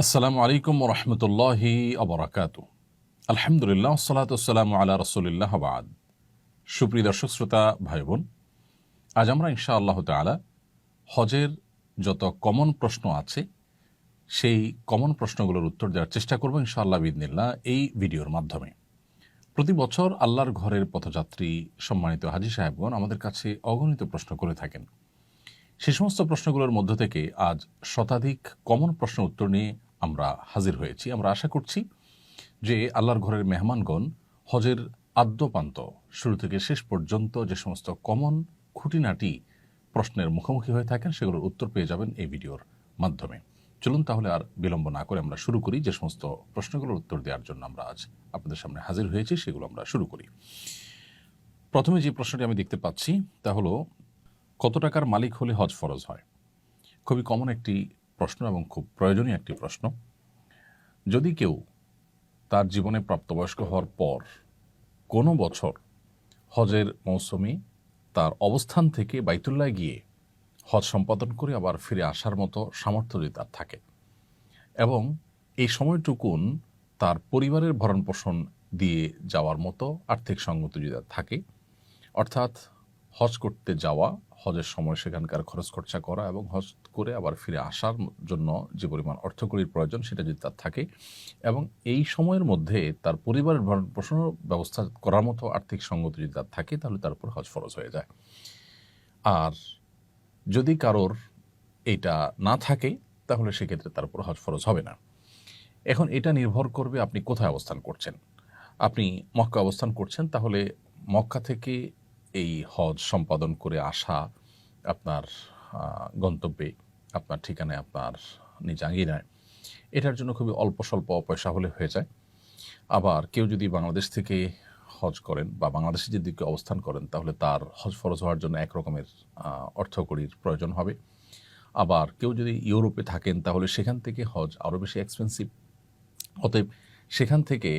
আসসালামু আলাইকুম রহমতুল্লাহি আবরাকাত। আলহামদুলিল্লাহ সালাতু আসসালামু আলা রাসূলিল্লাহ বাদ। সুপ্রিয় দর্শক শ্রোতা ভাই বোন, আজ আমরা ইনশাআল্লাহ তাআলা হজের যত কমন প্রশ্ন আছে সেই কমন প্রশ্নগুলোর উত্তর দেওয়ার চেষ্টা করব ইনশাআল্লাহ বিইذনিল্লাহ এই ভিডিওর মাধ্যমে। প্রতি বছর আল্লাহর ঘরের পথযাত্রী সম্মানিত হাজী সাহেবগণ আমাদের কাছে অগণিত প্রশ্ন করে থাকেন। সে সমস্ত প্রশ্নগুলোর মধ্য থেকে আজ শতাধিক কমন প্রশ্ন উত্তর নিয়ে আমরা হাজির হয়েছি। আমরা আশা করছি যে আল্লাহর ঘরের মেহমানগণ হজের আদ্যপান্ত শুরু থেকে শেষ পর্যন্ত যে সমস্ত কমন খুঁটিনাটি প্রশ্নের মুখোমুখি হয়ে থাকেন সেগুলোর উত্তর পেয়ে যাবেন এই ভিডিওর মাধ্যমে। চলুন তাহলে আর বিলম্ব না করে আমরা শুরু করি। যে সমস্ত প্রশ্নগুলোর উত্তর দেওয়ার জন্য আমরা আজ আপনাদের সামনে হাজির হয়েছি সেগুলো আমরা শুরু করি। প্রথমে যে প্রশ্নটি আমি দেখতে পাচ্ছি তা হলো, কত টাকার মালিক হলে হজ ফরজ হয়? খুবই কমন একটি প্রশ্ন এবং খুব প্রয়োজনীয় একটি প্রশ্ন। যদি কেউ তার জীবনে প্রাপ্তবয়স্ক হওয়ার পর কোনো বছর হজের মৌসুমে তার অবস্থান থেকে বাইতুল্লাহ গিয়ে হজ সম্পাদন করে আবার ফিরে আসার মতো সামর্থ্য যদি তার থাকে এবং এই সময়টুকুন তার পরিবারের ভরণ পোষণ দিয়ে যাওয়ার মতো আর্থিক সঙ্গতি যদি তার থাকে, অর্থাৎ হজ করতে যাওয়া, হজের সময় সেখানকার খরচ খরচা করা এবং হজ করে আবার ফিরে আসার জন্য যে পরিমাণ অর্থকড়ির প্রয়োজন সেটা যদি তার থাকে এবং এই সময়ের মধ্যে তার পরিবারের ভরণ পোষণের ব্যবস্থা করার মতো আর্থিক সঙ্গতি যদি তার থাকে, তাহলে তার উপর হজ ফরজ হয়ে যায়। আর যদি কারোর এটা না থাকে তাহলে সেক্ষেত্রে তার উপর হজ ফরজ হবে না। এখন এটা নির্ভর করবে আপনি কোথায় অবস্থান করছেন। আপনি মক্কা অবস্থান করছেন, তাহলে মক্কা থেকে এই হজ সম্পাদন করে আসা আপনার গন্তব্যে, আপনার ঠিকানায়, আপনার নিজ আঙ্গিনায়, এটার জন্য খুবই অল্প স্বল্প পয়সা হলে হয়ে যায়। আবার কেউ যদি বাংলাদেশ থেকে হজ করেন বা বাংলাদেশে যদি কেউ অবস্থান করেন, তাহলে তার হজ ফরজ হওয়ার জন্য একরকমের অর্থকড়ির প্রয়োজন হবে। আবার কেউ যদি ইউরোপে থাকেন তাহলে সেখান থেকে হজ আরও বেশি এক্সপেন্সিভ। অতএব সেখান থেকে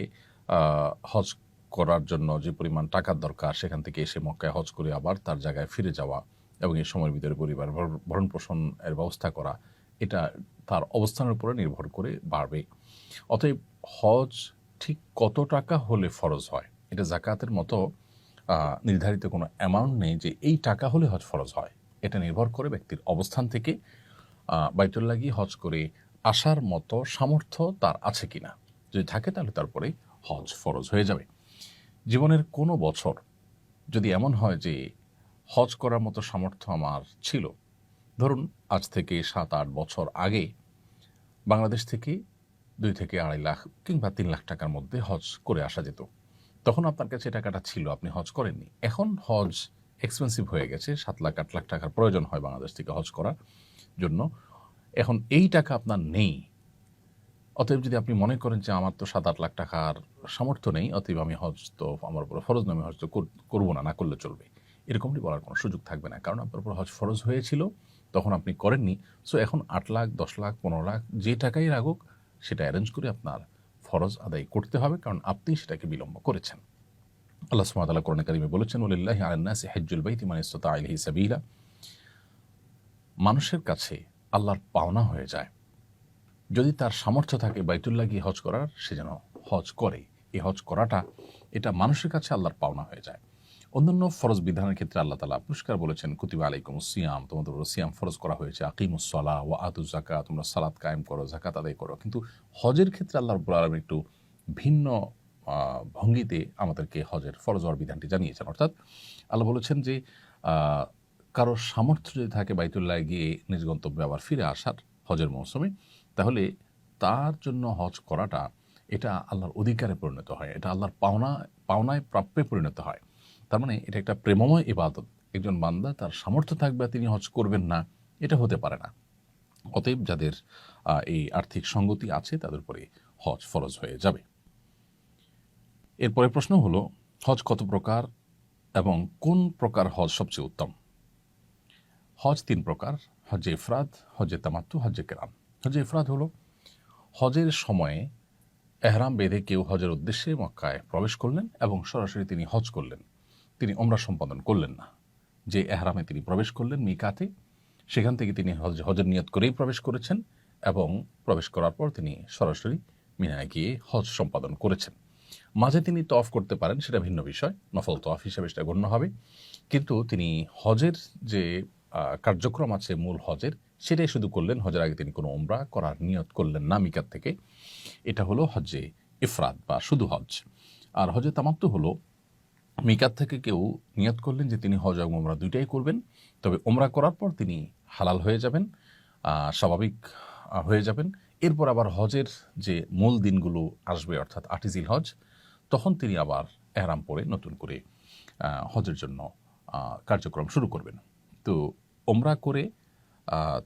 হজ করার জন্য যে পরিমাণ টাকার দরকার, সেখান থেকে এসে মক্কায় হজ করে আবার তার জায়গায় ফিরে যাওয়া এবং এই সময়ের ভিতরে পরিবার ভরণ পোষণের ব্যবস্থা করা, এটা তার অবস্থানের উপরে নির্ভর করে বাড়বে। অতএব হজ ঠিক কত টাকা হলে ফরজ হয়, এটা জাকাতের মতো নির্ধারিত কোনো অ্যামাউন্ট নেই যে এই টাকা হলে হজ ফরজ হয়। এটা নির্ভর করে ব্যক্তির অবস্থান থেকে বাইতুল্লাহ গিয়ে হজ করে আসার মতো সামর্থ্য তার আছে কিনা। যদি থাকে তাহলে তারপরে হজ ফরজ হয়ে যাবে। জীবনের কোনো বছর যদি এমন হয় যে হজ করার মতো সামর্থ্য আমার ছিল, ধরুন আজ থেকে 7-8 বছর আগে বাংলাদেশ থেকে 2 থেকে 2.5 লাখ কিংবা 3 লাখ টাকার মধ্যে হজ করে আসা যেত, তখন আপনার কাছে টাকাটা ছিল, আপনি হজ করেননি। এখন হজ এক্সপেন্সিভ হয়ে গেছে, 7 লাখ 8 লাখ টাকার প্রয়োজন হয় বাংলাদেশ থেকে হজ করার জন্য। এখন এই টাকা আপনার নেই। অতএব যদি আপনি মনে করেন যে আমার তো 7-8 লাখ টাকার সামর্থ্য নেই, অতএব আমি হজ তো আমার উপর ফরজ নয়, আমি হজ তো করবো না, না করলে চলবে, এরকমটি বলার কোনো সুযোগ থাকবে না। কারণ আপনার উপর হজ ফরজ হয়েছিল, তখন আপনি করেননি। সো এখন 8 লাখ, 10 লাখ, 15 লাখ যে টাকাই লাগুক সেটা অ্যারেঞ্জ করে আপনার ফরজ আদায় করতে হবে, কারণ আপনি সেটাকে বিলম্ব করেছেন। আল্লাহ সুবহানাহু ওয়া তাআলা কোরআনে কারিমে বলেছেন, ওয়ালিল্লাহি আলান নাসি হিজ্জুল বাইতি মান ইসতাতা ইলাইহি সাবিলা। মানুষের কাছে আল্লাহর পাওনা হয়ে যায়, যদি তার সামর্থ্য থাকে বাইতুল্লাহ গিয়ে হজ করার, সে যেন হজ করে। এই হজ করাটা এটা মানুষের কাছে আল্লাহর পাওনা হয়ে যায়। অন্যান্য ফরজ বিধানের ক্ষেত্রে আল্লাহ তাআলা পুরস্কার বলেছেন, কুতিবা আলাইকুমুস সিয়াম, তোমাদের উপর সিয়াম ফরজ করা হয়েছে, আকিমুস সালাহ ওয়া আতুজ যাকাত, তোমরা সালাত কায়েম করো, যাকাত আদায় করো। কিন্তু হজের ক্ষেত্রে আল্লাহ রাব্বুল আলামিন একটু ভিন্ন ভঙ্গিতে আমাদেরকে হজের ফরজ হওয়ার বিধানটি জানিয়েছেন। অর্থাৎ আল্লাহ বলেছেন যে কারোর সামর্থ্য যদি থাকে বাইতুল্লাহ গিয়ে নিজ গন্তব্যে আবার ফিরে আসার হজের মৌসুমে, তাহলে তার জন্য হজ করাটা এটা আল্লাহর অধিকারে পরিণত হয়, এটা আল্লাহর পাওনায় প্রাপ্যে পরিণত হয়। তার মানে এটা একটা প্রেমময় ইবাদত। একজন বান্দা তার সামর্থ্য থাকবে তিনি হজ করবেন না, এটা হতে পারে না। অতএব যাদের এই আর্থিক সঙ্গতি আছে তাদের উপরে হজ ফরজ হয়ে যাবে। এরপরে প্রশ্ন হলো, হজ কত প্রকার এবং কোন প্রকার হজ সবচেয়ে উত্তম? হজ 3 প্রকার: হজ্জে ইফরাদ, হজ্জে তামাত্তু, হজ্জে কেরান। হজ্জে ইফরাদ হলো হজের সময়ে এহরাম বেঁধে কেউ হজের উদ্দেশ্যে মক্কায় প্রবেশ করলেন এবং সরাসরি তিনি হজ করলেন, তিনি ওমরা সম্পাদন করলেন না। যে এহরামে তিনি প্রবেশ করলেন মিকাতে, সেখান থেকে তিনি হজের নিয়ত করেই প্রবেশ করেছেন, এবং প্রবেশ করার পর তিনি সরাসরি মিনায় গিয়ে হজ সম্পাদন করেছেন। মাঝে তিনি তওয়াফ করতে পারেন, সেটা ভিন্ন বিষয়, নফল তওয়াফ হিসেবে সেটা গণ্য হবে। কিন্তু তিনি হজের যে কার্যক্রম আছে মূল হজের, সেটাই শুধু করলেন। হজের আগে তিনি কোনো উমরা করার নিয়ত করলেন না মিকাত থেকে। এটা হলো হজ্জে ইফরাদ বা শুধু হজ। আর হজে তামাত্তু হলো মিকাত থেকে কেউ নিয়ত করলেন যে তিনি হজ এবং উমরা দুইটাই করবেন, তবে উমরা করার পর তিনি হালাল হয়ে যাবেন, স্বাভাবিক হয়ে যাবেন। এরপর আবার হজের যে মূল দিনগুলো আসবে, অর্থাৎ 8 জিলহজ, তখন তিনি আবার এহরাম পরে নতুন করে হজের জন্য কার্যক্রম শুরু করবেন। তো উমরা করে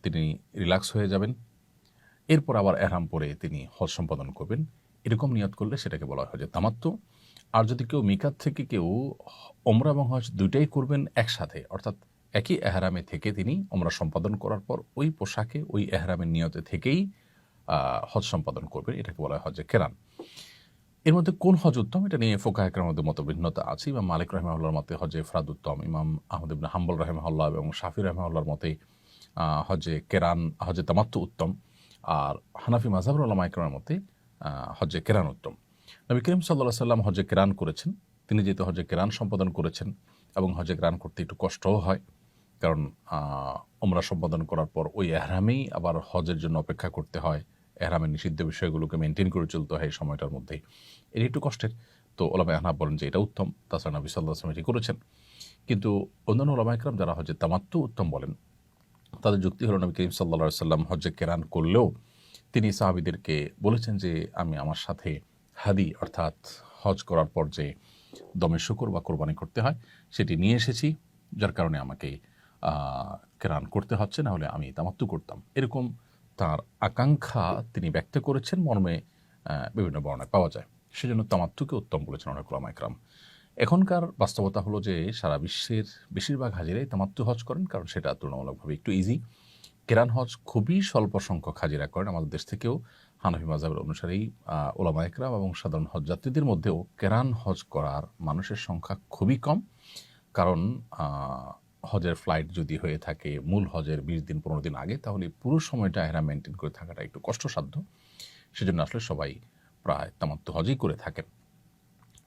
তিনি রিল্যাক্স হয়ে যাবেন, এরপর আবার এহরাম পরে তিনি হজ সম্পাদন করবেন। এরকম নিয়ত করলে সেটাকে বলা হয় যে তামাত্তু। আর যদি কেউ মিকাত থেকে কেউ ওমরা এবং হজ দুইটাই করবেন একসাথে, অর্থাৎ একই এহরামে থেকে তিনি ওমরা সম্পাদন করার পর ওই পোশাকে ওই এহরামের নিয়তে থেকেই হজ সম্পাদন করবেন, এটাকে বলা হয় হজে কেরান। এর মধ্যে কোন হজ উত্তম, এটা নিয়ে ফোকাহ একরামের মধ্যে মতভিন্নতা আছে। ইমাম মালিক রাহিমাহুল্লাহর মতে হজে ইফরাদ উত্তম, ইমাম আহমদ ইবনে হাম্বল রাহিমাহুল্লাহ এবং শাফি রাহিমাহুল্লাহর মতে হজে কেরান, হজে তামাত্তু উত্তম। আর হানাফি মাযহাবুল উলামা ইকরামের মতে হজে কেরান উত্তম। নবী করিম সাল্লাল্লাহু আলাইহি ওয়াসাল্লাম হজে কেরান করেছেন। তিনি যেহেতু হজে কেরান সম্পাদন করেছেন এবং হজে কেরান করতে একটু কষ্টও হয়, কারণ উমরা সম্পাদন করার পর ওই এহরামেই আবার হজের জন্য অপেক্ষা করতে হয়, এহরামের নিষিদ্ধ বিষয়গুলোকে মেনটেন করে চলতে হয় এই সময়টার মধ্যে, এটা একটু কষ্টের। তো ওলামা আহনাফ বলেন যে এটা উত্তম, তাছাড়া নবী সাল্লাল্লাহু আলাইহি ওয়াসাল্লাম এটি করেছেন। কিন্তু অন্যান্য ওলামা ইকরাম যারা হজে তামাত্তু উত্তম বলেন, তাদের যুক্তি হলো নবী করিম সাল্লাল্লাহু আলাইহি ওয়াসাল্লাম হজে কেরান করলেও তিনি সাহাবীদেরকে বলেছেন যে আমি আমার সাথে হাদি, অর্থাৎ হজ করার পর যে দমে শুকর বা কোরবানি করতে হয় সেটি নিয়ে এসেছি, যার কারণে আমাকে কেরান করতে হচ্ছে, না হলে আমি তামাত্তু করতাম। এরকম তার আকাঙ্ক্ষা তিনি ব্যক্ত করেছেন, মর্মে বিভিন্ন বর্ণায় পাওয়া যায়। সেজন্য তামাত্তুকে উত্তম বলেছেন অনেক উলামা ইকরাম। এখনকার বাস্তবতা হলো যে সারা বিশ্বের বেশিরভাগ হাজিরাই তামাত্তু হজ করেন, কারণ সেটা তুলনামূলকভাবে একটু ইজি। কেরান হজ খুবই স্বল্প সংখ্যক হাজিরা করেন। আমাদের দেশ থেকেও হানাফি মাযহাবের অনুসারেই ওলামা ইকরাম এবং সাধারণ হজ যাত্রীদের মধ্যেও কেরান হজ করার মানুষের সংখ্যা খুবই কম। কারণ হজের ফ্লাইট যদি হয়ে থাকে মূল হজের 20 দিন 15 দিন আগে, তাহলে পুরো সময়টা এহরাম মেনটেন করে থাকাটা একটু কষ্টসাধ্য। সেজন্য আসলে সবাই প্রায় তামাত্তু হজই করে থাকেন।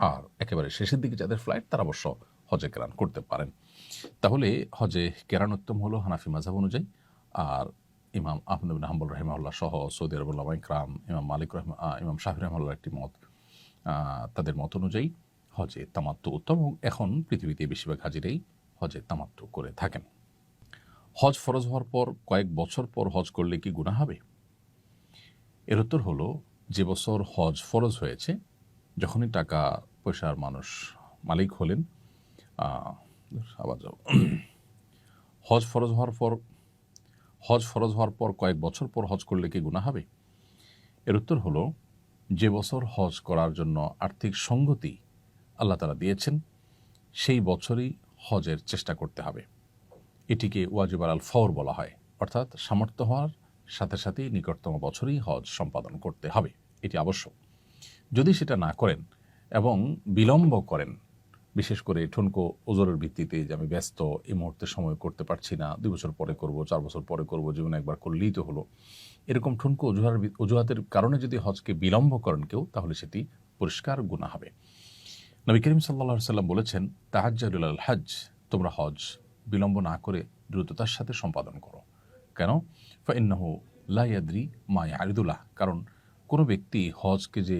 আর একেবারে শেষের দিকে যাদের ফ্লাইট, তারা অবশ্য হজে কেরান করতে পারেন। তাহলে হজে কেরান উত্তম হলো হানাফি মাযহাব অনুযায়ী। আর ইমাম আহমদ ইবনে হাম্বল রাহিমাহুল্লাহ সহ সৌদি আরবের উলামা ইকরাম, ইমাম শাফি রাহিমাহুল্লাহর একটি মত, তাদের মত অনুযায়ী হজে তামাত্তু উত্তম। এবং এখন পৃথিবীতে বেশিরভাগ হাজিরাই হজে তামাত্তু করে থাকেন। হজ ফরজ হওয়ার পর কয়েক বছর পর হজ করলে কি গুনাহ হবে? এর উত্তর হলো, যে বছর হজ ফরজ হয়েছে, যখনই টাকা পয়সার মানুষ মালিক হলেন, আবার যাও, হজ ফরজ হওয়ার পর কয়েক বছর পর হজ করলে কি গুনাহ হবে? এর উত্তর হলো, যে বছর হজ করার জন্য আর্থিক সঙ্গতি আল্লাহ তাআলা দিয়েছেন, সেই বছরই হজের চেষ্টা করতে হবে। এটিকে ওয়াজিব আল ফওর বলা হয়, অর্থাৎ সামর্থ্য হওয়ার সাথে সাথেই নিকটতম বছরই হজ সম্পাদন করতে হবে, এটি আবশ্যক। যদি সেটা না করেন এবং বিলম্ব করেন, বিশেষ করে ঠুনকো ওজরের ভিত্তিতে যে আমি ব্যস্ত, এই মুহূর্তে সময় করতে পারছি না, 2 বছর পরে করব, 4 বছর পরে করব, জীবনে একবার করলেই তো হলো, এরকম ঠুনকো অজুহাতের কারণে যদি হজকে বিলম্ব করেন কেউ, তাহলে সেটি পরিষ্কার গুনাহ হবে। নবী করিম সাল্লাল্লাহু আলাইহি ওয়াসাল্লাম বলেছেন, তাহাজ্জালু আল হজ, তোমরা হজ বিলম্ব না করে দ্রুততার সাথে সম্পাদন করো। কেন? ফাইন্নাহু লা ইয়াদরি মা ইয়ারিদুলাহ, কারণ কোনো ব্যক্তি হজকে যে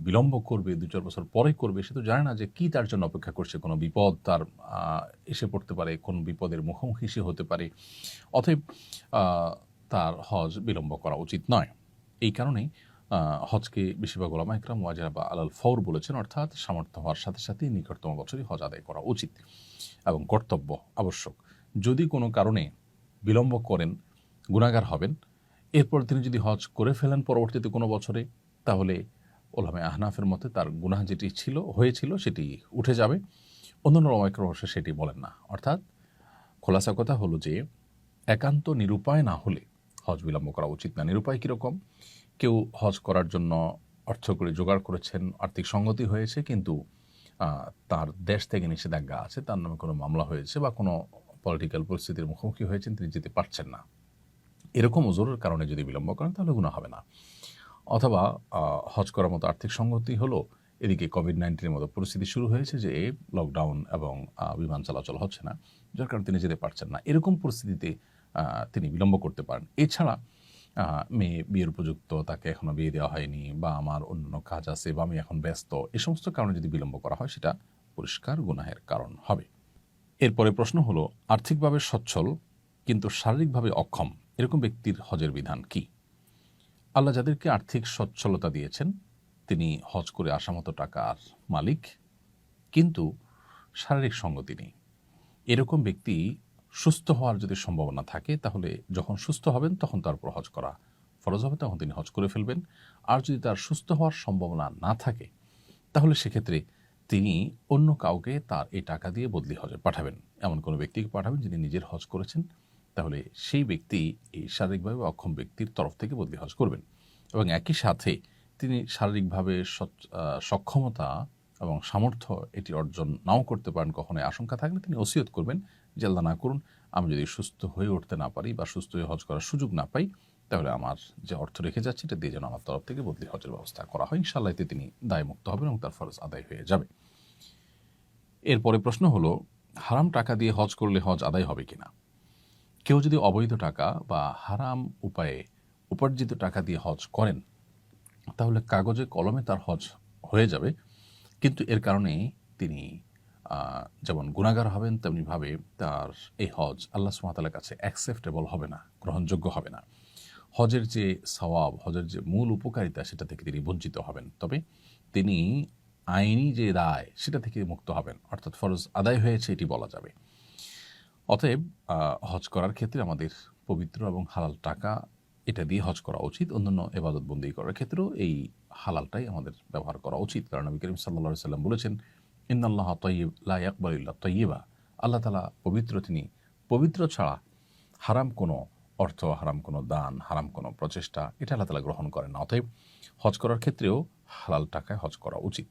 বিলম্ব করবে, 2-4 বছর পরে করবে, সে তো জানে না যে কি তার জন্য অপেক্ষা করছে। কোনো বিপদ তার এসে পড়তে পারে, কোন বিপদের মুখোমুখি সে হতে পারে। অতএব তার হজ বিলম্ব করা উচিত নয়। এই কারণেই হজকে বেশিরভাগ উলামা ইকরাম ওয়াজিব আলাল ফওর বলেছেন, অর্থাৎ সামর্থ্য হওয়ার সাথে সাথেই নিকটতম বছরই হজ আদায় করা উচিত এবং কর্তব্য, আবশ্যক। যদি কোনো কারণে বিলম্ব করেন, গুনাহগার হবেন। এরপর তিনি যদি হজ করে ফেলেন পরবর্তীতে কোনো বছরে, তাহলে উলামায়ে আহনাফের মতে তার গুনাহ যেটি হয়েছিল সেটি উঠে যাবে। অন্যান্য উলামা ইকরাম অবশ্য সেটি বলেন না। অর্থাৎ খোলাসা কথা হলো যে, একান্ত নিরুপায় না হলে হজ বিলম্ব করা উচিত না। নিরুপায় কীরকম? কেউ হজ করার জন্য অর্থ করে জোগাড় করেছেন, আর্থিক সঙ্গতি হয়েছে, কিন্তু তার দেশ থেকে নিষেধাজ্ঞা আছে, তার নামে কোনো মামলা হয়েছে বা কোনো পলিটিক্যাল পরিস্থিতির মুখোমুখি হয়েছেন, তিনি যেতে পারছেন না। এরকম ওজোরের কারণে যদি বিলম্ব করেন তাহলে গুনাহ হবে না। অথবা হজ করার মতো আর্থিক সংগতি হলো, এদিকে কোভিড-19 মতো পরিস্থিতি শুরু হয়েছে যে লকডাউন এবং বিমান চলাচল হচ্ছে না, যার কারণে তিনি যেতে পারছেন না। এরকম পরিস্থিতিতে তিনি বিলম্ব করতে পারেন। এছাড়া মেয়ে বিয়ের উপযুক্ত, তাকে এখনো বিয়ে দেওয়া হয়নি, বা আমার অন্যান্য কাজ আছে, বা আমি এখন ব্যস্ত, এই সমস্ত কারণে যদি বিলম্ব করা হয় সেটা পরিষ্কার গুনাহের কারণ হবে। এরপরে প্রশ্ন হলো, আর্থিকভাবে সচ্ছল কিন্তু শারীরিকভাবে অক্ষম এরকম ব্যক্তির হজের বিধান কি? আল্লাহ যাদেরকে আর্থিক সচ্ছলতা দিয়েছেন তিনি হজ করে আসা মতো টাকার মালিক, কিন্তু শারীরিক সঙ্গতি নেই, এরকম ব্যক্তি সুস্থ হওয়ার যদি সম্ভাবনা থাকে তাহলে যখন সুস্থ হবেন তখন তার উপর হজ করা ফরজ হবে, তখন তিনি হজ করে ফেলবেন। আর যদি তার সুস্থ হওয়ার সম্ভাবনা না থাকে তাহলে সেক্ষেত্রে তিনি অন্য কাউকে তার এই টাকা দিয়ে বদলি হজে পাঠাবেন। এমন কোনো ব্যক্তিকে পাঠাবেন যিনি নিজের হজ করেছেন, তাহলে সেই ব্যক্তি এই শারীরিকভাবে অক্ষম ব্যক্তির তরফ থেকে বদলি হজ করবেন। এবং একই সাথে তিনি শারীরিকভাবে সক্ষমতা এবং সামর্থ্য এটি অর্জন নাও করতে পারেন, কখনোই আশঙ্কা থাকলে তিনি ওসিয়ত করবেন যে আল্লাহ না করুন আমি যদি সুস্থ হয়ে উঠতে না পারি বা সুস্থ হয়ে হজ করার সুযোগ না পাই, তাহলে আমার যে অর্থ রেখে যাচ্ছে এটা দিয়ে যেন আমার তরফ থেকে বদলি হজের ব্যবস্থা করা হয়। ইনশাআল্লাহ এতে তিনি দায়মুক্ত হবেন এবং তার ফরজ আদায় হয়ে যাবে। এরপরে প্রশ্ন হলো, হারাম টাকা দিয়ে হজ করলে হজ আদায় হবে কিনা? কেউ যদি অবৈধ টাকা বা হারাম উপায়ে উপার্জিত টাকা দিয়ে হজ করেন তাহলে কাগজে কলমে তার হজ হয়ে যাবে, কিন্তু এর কারণে তিনি যেমন গুনাহগার হবেন, তেমনিভাবে তার এই হজ আল্লাহ সুবহানাহু ওয়া তাআলার কাছে অ্যাকসেপ্টেবল হবে না, গ্রহণযোগ্য হবে না। হজের যে সওয়াব, হজের যে মূল উপকারিতা সেটা থেকে তিনি বঞ্চিত হবেন। তবে তিনি আইনি যে দায় সেটা থেকে মুক্ত হবেন, অর্থাৎ ফরজ আদায় হয়েছে এটি বলা যাবে। অতএব হজ করার ক্ষেত্রে আমাদের পবিত্র এবং হালাল টাকা এটা দিয়ে হজ করা উচিত। অন্যান্য ইবাদত বন্দি করার ক্ষেত্রেও এই হালালটাই আমাদের ব্যবহার করা উচিত, কারণ নবী করিম সাল্লাল্লাহু আলাইহি সাল্লাম বলেছেন, ইন্নাল্লাহা তাইয়্যিব লা ইয়াকবালু ইল্লা তাইয়্যিবা। আল্লাহ তাআলা পবিত্র, তিনি পবিত্র ছাড়া হারাম কোনো অর্থ, হারাম কোনো দান, হারাম কোনো প্রচেষ্টা এটা আল্লাহ তাআলা গ্রহণ করেন না। অতএব হজ করার ক্ষেত্রেও হালাল টাকায় হজ করা উচিত।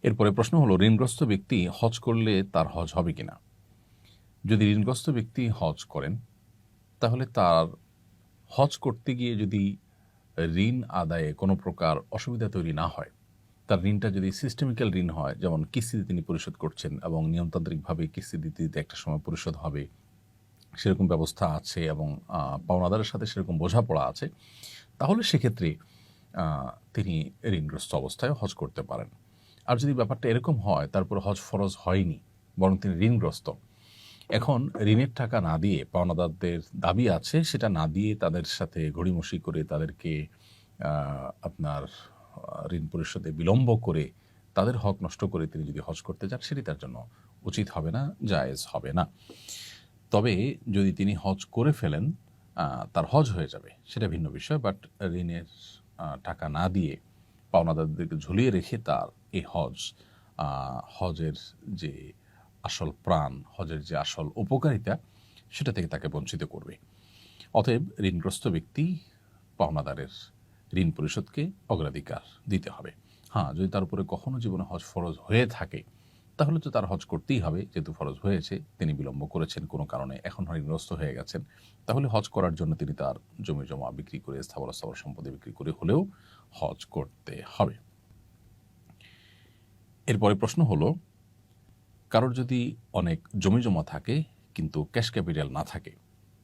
এরপরে প্রশ্ন হলো, ঋণগ্রস্ত ব্যক্তি হজ করলে তার হজ হবে কিনা? যদি ঋণগ্রস্ত ব্যক্তি হজ করেন তাহলে তার হজ করতে গিয়ে যদি ঋণ আদায়ে কোনো প্রকার অসুবিধা তৈরি না হয়, তার ঋণটা যদি সিস্টেমিক্যাল ঋণ হয়, যেমন কিস্তিতে তিনি পরিশোধ করছেন এবং নিয়মতান্ত্রিকভাবে কিস্তি দিতে দিতে একটা সময় পরিশোধ হবে, সেরকম ব্যবস্থা আছে এবং পাওনাদারের সাথে সেরকম বোঝাপড়া আছে, তাহলে সেক্ষেত্রে তিনি ঋণগ্রস্ত অবস্থায় হজ করতে পারেন। আর যদি ব্যাপারটা এরকম হয় তারপর হজ ফরজ হয়নি, বরং তিনি ঋণগ্রস্ত, এখন ঋণের টাকা না দিয়ে, পাওনাদারদের দাবি আছে সেটা না দিয়ে তাদের সাথে ঘড়িমসি করে তাদেরকে আপনার ঋণ পরিশোধে বিলম্ব করে তাদের হক নষ্ট করে তিনি যদি হজ করতে যান সেটি তার জন্য উচিত হবে না, জায়েজ হবে না। তবে যদি তিনি হজ করে ফেলেন তার হজ হয়ে যাবে, সেটা ভিন্ন বিষয়। বাট ঋণের টাকা না দিয়ে পাওনাদারদেরকে ঝুলিয়ে রেখে তার এই হজের যে আসল প্রাণ, হজের যে আসল উপকারিতা সেটা থেকে তাকে বঞ্চিত করবে। অতএব ঋণগ্রস্ত ব্যক্তি পাওনাদারের ঋণ পরিশোধকে অগ্রাধিকার দিতে হবে। হ্যাঁ, যদি তার উপরে কখনো জীবনে হজ ফরজ হয়ে থাকে তাহলে তো তার হজ করতেই হবে, যেহেতু ফরজ হয়েছে, তিনি বিলম্ব করেছেন কোনো কারণে, এখন ঋণগ্রস্ত হয়ে গেছেন, তাহলে হজ করার জন্য তিনি তার জমি জমা বিক্রি করে, স্থাবর সম্পত্তি বিক্রি করে হলেও হজ করতে হবে। এরপরে প্রশ্ন হলো, কারোর যদি অনেক জমি জমা থাকে কিন্তু ক্যাশ ক্যাপিটাল না থাকে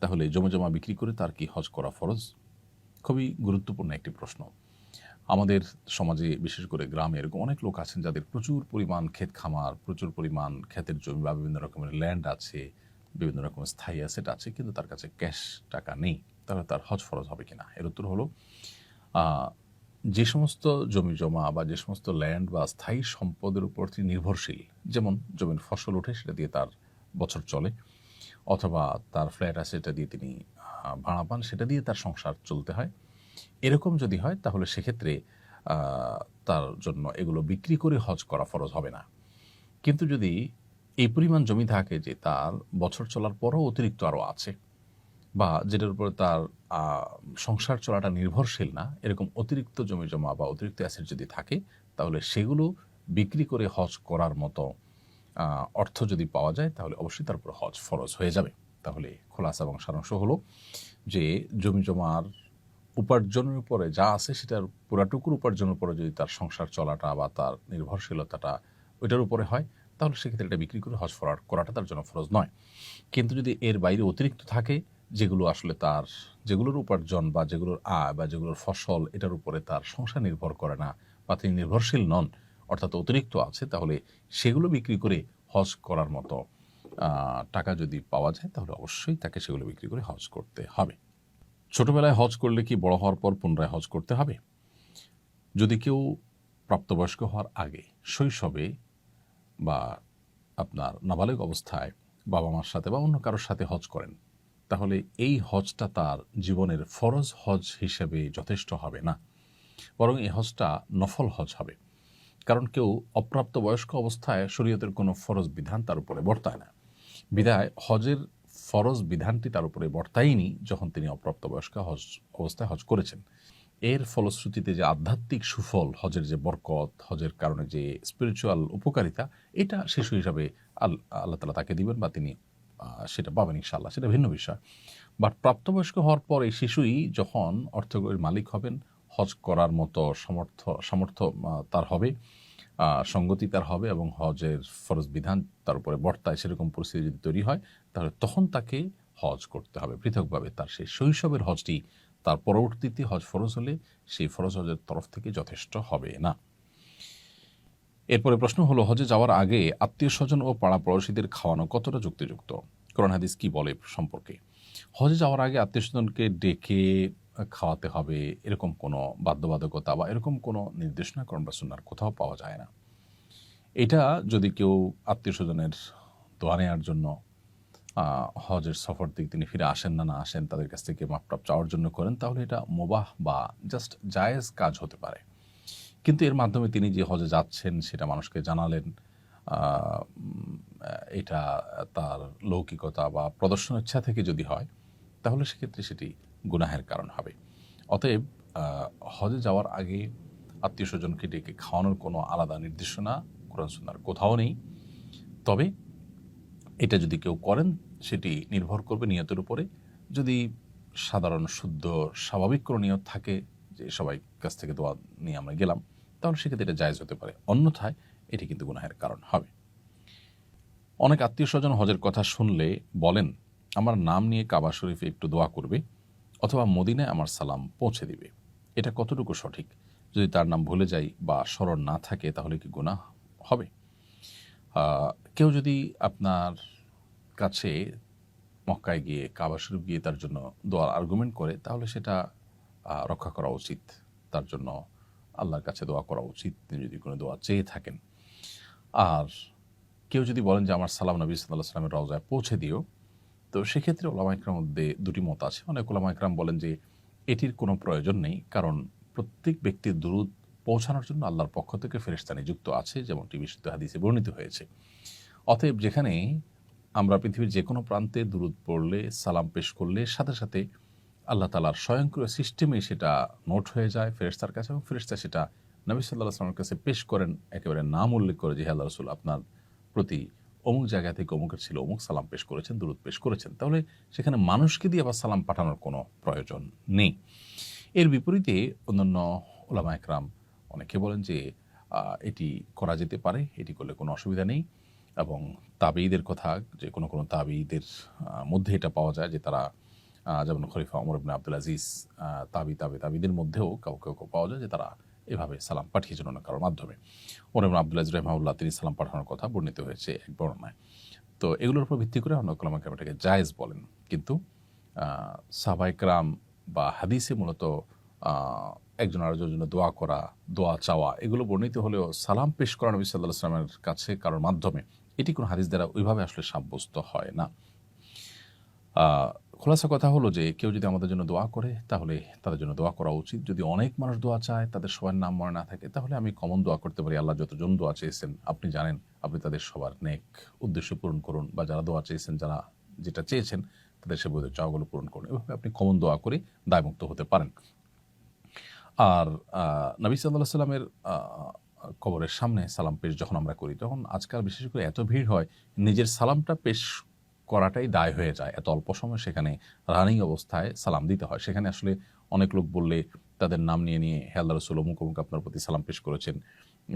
তাহলে জমি জমা বিক্রি করে তার কি হজ করা ফরজ? খুবই গুরুত্বপূর্ণ একটি প্রশ্ন। আমাদের সমাজে বিশেষ করে গ্রামে এরকম অনেক লোক আছেন যাদের প্রচুর পরিমাণ ক্ষেত খামার, প্রচুর পরিমাণ ক্ষেতের জমি বা বিভিন্ন রকমের ল্যান্ড আছে, বিভিন্ন রকমের স্থায়ী অ্যাসেট আছে, কিন্তু তার কাছে ক্যাশ টাকা নেই। তাহলে তার হজ ফরজ হবে কিনা? এর উত্তর হলো, যে সমস্ত জমি জমা বা যে সমস্ত ল্যান্ড বা স্থায়ী সম্পদের উপর তিনি নির্ভরশীল, যেমন জমির ফসল ওঠে সেটা দিয়ে তার বছর চলে, অথবা তার ফ্ল্যাট আছে সেটা দিয়ে তিনি ভাড়া পান, সেটা দিয়ে তার সংসার চলতে হয়, এরকম যদি হয় তাহলে সেক্ষেত্রে তার জন্য এগুলো বিক্রি করে হজ করা ফরজ হবে না। কিন্তু যদি এই পরিমাণ জমি থাকে যে তার বছর চলার পরও অতিরিক্ত আরও আছে, বা যেটার উপরে তার সংসার চলাটা নির্ভরশীল না, এরকম অতিরিক্ত জমি জমা বা অতিরিক্ত অ্যাসেট যদি থাকে তাহলে সেগুলো বিক্রি করে হজ করার মতো অর্থ যদি পাওয়া যায় তাহলে অবশ্যই তার উপর হজ ফরজ হয়ে যাবে। তাহলে খোলাসা এবং সারাংশ হলো যে জমি জমার উপার্জনের উপরে যা আছে সেটার পুরাটুকুর উপার্জনের উপরে যদি তার সংসার চলাটা বা তার নির্ভরশীলতাটা ওইটার উপরে হয়, তাহলে সেক্ষেত্রে এটা বিক্রি করে হজ করাটা তার জন্য ফরজ নয়। কিন্তু যদি এর বাইরে অতিরিক্ত থাকে, যেগুলো আসলে তার যেগুলোর উপার্জন বা যেগুলোর আয় বা যেগুলোর ফসল এটার উপরে তার সংসার নির্ভর করে না বা তিনি নির্ভরশীল নন, অর্থাৎ অতিরিক্ত আছে, তাহলে সেগুলো বিক্রি করে হজ করার মতো টাকা যদি পাওয়া যায়, তাহলে অবশ্যই তাকে সেগুলো বিক্রি করে হজ করতে হবে। ছোটবেলায় হজ করলে কি বড় হওয়ার পর পুনরায় হজ করতে হবে? যদি কেউ প্রাপ্তবয়স্ক হওয়ার আগে শৈশবে বা আপনার নাবালেগ অবস্থায় বাবা মার সাথে বা অন্য কারোর সাথে হজ করেন, তাহলে এই হজটা তার জীবনের ফরজ হজ হিসেবে যথেষ্ট হবে না, বরং এই হজটা নফল হজ হবে। কারণ কেউ অপ্রাপ্তবয়স্ক অবস্থায় শরীয়তের কোনো ফরজ বিধান তার উপরে বর্তায় না, বিধায় হজের ফরজ বিধানটি তার উপরে বর্তায়নি যখন তিনি অপ্রাপ্তবয়স্ক অবস্থায় হজ করেছেন। এর ফলশ্রুতিতে যে আধ্যাত্মিক সুফল, হজের যে বরকত, হজের কারণে যে স্পিরিচুয়াল উপকারিতা, এটা শিশু হিসাবে আল্লাহ তালা তাকে দিবেন বা তিনি সেটা পাবেন ইনশাআল্লাহ, সেটা ভিন্ন বিষয়। বাট প্রাপ্তবয়স্ক হওয়ার পর এই শিশুই যখন অর্থকরীর মালিক হবেন, হজ করার মতো সামর্থ্য তার হবে, সঙ্গতি তার হবে এবং হজের ফরজ বিধান তার উপরে বর্তায়, সেরকম পরিস্থিতি যদি তৈরি হয়, তাহলে তখন তাকে হজ করতে হবে পৃথকভাবে। তার সেই শৈশবের হজটি তার পরবর্তীতে হজ ফরজ হলে সেই ফরজ হজের তরফ থেকে যথেষ্ট হবে না। এরপরে প্রশ্ন হলো, হজে যাওয়ার আগে আত্মীয় স্বজন ও পাড়া পড়োশীদের খাওয়ানো কতটা যুক্তিযুক্ত? কোরআন হাদিস কি বলে সম্পর্কে? হজে যাওয়ার আগে আত্মীয় স্বজনকে ডেকে খাওয়াতে হবে এরকম কোনো বাধ্যবাধকতা বা এরকম কোনো নির্দেশনা কোরআন বা সুন্নাহর কোথাও পাওয়া যায় না। এটা যদি কেউ আত্মীয় স্বজনের দোয়া নেওয়ার জন্য হজের সফর থেকে তিনি ফিরে আসেন না আসেন, তাদের কাছ থেকে মাপটাপ চাওয়ার জন্য করেন, তাহলে এটা মুবাহ বা জাস্ট জায়েজ কাজ হতে পারে। কিন্তু এর মাধ্যমে তিনি যে হজে যাচ্ছেন সেটা মানুষকে জানালেন, এটা তার লৌকিকতা বা প্রদর্শন ইচ্ছা থেকে যদি হয়, তাহলে সেক্ষেত্রে সেটি গুনাহের কারণ হবে। অতএব হজে যাওয়ার আগে আত্মীয় স্বজনকে ডেকে খাওয়ানোর কোনো আলাদা নির্দেশনা কোরআন সুন্নাহর কোথাও নেই। তবে এটা যদি কেউ করেন, সেটি নির্ভর করবে নিয়তের উপরে। যদি সাধারণ শুদ্ধ স্বাভাবিক কোনো নিয়ত থাকে যে সবাই কাছ থেকে দোয়া নিয়ে আমরা গেলাম, তাহলে সেক্ষেত্রে এটা জায়েজ হতে পারে, অন্যথায় এটি কিন্তু গুনাহের কারণ হবে। অনেক আত্মীয় স্বজন হজের কথা শুনলে বলেন, আমার নাম নিয়ে কাবা শরীফে একটু দোয়া করবে অথবা মদিনায় আমার সালাম পৌঁছে দিবে। এটা কতটুকু সঠিক? যদি তার নাম ভুলে যাই বা স্মরণ না থাকে, তাহলে কি গুনাহ হবে? কেউ যদি আপনার কাছে মক্কায় গিয়ে কাবা শরীফ গিয়ে তার জন্য দোয়ার আর্গুমেন্ট করে, তাহলে সেটা রক্ষা করা উচিত। তার জন্য আল্লাহর কাছে দোয়া করা উচিত, তিনি যদি কোনো দোয়া চেয়ে থাকেন। আর কেউ যদি বলেন যে আমার সালাম নবী সাল্লাল্লাহু আলাইহি ওয়াসাল্লামের রওজায় পৌঁছে দিও, তো সেক্ষেত্রে ওলামা ইকরামের মধ্যে দুটি মত আছে। অনেক ওলামা ইকরাম বলেন যে এটির কোনো প্রয়োজন নেই, কারণ প্রত্যেক ব্যক্তির দুরূদ পৌঁছানোর জন্য আল্লাহর পক্ষ থেকে ফেরেশতা নিযুক্ত আছে, যেমনটি বিশুদ্ধ হাদিসে বর্ণিত হয়েছে। অতএব যেখানে আমরা পৃথিবীর যে কোনো প্রান্তে দুরূদ পড়লে, সালাম পেশ করলে, সাথে সাথে আল্লাহ তাআলার স্বয়ংক্রিয় সিস্টেমে সেটা নোট হয়ে যায় ফেরেশতার কাছে, এবং ফেরেশতা সেটা নবী সাল্লাল্লাহু আলাইহি ওয়াসাল্লামের কাছে পেশ করেন, একেবারে নাম উল্লেখ করে যে, হে আল্লাহর রাসূল, আপনার প্রতি অমুক জায়গা থেকে অমুকের ছিল, অমুক সালাম পেশ করেছেন, দুরূদ পেশ করেছেন। তাহলে সেখানে মানুষকে দিয়ে আবার সালাম পাঠানোর কোনো প্রয়োজন নেই। এর বিপরীতে অন্যান্য উলামা একরাম অনেকে বলেন যে এটি করা যেতে পারে, এটি করলে কোনো অসুবিধা নেই। এবং তাবেঈদের কথা, যে কোনো কোনো তাবেঈদের মধ্যে এটা পাওয়া যায় যে তারা, যেমন খলিফা ওমর ইবনে আব্দুল আজিজ, তাবেঈদের মধ্যেও কেউ পাওয়া যায় যে তারা এভাবে সালাম পাঠিয়েছেন অন্য কারোর মাধ্যমে। ওমর ইবনে আব্দুল আজিজ রাহিমাহুল্লাহ, তিনি সালাম পাঠানোর কথা বর্ণিত হয়েছে এক বর্ণনায়। তো এগুলোর উপর ভিত্তি করে অনেক উলামা একরাম এটাকে জায়েজ বলেন। কিন্তু সাহাবায়ে কেরাম বা হাদিসে মূলত একজন আরেকজনের জন্য দোয়া করা, দোয়া চাওয়া, এগুলো বর্ণিত হলেও সালাম পেশ করা নবী সাল্লাল্লাহু আলাইহি ওয়াসাল্লামের কাছে কারোর মাধ্যমে, এটি কোনো হাদিস দ্বারা ওইভাবে আসলে সাব্যস্ত হয় না। খোলাসা কথা হলো যে কেউ যদি আমাদের জন্য দোয়া করে, তাহলে তাদের জন্য দোয়া করা উচিত। যদি অনেক মানুষ দোয়া চায়, তাদের সবার নাম মনে না থাকে, তাহলে আমি কমন দোয়া করতে পারি, আল্লাহ যতজন দোয়া চেয়েছেন আপনি জানেন, আপনি তাদের সবার নেক উদ্দেশ্য পূরণ করুন, বা যারা দোয়া চেয়েছেন, যারা যেটা চেয়েছেন, তাদের সে বোধের চাওয়াগুলো পূরণ করুন। এভাবে আপনি কমন দোয়া করে দায়মুক্ত হতে পারেন। আর নবী সাল্লাল্লাহু আলাইহি সাল্লামের কবরের সামনে সালাম পেশ যখন আমরা করি, তখন আজকাল বিশেষ করে এত ভিড় হয়, নিজের সালামটা পেশ করাটাই দায় হয়ে যায়। এত অল্প সময় সেখানে রানিং অবস্থায় সালাম দিতে হয়। সেখানে আসলে অনেক লোক বললে তাদের নাম নিয়ে নিয়ে হে আল্লাহ রাসূল অমুক অমুক আপনার প্রতি সালাম পেশ করেছেন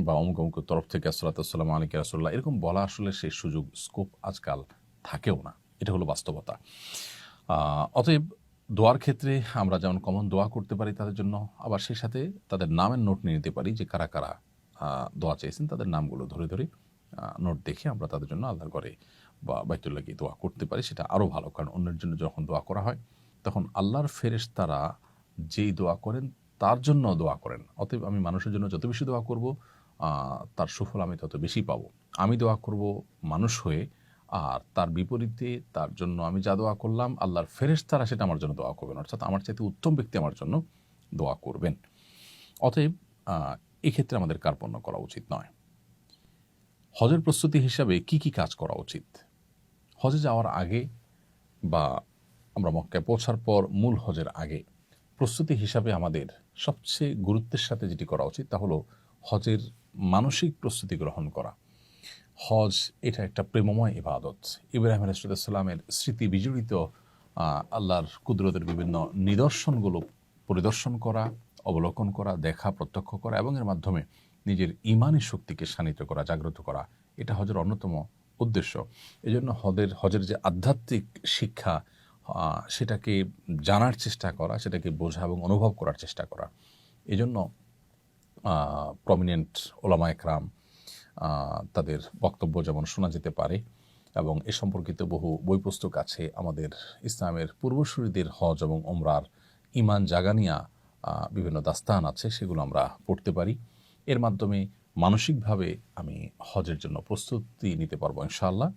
বা অমুক অমুকের তরফ থেকে আসসালাতু ওয়াসসালামু আলাইকা ইয়া রাসূলুল্লাহ, এরকম বলা আসলে সেই সুযোগ স্কোপ আজকাল থাকেও না। এটা হলো বাস্তবতা। অতএব দোয়ার ক্ষেত্রে আমরা যেমন কমন দোয়া করতে পারি তাদের জন্য, আবার সেই সাথে তাদের নামের নোট নিয়ে নিতে পারি যে কারা কারা দোয়া চেয়েছেন, তাদের নামগুলো ধরে ধরে নোট দেখে আমরা তাদের জন্য আল্লাহর ঘরে বা বাইতুল্লাহ গিয়ে দোয়া করতে পারি। সেটা আরও ভালো, কারণ অন্যের জন্য যখন দোয়া করা হয় তখন আল্লাহর ফেরেশতারা যেই দোয়া করেন তার জন্য দোয়া করেন। অতএব আমি মানুষের জন্য যত বেশি দোয়া করব তার সুফল আমি তত বেশি পাবো। আমি দোয়া করব মানুষ হয়ে, আর তার বিপরীতে তার জন্য আমি যা দোয়া করলাম আল্লাহর ফেরেশতারা সেটা আমার জন্য দোয়া করবেন, অর্থাৎ আমার চাইতে উত্তম ব্যক্তি আমার জন্য দোয়া করবেন। অতএব এক্ষেত্রে আমাদের কার্পণ্য করা উচিত নয়। হজের প্রস্তুতি হিসাবে কি কি কাজ করা উচিত? হজে যাওয়ার আগে বা আমরা মক্কায় পৌঁছার পর মূল হজের আগে প্রস্তুতি হিসাবে আমাদের সবচেয়ে গুরুত্বের সাথে যেটি করা উচিত তা হলো হজের মানসিক প্রস্তুতি গ্রহণ করা। হজ এটা একটা প্রেমময় ইবাদত। ইব্রাহিম আলাইহিস সালামের স্মৃতি বিজড়িত আল্লাহর কুদরতের বিভিন্ন নিদর্শনগুলো পরিদর্শন করা, অবলোকন করা, দেখা, প্রত্যক্ষ করা এবং এর মাধ্যমে নিজের ঈমানি শক্তিকে শানিত করা, জাগ্রত করা, এটা হজের অন্যতম উদ্দেশ্য। এজন্য হজের যে আধ্যাত্মিক শিক্ষা সেটাকে জানার চেষ্টা করা, সেটাকে বোঝা এবং অনুভব করার চেষ্টা করা। এজন্য প্রমিনেন্ট ওলামা একরাম তাদের বক্তব্য যেমন শোনা যেতে পারে এবং এ সম্পর্কিত বহু বই পুস্তক আছে। আমাদের ইসলামের পূর্বসূরীদের হজ এবং ওমরার ঈমান জাগানিয়া বিভিন্ন দাস্তান আছে, সেগুলো আমরা পড়তে পারি। এর মাধ্যমে মানসিকভাবে আমি হজের জন্য প্রস্তুতি নিতে পারবো ইনশাআল্লাহ।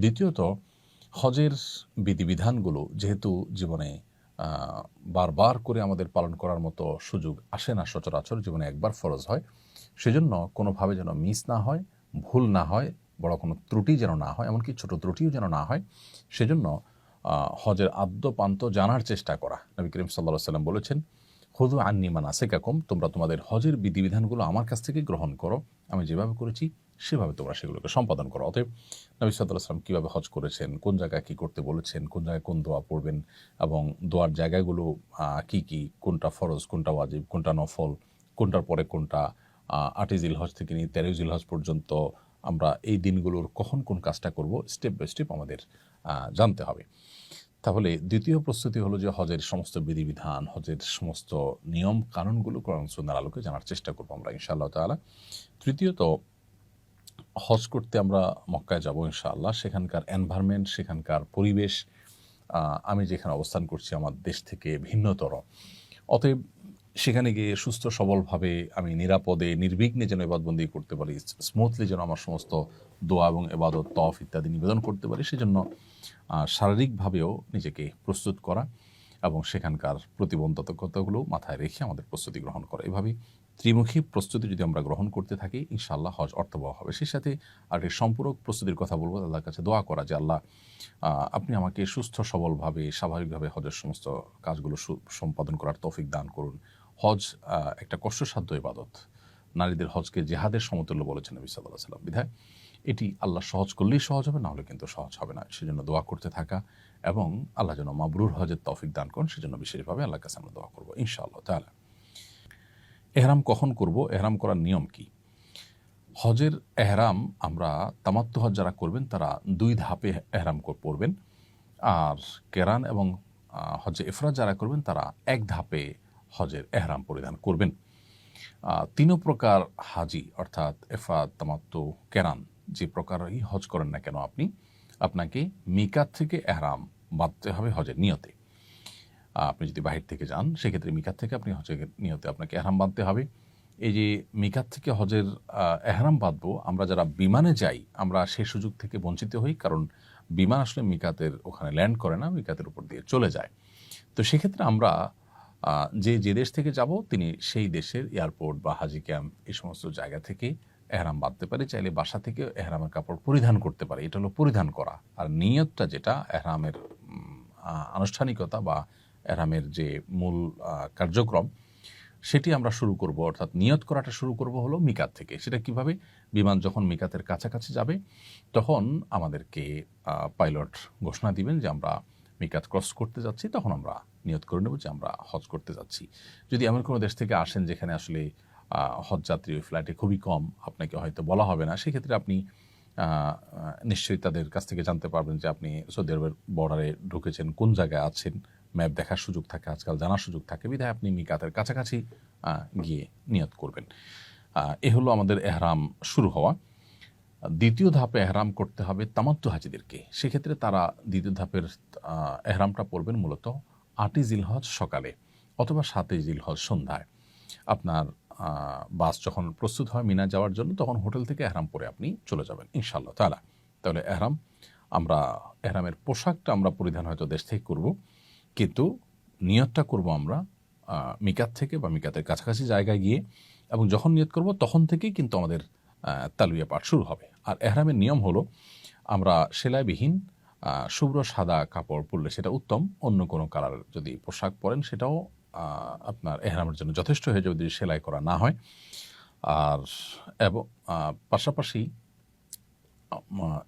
দ্বিতীয়ত, হজের বিধিবিধানগুলো যেহেতু জীবনে বারবার করে আমাদের পালন করার মতো সুযোগ আসে না, সচরাচর জীবনে একবার ফরজ হয়, সেজন্য কোনোভাবে যেন মিস না হয়, ভুল না হয়, বড় কোনো ত্রুটি যেন না হয়, এমনকি ছোট ত্রুটিও যেন না হয়, সেজন্য হজের আদ্যপান্ত জানার চেষ্টা করা। নবী করিম সাল্লাল্লাহু আলাইহি ওয়াসাল্লাম বলেছেন, খুযু আন্নী মানাসিকাকুম, তোমরা তোমাদের হজের বিধিবিধানগুলো আমার কাছ থেকে গ্রহণ করো, আমি যেভাবে করেছি সেভাবে তোমরা সেগুলোকে সম্পাদন করো। অতএব নবী সাল্লাল্লাহু আলাইহি ওয়াসাল্লাম কীভাবে হজ করেছেন, কোন জায়গায় কী করতে বলেছেন, কোন জায়গায় কোন দোয়া পড়বেন এবং দোয়ার জায়গাগুলো কী কী, কোনটা ফরজ, কোনটা ওয়াজিব, কোনটা নফল, কোনটার পরে কোনটা, 8ই জিলহজ থেকে নিয়ে 13ই জিলহজ পর্যন্ত আমরা এই দিনগুলোর কখন কোন কাজটা করব, স্টেপ বাই স্টেপ আমাদের জানতে হবে। তাহলে দ্বিতীয় প্রস্তুতি হলো যে হজের সমস্ত বিধিবিধান, হজের সমস্ত নিয়ম কানুনগুলো কোরআন সুন্নাহর আলোকে জানার চেষ্টা করবো আমরা ইনশাআল্লাহ তাআলা। তৃতীয়ত, হজ করতে আমরা মক্কায় যাব ইনশাআল্লাহ। সেখানকার এনভায়রনমেন্ট, সেখানকার পরিবেশ আমি যেখানে অবস্থান করছি আমার দেশ থেকে ভিন্নতর। অতএব সেখানে গিয়ে সুস্থ সবলভাবে আমি নিরাপদে নির্বিঘ্নে যেন ইবাদতবন্দি করতে পারি, স্মুথলি যেন আমার সমস্ত দোয়া এবং ইবাদত, তওয়াফ ইত্যাদি নিবেদন করতে পারি, সেজন্য শারীরিকভাবেও নিজেকে প্রস্তুত করা এবং সেখানকার প্রতিবন্ধকতাগুলো মাথায় রেখে আমাদের প্রস্তুতি গ্রহণ করা। এভাবেই ত্রিমুখী প্রস্তুতি যদি আমরা গ্রহণ করতে থাকি ইনশাআল্লাহ হজ অর্থবহ হবে। সেই সাথে আর একটি সম্পূরক প্রস্তুতির কথা বলবো, আল্লাহর কাছে দোয়া করা যে আল্লাহ আপনি আমাকে সুস্থ সবলভাবে স্বাভাবিকভাবে হজের সমস্ত কাজগুলো সম্পাদন করার তৌফিক দান করুন। হজ একটা কষ্টসাধ্য ইবাদত, নারীদের হজকে জেহাদের সমতুল্য বলেছেন নবী সাল্লাল্লাহু আলাইহি ওয়াসাল্লাম। বিধায় এটি আল্লাহ সহজ করলেই সহজ হবে, না হলে কিন্তু সহজ হবে না। সেজন্য দোয়া করতে থাকা এবং আল্লাহ যেন মাবরুর হজের তৌফিক দান করেন, সেজন্য বিশেষভাবে আল্লাহর কাছে আমরা দোয়া করবো ইনশাআল্লাহ তাআলা। এহরাম কখন করব, এহরাম করার নিয়ম কি? হজের এহরাম আমরা তামাত্তু হজ যারা করবেন তারা 2 ধাপে এহরাম পরবেন, আর কেরান এবং হজে ইফরাদ যারা করবেন তারা 1 ধাপে হজের এহরাম পরিধান করবেন। 3 প্রকার হাজি অর্থাৎ ইফরাদ, তামাত্তু, কেরান যে প্রকারই হজ করেন না কেন আপনাকে মিকাত থেকে এহরাম বাঁধতে হবে হজের নিয়তে। আপনি যদি বাহির থেকে যান সেক্ষেত্রে মিকাত থেকে আপনি হজের নিয়তে আপনাকে এহরাম বাঁধতে হবে। এই যে মিকাত থেকে হজের এহরাম বাঁধবো, আমরা যারা বিমানে যাই আমরা সেই সুযোগ থেকে বঞ্চিত হই, কারণ বিমান আসলে মিকাতের ওখানে ল্যান্ড করে না, মিকাতের উপর দিয়ে চলে যায়। তো সেক্ষেত্রে আমরা যে দেশ থেকে যাব তিনি সেই দেশের এয়ারপোর্ট বা হাজি ক্যাম্প এই সমস্ত জায়গা থেকে এহরাম বাঁধতে পারে। চাইলে বাসা থেকে এহরামের কাপড় পরিধান করতে পারে, এটা হলো পরিধান করা। আর নিয়তটা যেটা এহরামের আনুষ্ঠানিকতা বা এহরামের যে মূল কার্যক্রম, সেটি আমরা শুরু করব, অর্থাৎ নিয়ত করাটা শুরু করব হলো মিকাত থেকে। সেটা কিভাবে? বিমান যখন মিকাতের কাছাকাছি যাবে তখন আমাদেরকে পাইলট ঘোষণা দিবেন যে আমরা মিকাত ক্রস করতে যাচ্ছি, তখন আমরা নিয়ত করে নেব যে আমরা হজ করতে যাচ্ছি। যদি এমন কোনো দেশ থেকে আসেন যেখানে আসলে হজ যাত্রী ওই ফ্লাইটে খুবই কম, আপনাকে হয়তো বলা হবে না, সেক্ষেত্রে আপনি নিশ্চয়ই তাদের কাছ থেকে জানতে পারবেন যে আপনি সৌদি আরবের বর্ডারে ঢুকেছেন, কোন জায়গায় আছেন, ম্যাপ দেখার সুযোগ থাকে, আজকাল জানার সুযোগ থাকে, বিধায় আপনি মিকাতের কাছাকাছি গিয়ে নিয়ত করবেন। এ হলো আমাদের এহরাম শুরু হওয়া। দ্বিতীয় ধাপে এহরাম করতে হবে তামাত্তু হাজিদেরকে। সেক্ষেত্রে তারা দ্বিতীয় ধাপের এহরামটা পড়বেন মূলত 8ই জিলহজ সকালে অথবা 7ই জিলহজ সন্ধ্যায়। আপনার বাস যখন প্রস্তুত হয় মিনা যাওয়ার জন্য, তখন হোটেল থেকে এহরাম পরে আপনি চলে যাবেন ইনশাআল্লাহ তাআলা। তাহলে এহরামের পোশাকটা আমরা পরিধান হয়তো দেশ থেকে করব, কিন্তু নিয়তটা করব আমরা মিকাত থেকে বা মিকাতের কাছাকাছি জায়গায় গিয়ে, এবং যখন নিয়ত করব তখন থেকেই কিন্তু আমাদের তালবিয়া পাঠ শুরু হবে। আর এহরামের নিয়ম হলো আমরা সেলাইবিহীন শুভ্র সাদা কাপড় পরলে সেটা উত্তম, অন্য কোনো কালার যদি পোশাক পরেন সেটাও আপনার এহরামের জন্য যথেষ্ট হয়ে যাবে যদি সেলাই করা না হয়। আর এবং পাশাপাশি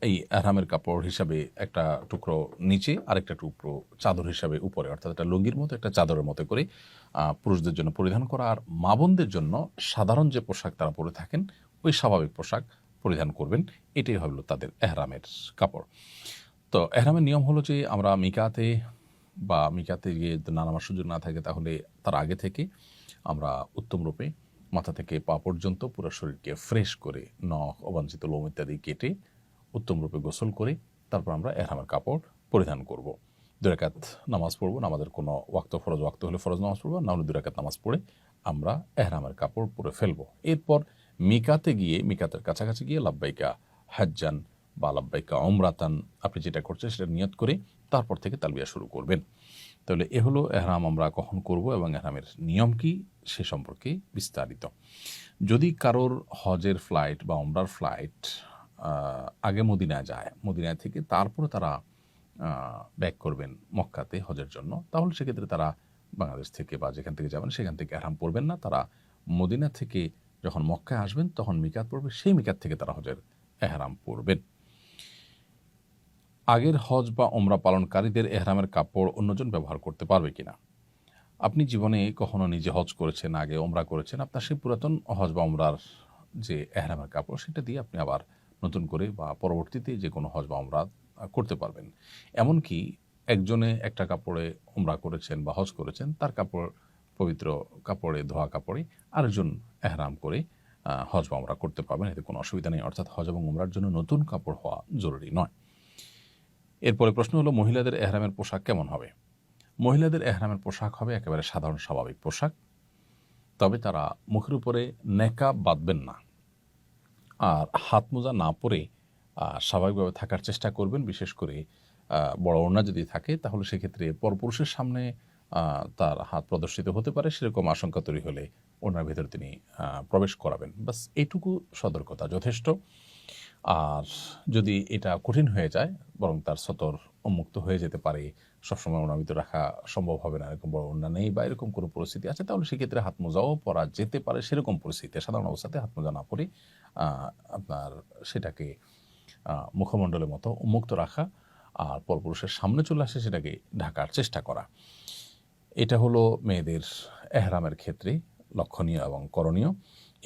এই এহরামের কাপড় হিসাবে একটা টুকরো নিচে, আরেকটা টুকরো চাদর হিসাবে উপরে, অর্থাৎ একটা লুঙ্গির মতো একটা চাদরের মতো করে পুরুষদের জন্য পরিধান করা। আর মা বোনদের জন্য সাধারণ যে পোশাক তারা পরে থাকেন ওই স্বাভাবিক পোশাক পরিধান করবেন। এটাই হলো তাদের এহরামের কাপড়। তো এহরামের নিয়ম হলো যে আমরা মিকাতে গিয়ে না নামার সুযোগ না থাকে তাহলে তার আগে থেকে আমরা উত্তম রূপে মাথা থেকে পা পর্যন্ত পুরো শরীরকে ফ্রেশ করে, নখ, অবাঞ্ছিত লোম ইত্যাদি কেটে উত্তম রূপে গোসল করে তারপর আমরা এহরামের কাপড় পরিধান করব। 2 রাকাত নামাজ পড়ব, আমাদের কোনো ফরজ ওয়াক্ত হলে ফরজ নামাজ পড়ব, না হলে 2 রাকাত নামাজ পড়ে আমরা এহরামের কাপড় পরে ফেলবো। এরপর মিকাতের কাছাকাছি গিয়ে লাব্বাইকা হাজ্জান বা লাব্বাইকা উমরাতান, আপনি যেটা করছেন সেটা নিয়ত করে তারপর থেকে তালবিয়া শুরু করবেন। তাহলে এ হলো এহরাম আমরা কখন করব এবং এহরামের নিয়ম কি সে সম্পর্কে বিস্তারিত। যদি কারোর হজের ফ্লাইট বা উমরার ফ্লাইট আগে মদিনায় যায়, মদিনায় থেকে তারপরে তারা ব্যাক করবেন মক্কাতে হজের জন্য, তাহলে সেক্ষেত্রে তারা বাংলাদেশ থেকে বা যেখান থেকে যাবেন সেখান থেকে এহরাম পড়বেন না। তারা মদিনা থেকে যখন মক্কায় আসবেন তখন মিকাত পড়বে, সেই মিকাত থেকে তারা হজের এহরাম পড়বেন। আগের হজ বা ওমরা পালনকারীদের এহরামের কাপড় অন্যজন ব্যবহার করতে পারবে কিনা? আপনি জীবনে কখনো নিজে হজ করেছেন, আগে ওমরা করেছেন, আপনার সেই পুরাতন হজ বা ওমরার যে এহরামের কাপড় সেটা দিয়ে আপনি আবার নতুন করে বা পরবর্তীতে যে কোনো হজ বা ওমরা করতে পারবেন। এমনকি একজনে একটা কাপড়ে ওমরা করেছেন বা হজ করেছেন, তার কাপড় পবিত্র কাপড়ে, ধোয়া কাপড়ে আরেকজন এহরাম করে হজ বা ওমরা করতে পারবেন, এতে কোনো অসুবিধা নেই। অর্থাৎ হজ এবং ওমরার জন্য নতুন কাপড় হওয়া জরুরি নয়। এরপরে প্রশ্ন হলো মহিলাদের এহরামের পোশাক কেমন হবে? মহিলাদের এহরামের পোশাক হবে একেবারে সাধারণ স্বাভাবিক পোশাক, তবে তারা মুখের উপরে নেকাব বাঁধবেন না, আর হাত মোজা না পরে স্বাভাবিকভাবে থাকার চেষ্টা করবেন। বিশেষ করে বড় ওড়না যদি থাকে তাহলে সেক্ষেত্রে পরপুরুষের সামনে তার হাত প্রদর্শিত হতে পারে, সেরকম আশঙ্কা তৈরি হলে ওড়নার ভেতরে তিনি প্রবেশ করাবেন। বাস এইটুকু সতর্কতা যথেষ্ট। আর যদি এটা কঠিন হয়ে যায়, বরং তার সতর উন্মুক্ত হয়ে যেতে পারে, সবসময় ওনার ভিতরে রাখা সম্ভব হবে না, এরকম বড় ওড়না নেই বা এরকম কোনো পরিস্থিতি আছে, তাহলে সেক্ষেত্রে হাত মোজাও পরা যেতে পারে। সেরকম পরিস্থিতিতে সাধারণ অবস্থাতে হাত মোজা না পরে আপনার সেটাকে মুখমণ্ডলের মতো উন্মুক্ত রাখা, আর পরপুরুষের সামনে চলে আসে সেটাকে ঢাকার চেষ্টা করা। এটা হলো মেয়েদের এহরামের ক্ষেত্রে লক্ষণীয় এবং করণীয়।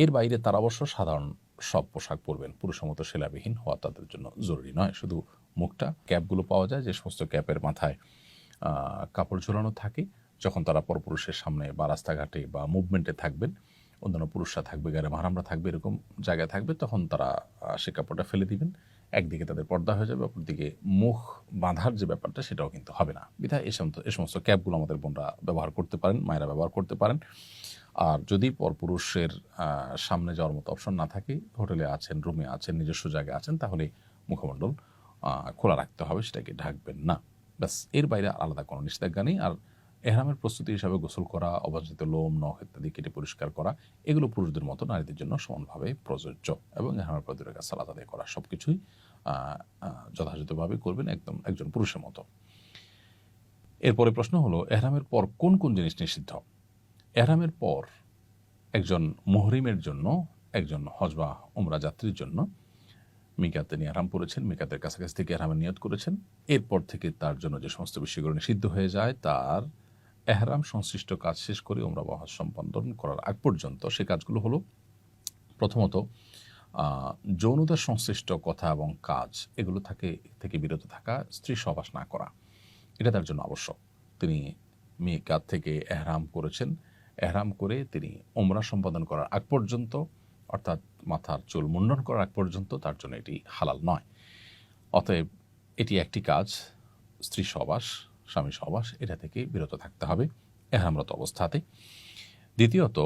এর বাইরে তারা অবশ্য সাধারণ সব পোশাক পরবেন, পুরুষের মতো সেলাবিহীন হওয়া তাদের জন্য জরুরি নয়। শুধু মুখটা, ক্যাপগুলো পাওয়া যায় যে সমস্ত ক্যাপের মাথায় কাপড় ঝোলানো থাকে, যখন তারা পরপুরুষের সামনে বা রাস্তাঘাটে বা মুভমেন্টে থাকবেন, অন্যান্য পুরুষরা থাকবে, গায়ে মাহারামরা থাকবে, এরকম জায়গায় থাকবে, তখন তারা সে কাপড়টা ফেলে দিবেন। একদিকে তাদের পর্দা হয়ে যাবে, অপরদিকে মুখ বাঁধার যে ব্যাপারটা সেটাও কিন্তু হবে না। বিধায় এ সমস্ত ক্যাপগুলো আমাদের বোনরা ব্যবহার করতে পারেন, মায়েরা ব্যবহার করতে পারেন। আর যদি পরপুরুষের সামনে যাওয়ার মতো অপশন না থাকে, হোটেলে আছেন, রুমে আছেন, নিজস্ব জায়গায় আছেন, তাহলে মুখমণ্ডল খোলা রাখতে হবে, সেটাকে ঢাকবেন না। ব্যাস, এর বাইরে আলাদা কোনো নিষেধাজ্ঞা নেই। আর এহরামের প্রস্তুতি হিসাবে গোসল করা, অবাঞ্ছিত লোম, নখ ইত্যাদি কেটে পরিষ্কার করা, এগুলো পুরুষদের মতো নারীদের জন্য সমানভাবে প্রযোজ্য। এবং এহরামের পর 2 রাকাত সালাত আদায় করা, সব কিছুই যথাযথভাবে করবেন একজন পুরুষের মতো। এরপরে প্রশ্ন হলো এহরামের পর কোন কোন জিনিস নিষিদ্ধ? এহরামের পর একজন মুহরিমের জন্য, একজন হজ বা উমরা যাত্রীর জন্য মিকাতে নিয়ে এহরাম পড়েছেন, মিকাতের কাছাকাছি থেকে এহরামের নিয়ত করেছেন, এরপর থেকে তার জন্য যে সমস্ত বিষয়গুলো নিষিদ্ধ হয়ে যায়, তার এহরাম সংশ্লিষ্ট কাজ শেষ করে উমরা বা হজ সম্পাদন করার আগ পর্যন্ত সে কাজগুলো হলো, প্রথমত যৌনতার সংশ্লিষ্ট কথা এবং কাজ এগুলো থেকে বিরত থাকা, স্ত্রী সহবাস না করা, এটা তার জন্য আবশ্যক। তিনি মিকাত থেকে এহরাম করেছেন, এহরাম করে তিনি উমরা সম্পাদন করার আগ পর্যন্ত, অর্থাৎ মাথার চুল মুন্ডন করার আগ পর্যন্ত তার জন্য এটি হালাল নয়। অতএব এটি একটি কাজ, স্ত্রী সহবাস, স্বামী সহবাস, এটা থেকে বিরত থাকতে হবে এহরামরত অবস্থাতে। দ্বিতীয়ত,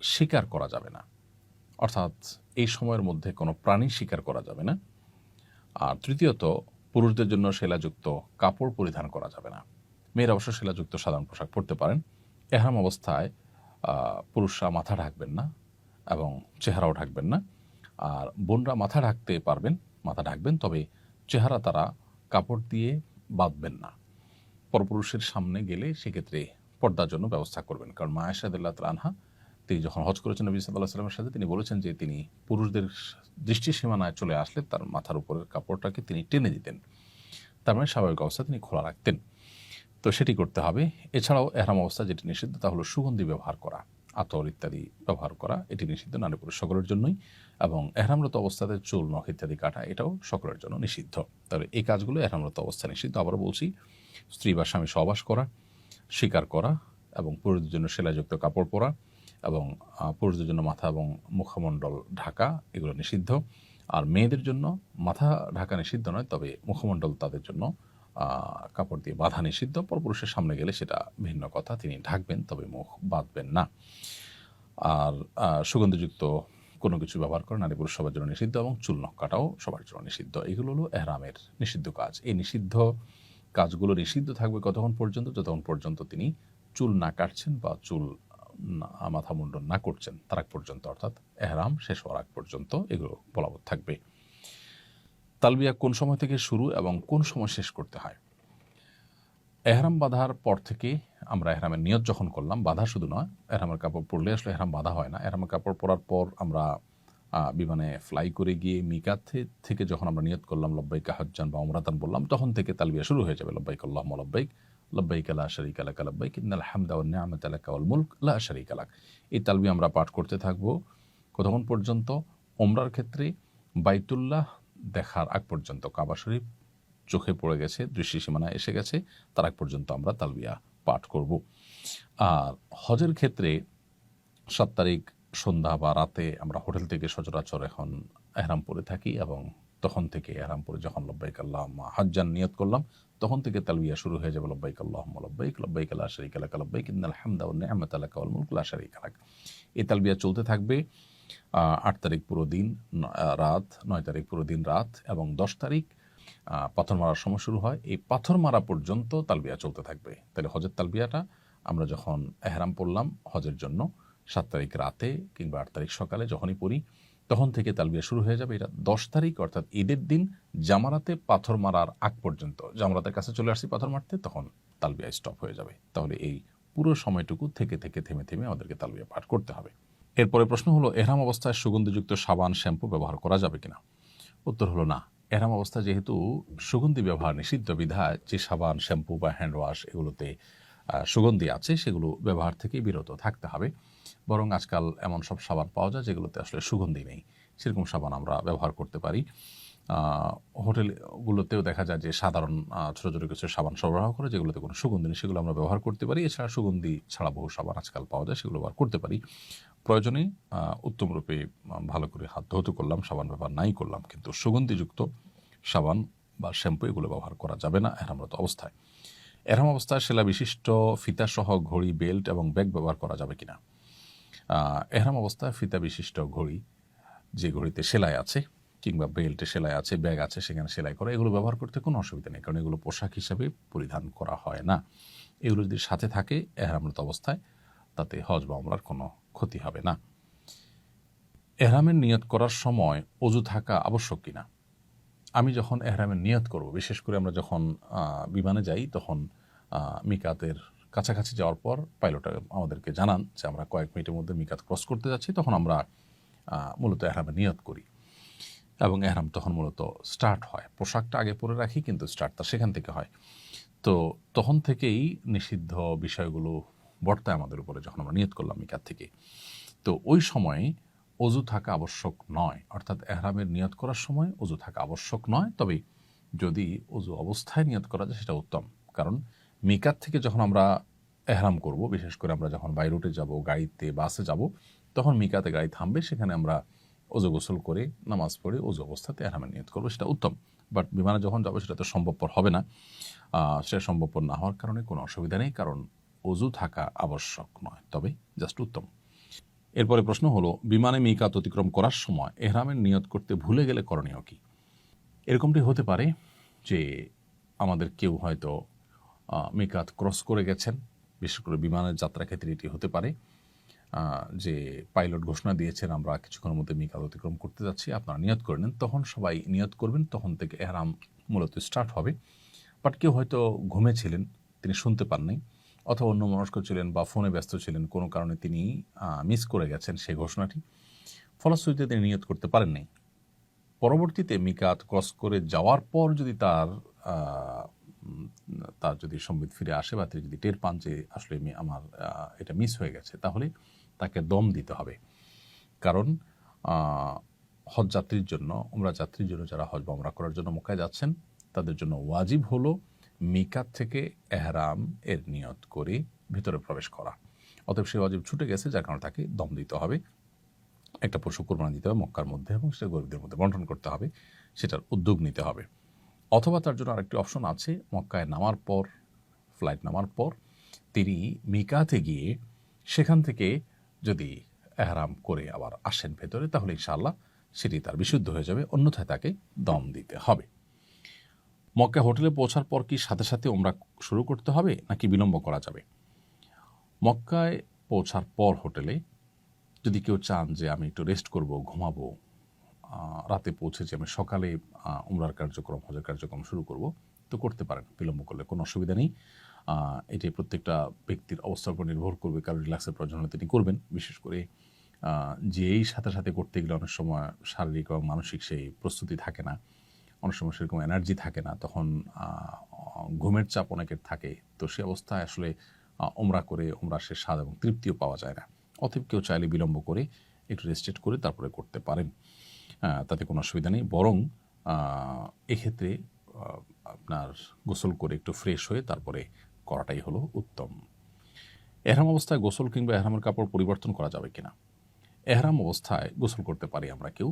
শিকার করা যাবে না, অর্থাৎ এই সময়ের মধ্যে কোনো প্রাণী শিকার করা যাবে না। আর তৃতীয়ত, পুরুষদের জন্য সেলাযুক্ত কাপড় পরিধান করা যাবে না। মেয়েরা অবশ্য সেলাযুক্ত সাধারণ পোশাক পরতে পারেন। এহরাম অবস্থায় পুরুষরা মাথা ঢাকবেন না এবং চেহারাও ঢাকবেন না। আর বোনরা মাথা ঢাকতে পারবেন, মাথা ঢাকবেন, তবে চেহারা তারা কাপড় দিয়ে বাঁধবেন না। পরপুরুষের সামনে গেলে সেক্ষেত্রে পর্দার জন্য ব্যবস্থা করবেন, কারণ মা আয়েশা রাদিয়াল্লাহু তাআলা আনহা তিনি যখন হজ করেছেন নবী সাল্লাল্লাহু আলাইহি ওয়াসাল্লামের সাথে, তিনি বলেছেন যে তিনি পুরুষদের দৃষ্টি সীমানায় চলে আসলে তার মাথার উপরের কাপড়টাকে তিনি টেনে দিতেন, তার মানে স্বাভাবিক অবস্থা তিনি খোলা রাখতেন। তো সেটি করতে হবে। এছাড়াও এহরাম অবস্থা যেটি নিষিদ্ধ তা হলো সুগন্ধি ব্যবহার করা, আতর ইত্যাদি ব্যবহার করা, এটি নিষিদ্ধ, নারী পুরুষ সকলের জন্যই। এবং এহরামরত অবস্থাতে চুল নখ ইত্যাদি কাটা, এটাও সকলের জন্য নিষিদ্ধ। তাহলে এই কাজগুলো এহরামরত অবস্থা নিষিদ্ধ। আবারও বলছি, স্ত্রী বা স্বামী সহবাস করা, শিকার করা, এবং পুরুষদের জন্য সেলাইযুক্ত কাপড় পরা, এবং পুরুষদের জন্য মাথা এবং মুখমণ্ডল ঢাকা, এগুলো নিষিদ্ধ। আর মেয়েদের জন্য মাথা ঢাকা নিষিদ্ধ নয়, তবে মুখমণ্ডল তাদের জন্য কাপড় দিয়ে বাঁধা নিষিদ্ধ। পরপুরুষের সামনে গেলে সেটা ভিন্ন কথা, তিনি ঢাকবেন তবে মুখ বাঁধবেন না। আর সুগন্ধিযুক্ত কোনো কিছু ব্যবহার করে নারী পুরুষ সবার জন্য নিষিদ্ধ, এবং চুল নখ কাটাও সবার জন্য নিষিদ্ধ। এগুলো হলো এহরামের নিষিদ্ধ কাজ। এই নিষিদ্ধ কাজগুলো নিষিদ্ধ থাকবে কতক্ষণ পর্যন্ত? যতক্ষণ পর্যন্ত তিনি চুল না কাটছেন বা চুল মাথা মুন্ডন না করছেন তার আগ পর্যন্ত, অর্থাৎ এহরাম শেষ হওয়ার আগ পর্যন্ত এগুলো বলবৎ থাকবে। তালবিয়া কোন সময় থেকে শুরু এবং কোন সময় শেষ করতে হয়? এহরাম বাঁধার পর থেকে আমরা এহরামের নিয়ত যখন করলাম, বাঁধা শুধু নয়, এহরামের কাপড় পরলে আসলে এহরাম বাঁধা হয় না। এহরামের কাপড় পরার পর আমরা বিমানে ফ্লাই করে গিয়ে মিকাত থেকে যখন আমরা নিয়ত করলাম লব্বাইক হজ্জান বা উমরাতান বললাম, তখন থেকে তালবিয়া শুরু হয়ে যাবে। লব্বাইক আল্লাহুম্মা লব্বাইক, লব্বাইক লা শারীকা লাক লব্বাইক, ইন্নাল হামদা ওয়ান নি'মাতা লাক ওয়াল মুলক লা শারীকা লাক। এই তালবিয়া আমরা পাঠ করতে থাকব কতক্ষণ পর্যন্ত? উমরার ক্ষেত্রে বাইতুল্লাহ দেখার আগ পর্যন্ত, কাবা শরীফ চোখে পড়ে গেছে, দৃষ্টি সীমানায় এসে গেছে, তার আগ পর্যন্ত আমরা তালবিয়া পাঠ করব। আর হজের ক্ষেত্রে 7 তারিখ সন্ধ্যা বা রাতে আমরা হোটেল থেকে সচরাচর এখন এহরাম পরে থাকি, এবং তখন থেকে এহরাম পরে যখন লব্বাইক আল্লাহুম্মা হজ্জান নিয়ত করলাম, তখন থেকে তালবিয়া শুরু হয়ে যাবে। লব্বাইক আল্লাহুম্মা লব্বাইক, লব্বাইক লা শারীকা লাক লব্বাইক, ইন্নাল হামদা ওয়ান নি'মাতা লাক ওয়াল মুলক লা শারীকা লাক। এই তালবিয়া চলতে থাকবে 8 তারিখ পুরো দিন রাত, 9 তারিখ পুরো দিন রাত, এবং 10 তারিখ পাথর মারার সময় শুরু হয়। এই পাথর মারা পর্যন্ত তালবিয়া চলতে থাকবে। তাহলে হজের তালবিয়াটা আমরা যখন এহরাম পড়লাম হজের জন্য 7 তারিখ রাতে কিংবা 8 তারিখ সকালে যখনই পড়ি, তখন থেকে তালবিয়া শুরু হয়ে যাবে। এটা 10 তারিখ অর্থাৎ ঈদের দিন জামারাতে পাথর মারার আগ পর্যন্ত, জামারাতের কাছে চলে আসছি পাথর মারতে, তখন তালবিয়া স্টপ হয়ে যাবে। তাহলে এই পুরো সময়টুকু থেকে থেমে থেমে আমাদেরকে তালবিয়া পাঠ করতে হবে। এরপরে প্রশ্ন হলো, এহরাম অবস্থায় সুগন্ধিযুক্ত সাবান শ্যাম্পু ব্যবহার করা যাবে কিনা? উত্তর হলো না। এহরাম অবস্থা যেহেতু সুগন্ধি ব্যবহার নিষিদ্ধ বিধায়, যে সাবান শ্যাম্পু বা হ্যান্ড ওয়াশ এগুলোতে সুগন্ধি আছে সেগুলো ব্যবহার থেকে বিরত থাকতে হবে। বরং আজকাল এমন সব সাবান পাওয়া যায় যেগুলোতে আসলে সুগন্ধি নেই, সেরকম সাবান আমরা ব্যবহার করতে পারি। হোটেলগুলোতেও দেখা যায় যে সাধারণ ছোটো ছোটো কিছু সাবান সরবরাহ করে যেগুলোতে কোনো সুগন্ধি নেই, সেগুলো আমরা ব্যবহার করতে পারি। এছাড়া সুগন্ধি ছাড়া বহু সাবান আজকাল পাওয়া যায়, সেগুলো ব্যবহার করতে পারি। প্রয়োজনে উত্তমরূপে ভালো করে হাত ধৌত করলাম, সাবান ব্যবহার নাই করলাম, কিন্তু সুগন্ধিযুক্ত সাবান বা শ্যাম্পু এগুলো ব্যবহার করা যাবে না এহরামরত অবস্থায়। এহরাম অবস্থায় সেলা বিশিষ্ট ফিতাসহ ঘড়ি, বেল্ট এবং ব্যাগ ব্যবহার করা যাবে কিনা? এহরাম অবস্থায় ফিতা বিশিষ্ট ঘড়ি, যে ঘড়িতে সেলাই আছে কিংবা বেল্টে সেলাই আছে, ব্যাগ আছে সেখানে সেলাই করা, এগুলো ব্যবহার করতে কোনো অসুবিধা নেই, কারণ এগুলো পোশাক হিসাবে পরিধান করা হয় না। এগুলো যদি সাথে থাকে এহরামরত অবস্থায়, তাতে হজ বা উমরার কোনো ক্ষতি হবে না। এহরামের নিয়ত করার সময় অজু থাকা আবশ্যক কিনা? আমি যখন এহরামের নিয়ত করব, বিশেষ করে আমরা যখন বিমানে যাই, তখন মিকাতের কাছাকাছি যাওয়ার পর পাইলট আমাদেরকে জানান যে আমরা কয়েক মিনিটের মধ্যে মিকাত ক্রস করতে যাচ্ছি, তখন আমরা মূলত এহরামে নিয়ত করি এবং এহরাম তখন মূলত স্টার্ট হয়। পোশাকটা আগে পরে রাখি, কিন্তু স্টার্টটা সেখান থেকে হয়। তো তখন থেকেই নিষিদ্ধ বিষয়গুলো বর্তায় আমাদের উপরে যখন আমরা নিয়ত করলাম মিকাত থেকে। তো ওই সময়ে অজু থাকা আবশ্যক নয়, অর্থাৎ এহরামের নিয়ত করার সময় অজু থাকা আবশ্যক নয়। তবে যদি অজু অবস্থায় নিয়ত করা যায় সেটা উত্তম, কারণ মিকাত থেকে যখন আমরা এহরাম করব, বিশেষ করে আমরা যখন বাই রুটে যাব, গাড়িতে বাসে যাব, তখন মিকাতে গাড়ি থামবে, সেখানে আমরা অজু গোসল করে নামাজ পড়ে অজু অবস্থাতে এহরামের নিয়ত করবো, সেটা উত্তম। বাট বিমানে যখন যাবো সেটা তো সম্ভবপর হবে না। সেটা সম্ভবপর না হওয়ার কারণে কোনো অসুবিধা নেই, কারণ অজু থাকা আবশ্যক নয়, তবে জাস্ট উত্তম। এরপরে প্রশ্ন হলো, বিমানে মিকাত অতিক্রম করার সময় এহরামের নিয়ত করতে ভুলে গেলে করণীয় কি? এরকমটি হতে পারে যে আমাদের কেউ হয়তো মিকাত ক্রস করে গেছেন, বিশেষ করে বিমানের যাত্রা ক্ষেত্রে এটি হতে পারে যে পাইলট ঘোষণা দিয়েছেন আমরা কিছুক্ষণের মধ্যে মিকাত অতিক্রম করতে যাচ্ছি, আপনারা নিয়ত করে নেন। তখন সবাই নিয়ত করবেন, তখন থেকে এহরাম মূলত স্টার্ট হবে। বাট কেউ হয়তো ঘুমেছিলেন, তিনি শুনতে পান নাই, অথবা অন্য মনস্ক ছিলেন বা ফোনে ব্যস্ত ছিলেন, কোনো কারণে তিনি মিস করে গেছেন সেই ঘোষণাটি, ফলশ্রুতিতে তিনি নিয়ত করতে পারেন নাই। পরবর্তীতে মিকাত ক্রস করে যাওয়ার পর যদি তার যদি সম্বিত ফিরে আসে বা তিনি যদি টের পান যে আসলে আমার এটা মিস হয়ে গেছে, তাহলে তাকে দম দিতে হবে। কারণ হজ যাত্রীর জন্য, উমরা যাত্রীর জন্য, যারা হজ বা উমরা করার জন্য মক্কায় যাচ্ছেন, তাদের জন্য ওয়াজিব হলো মিকাত থেকে এহরাম এর নিয়ত করে ভিতরে প্রবেশ করা। অতএব সে ওয়াজিব ছুটে গেছে, যার কারণে তাকে দম দিতে হবে, একটা পশু কোরবানি দিতে হবে মক্কার মধ্যে, এবং সেটা গরিবদের মধ্যে বন্টন করতে হবে, সেটার উদ্যোগ নিতে হবে। অথবা তার জন্য আরেকটি অপশন আছে, মক্কায় নামার পর, ফ্লাইট নামার পর তিনি মিকাতে গিয়ে সেখান থেকে যদি এহরাম করে আবার আসেন ভেতরে, তাহলে ইনশাআল্লাহ সেটি তার বিশুদ্ধ হয়ে যাবে, অন্যথায় তাকে দম দিতে হবে। মক্কা হোটেলে পৌঁছার পর কি সাথে সাথে উমরা শুরু করতে হবে নাকি বিলম্ব করা যাবে? মক্কায় পৌঁছার পর হোটেলে যদি কেউ চান যে আমি একটু রেস্ট করব, ঘুমাবো, রাতে পৌঁছেছি, আমি সকালে উমরার কার্যক্রম, হজের কার্যক্রম শুরু করব, তো করতে পারেন, বিলম্ব করলে কোনো অসুবিধা নেই। এটি প্রত্যেকটা ব্যক্তির অবস্থার উপর নির্ভর করবে, কারণ রিল্যাক্সের প্রয়োজন হলে তিনি করবেন। বিশেষ করে যেই সাথে সাথে করতে গেলে অনেক সময় শারীরিক এবং মানসিক সেই প্রস্তুতি থাকে না, অনেক সময় সেরকম এনার্জি থাকে না, তখন ঘুমের চাপ অনেকের থাকে, তো সে অবস্থায় আসলে উমরা করে উমরার সে স্বাদ এবং তৃপ্তিও পাওয়া যায় না। অতএব কেউ চাইলে বিলম্ব করে একটু রেস্টেড করে তারপরে করতে পারেন, তাতে কোনো অসুবিধা নেই। বরং এক্ষেত্রে আপনার গোসল করে একটু ফ্রেশ হয়ে তারপরে করাটাই হলো উত্তম। এহরাম অবস্থায় গোসল কিংবা এহরামের কাপড় পরিবর্তন করা যাবে কিনা? এহরাম অবস্থায় গোসল করতে পারি আমরা কেউ,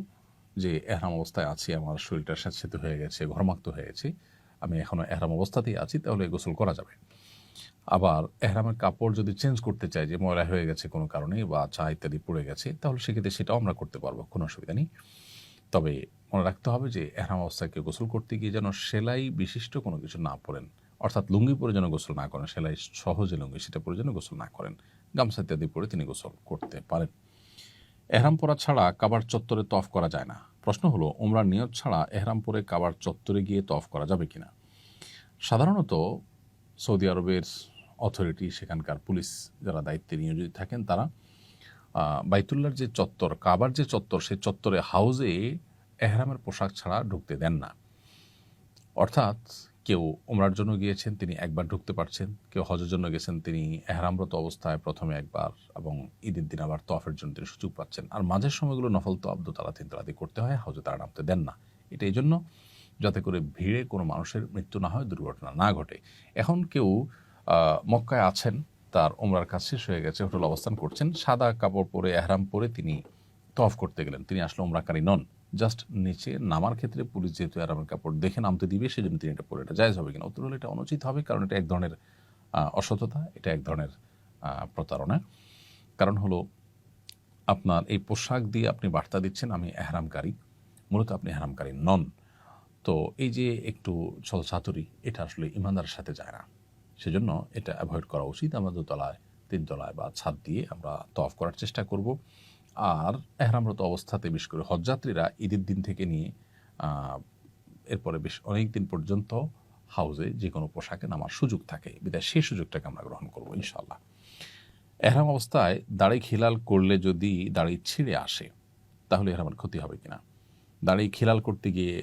যে এহরাম অবস্থায় আছি, আমার শরীরটা স্যাঁতসেঁতে হয়ে গেছে, ঘর্মাক্ত হয়ে গেছে, আমি এখনও এহরাম অবস্থাতেই আছি, তাহলে গোসল করা যাবে। আবার এহরামের কাপড় যদি চেঞ্জ করতে চাই, যে ময়লা হয়ে গেছে কোনো কারণে বা চা ইত্যাদি পড়ে গেছে, তাহলে সেক্ষেত্রে সেটাও আমরা করতে পারবো, কোনো অসুবিধা নেই। তবে মনে রাখতে হবে যে এহরাম অবস্থায় কেউ গোসল করতে গিয়ে যেন সেলাই বিশিষ্ট কোনো কিছু না পরেন, অর্থাৎ লুঙ্গি পরে যেন গোসল না করেন, সেলাই সহজে লুঙ্গি সেটা পরে যেন গোসল না করেন, গামছা ইত্যাদি পরে তিনি গোসল করতে পারেন। এহরাম পরা ছাড়া কাবার চত্বরে তফ করা যায় না। প্রশ্ন হলো, উমরার নিয়ত ছাড়া এহরাম পরে কাবার চত্বরে গিয়ে তফ করা যাবে কিনা? সাধারণত সৌদি আরবের অথরিটি, সেখানকার পুলিশ যারা দায়িত্বে নিয়োজিত থাকেন, তারা বাইতুল্লাহর যে চত্বর, কাবার যে চত্বর, সেই চত্বরে হাউজে এহরামের পোশাক ছাড়া ঢুকতে দেন না। অর্থাৎ কেউ উমরার জন্য গিয়েছেন, তিনি একবার ঢুকতে পারছেন, কেউ হজের জন্য গেছেন, তিনি এহরামরত অবস্থায় প্রথমে একবার এবং ঈদের দিন আবার তফের জন্য তিনি সুযোগ পাচ্ছেন, আর মাঝের সময়গুলো নফল তফ, দোতলা তিনতলাদি করতে হয়, হাউজে তারা নামতে দেন না। এটা এই জন্য যাতে করে ভিড়ে কোনো মানুষের মৃত্যু না হয়, দুর্ঘটনা না ঘটে। এখন কেউ মক্কায় আছেন, তার উমরার কাজ শেষ হয়ে গেছে, হোটেল অবস্থান করছেন, সাদা কাপড় পরে এহরাম পরে তিনি তফ করতে গেলেন, তিনি আসলে উমরাকারী নন। জাস্ট নিচে নামার ক্ষেত্রে পুলিশ যেহেতু এহরামের কাপড় দেখে নামতে দিবে, সেজন্য তিনি এটা পরে, এটা জায়েজ হবে কিনা? উত্তর হলে এটা অনুচিত হবে, কারণ এটা এক ধরনের অসততা, এটা এক ধরনের প্রতারণা। কারণ হলো, আপনার এই পোশাক দিয়ে আপনি বার্তা দিচ্ছেন আমি এহরামকারী, মূলত আপনি এহরামকারী নন। তো এই যে একটু ছলচাতুরি, এটা আসলে ইমানদারের সাথে যায় না, সেজন্য এটা অ্যাভয়েড করা উচিত। আমরা দোতলায়, তিনতলায় বা ছাদ দিয়ে আমরা তওয়াফ করার চেষ্টা করব। আর এহরামরত অবস্থাতে বিশেষ করে হজযাত্রীরা ঈদের দিন থেকে নিয়ে এরপরে বেশ অনেক দিন পর্যন্ত হাউজে যে কোনো পোশাকে নামার সুযোগ থাকে, বিধায় সেই সুযোগটাকে আমরা গ্রহণ করবো ইনশাআল্লাহ। এহরাম অবস্থায় দাড়ি খিলাল করলে যদি দাড়ি ছিঁড়ে আসে তাহলে এহরামের ক্ষতি হবে কিনা? দাড়ি খিলাল করতে গিয়ে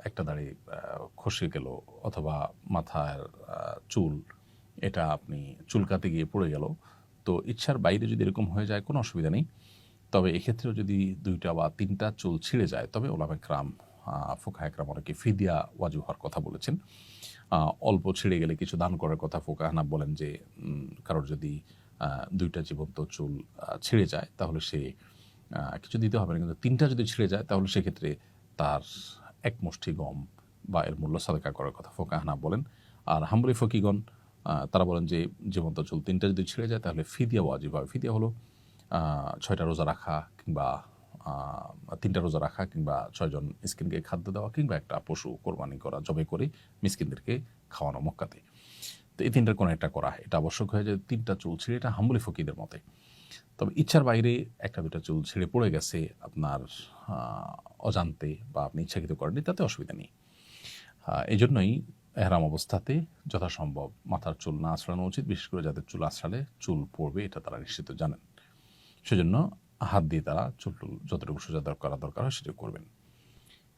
একটা দাড়ি খসে গেল, অথবা মাথার চুল এটা আপনি চুলকাতে গিয়ে পড়ে গেল, তো ইচ্ছার বাইরে যদি এরকম হয়ে যায় কোনো অসুবিধা নেই। তবে এক্ষেত্রেও যদি 2টা বা 3টা চুল ছিঁড়ে যায়, তবে ওলামা একরাম, ফুকাহা একরাম অনেকে ফিদিয়া ওয়াজিব হওয়ার কথা বলেছেন। অল্প ছিঁড়ে গেলে কিছু দান করার কথা ফুকাহা হানাফ বলেন যে কারোর যদি 2টা জীবন্ত চুল ছিঁড়ে যায় তাহলে সে কিছু দিতে হবে না, কিন্তু 3টা যদি ছিঁড়ে যায় তাহলে সেক্ষেত্রে তার এক মুষ্টি গম বা এর মূল্য সাদাকা করার কথা ফুকাহা হানাফ বলেন। আর হাম্বলি ফকিগণ তারা বলেন যে জীবন্ত চুল 3টা যদি ছিঁড়ে যায় তাহলে ফিদিয়া ওয়াজিব হয়। ফিদিয়া হলো 6টা রোজা রাখা, কিংবা 3টা রোজা রাখা, কিংবা 6 জন মিসকিনকে খাদ্য দেওয়া, কিংবা একটা পশু কোরবানি করা, জবে করে মিসকিনদেরকে খাওয়ানো মক্কাতে। তো এই 3টার কোনো একটা করা, এটা আবশ্যক হয়ে যায় 3টা চুল ছিঁড়ে, এটা হাম্বলি ফকিদের মতে। তবে ইচ্ছার বাইরে 1টা 2টা চুল ছিঁড়ে পড়ে গেছে আপনার অজান্তে, বা আপনি ইচ্ছাকৃত করেননি, তাতে অসুবিধা নেই। এই জন্যই এহরাম অবস্থাতে যথাসম্ভব মাথার চুল না আঁচড়ানো উচিত, বিশেষ করে যাদের চুল আঁচড়ালে চুল পড়বে এটা তারা নিশ্চিত জানেন। সেজন্য হাত দিয়ে তারা চুল যতটুকু সোজা করা দরকার হয় সেটা করবেন।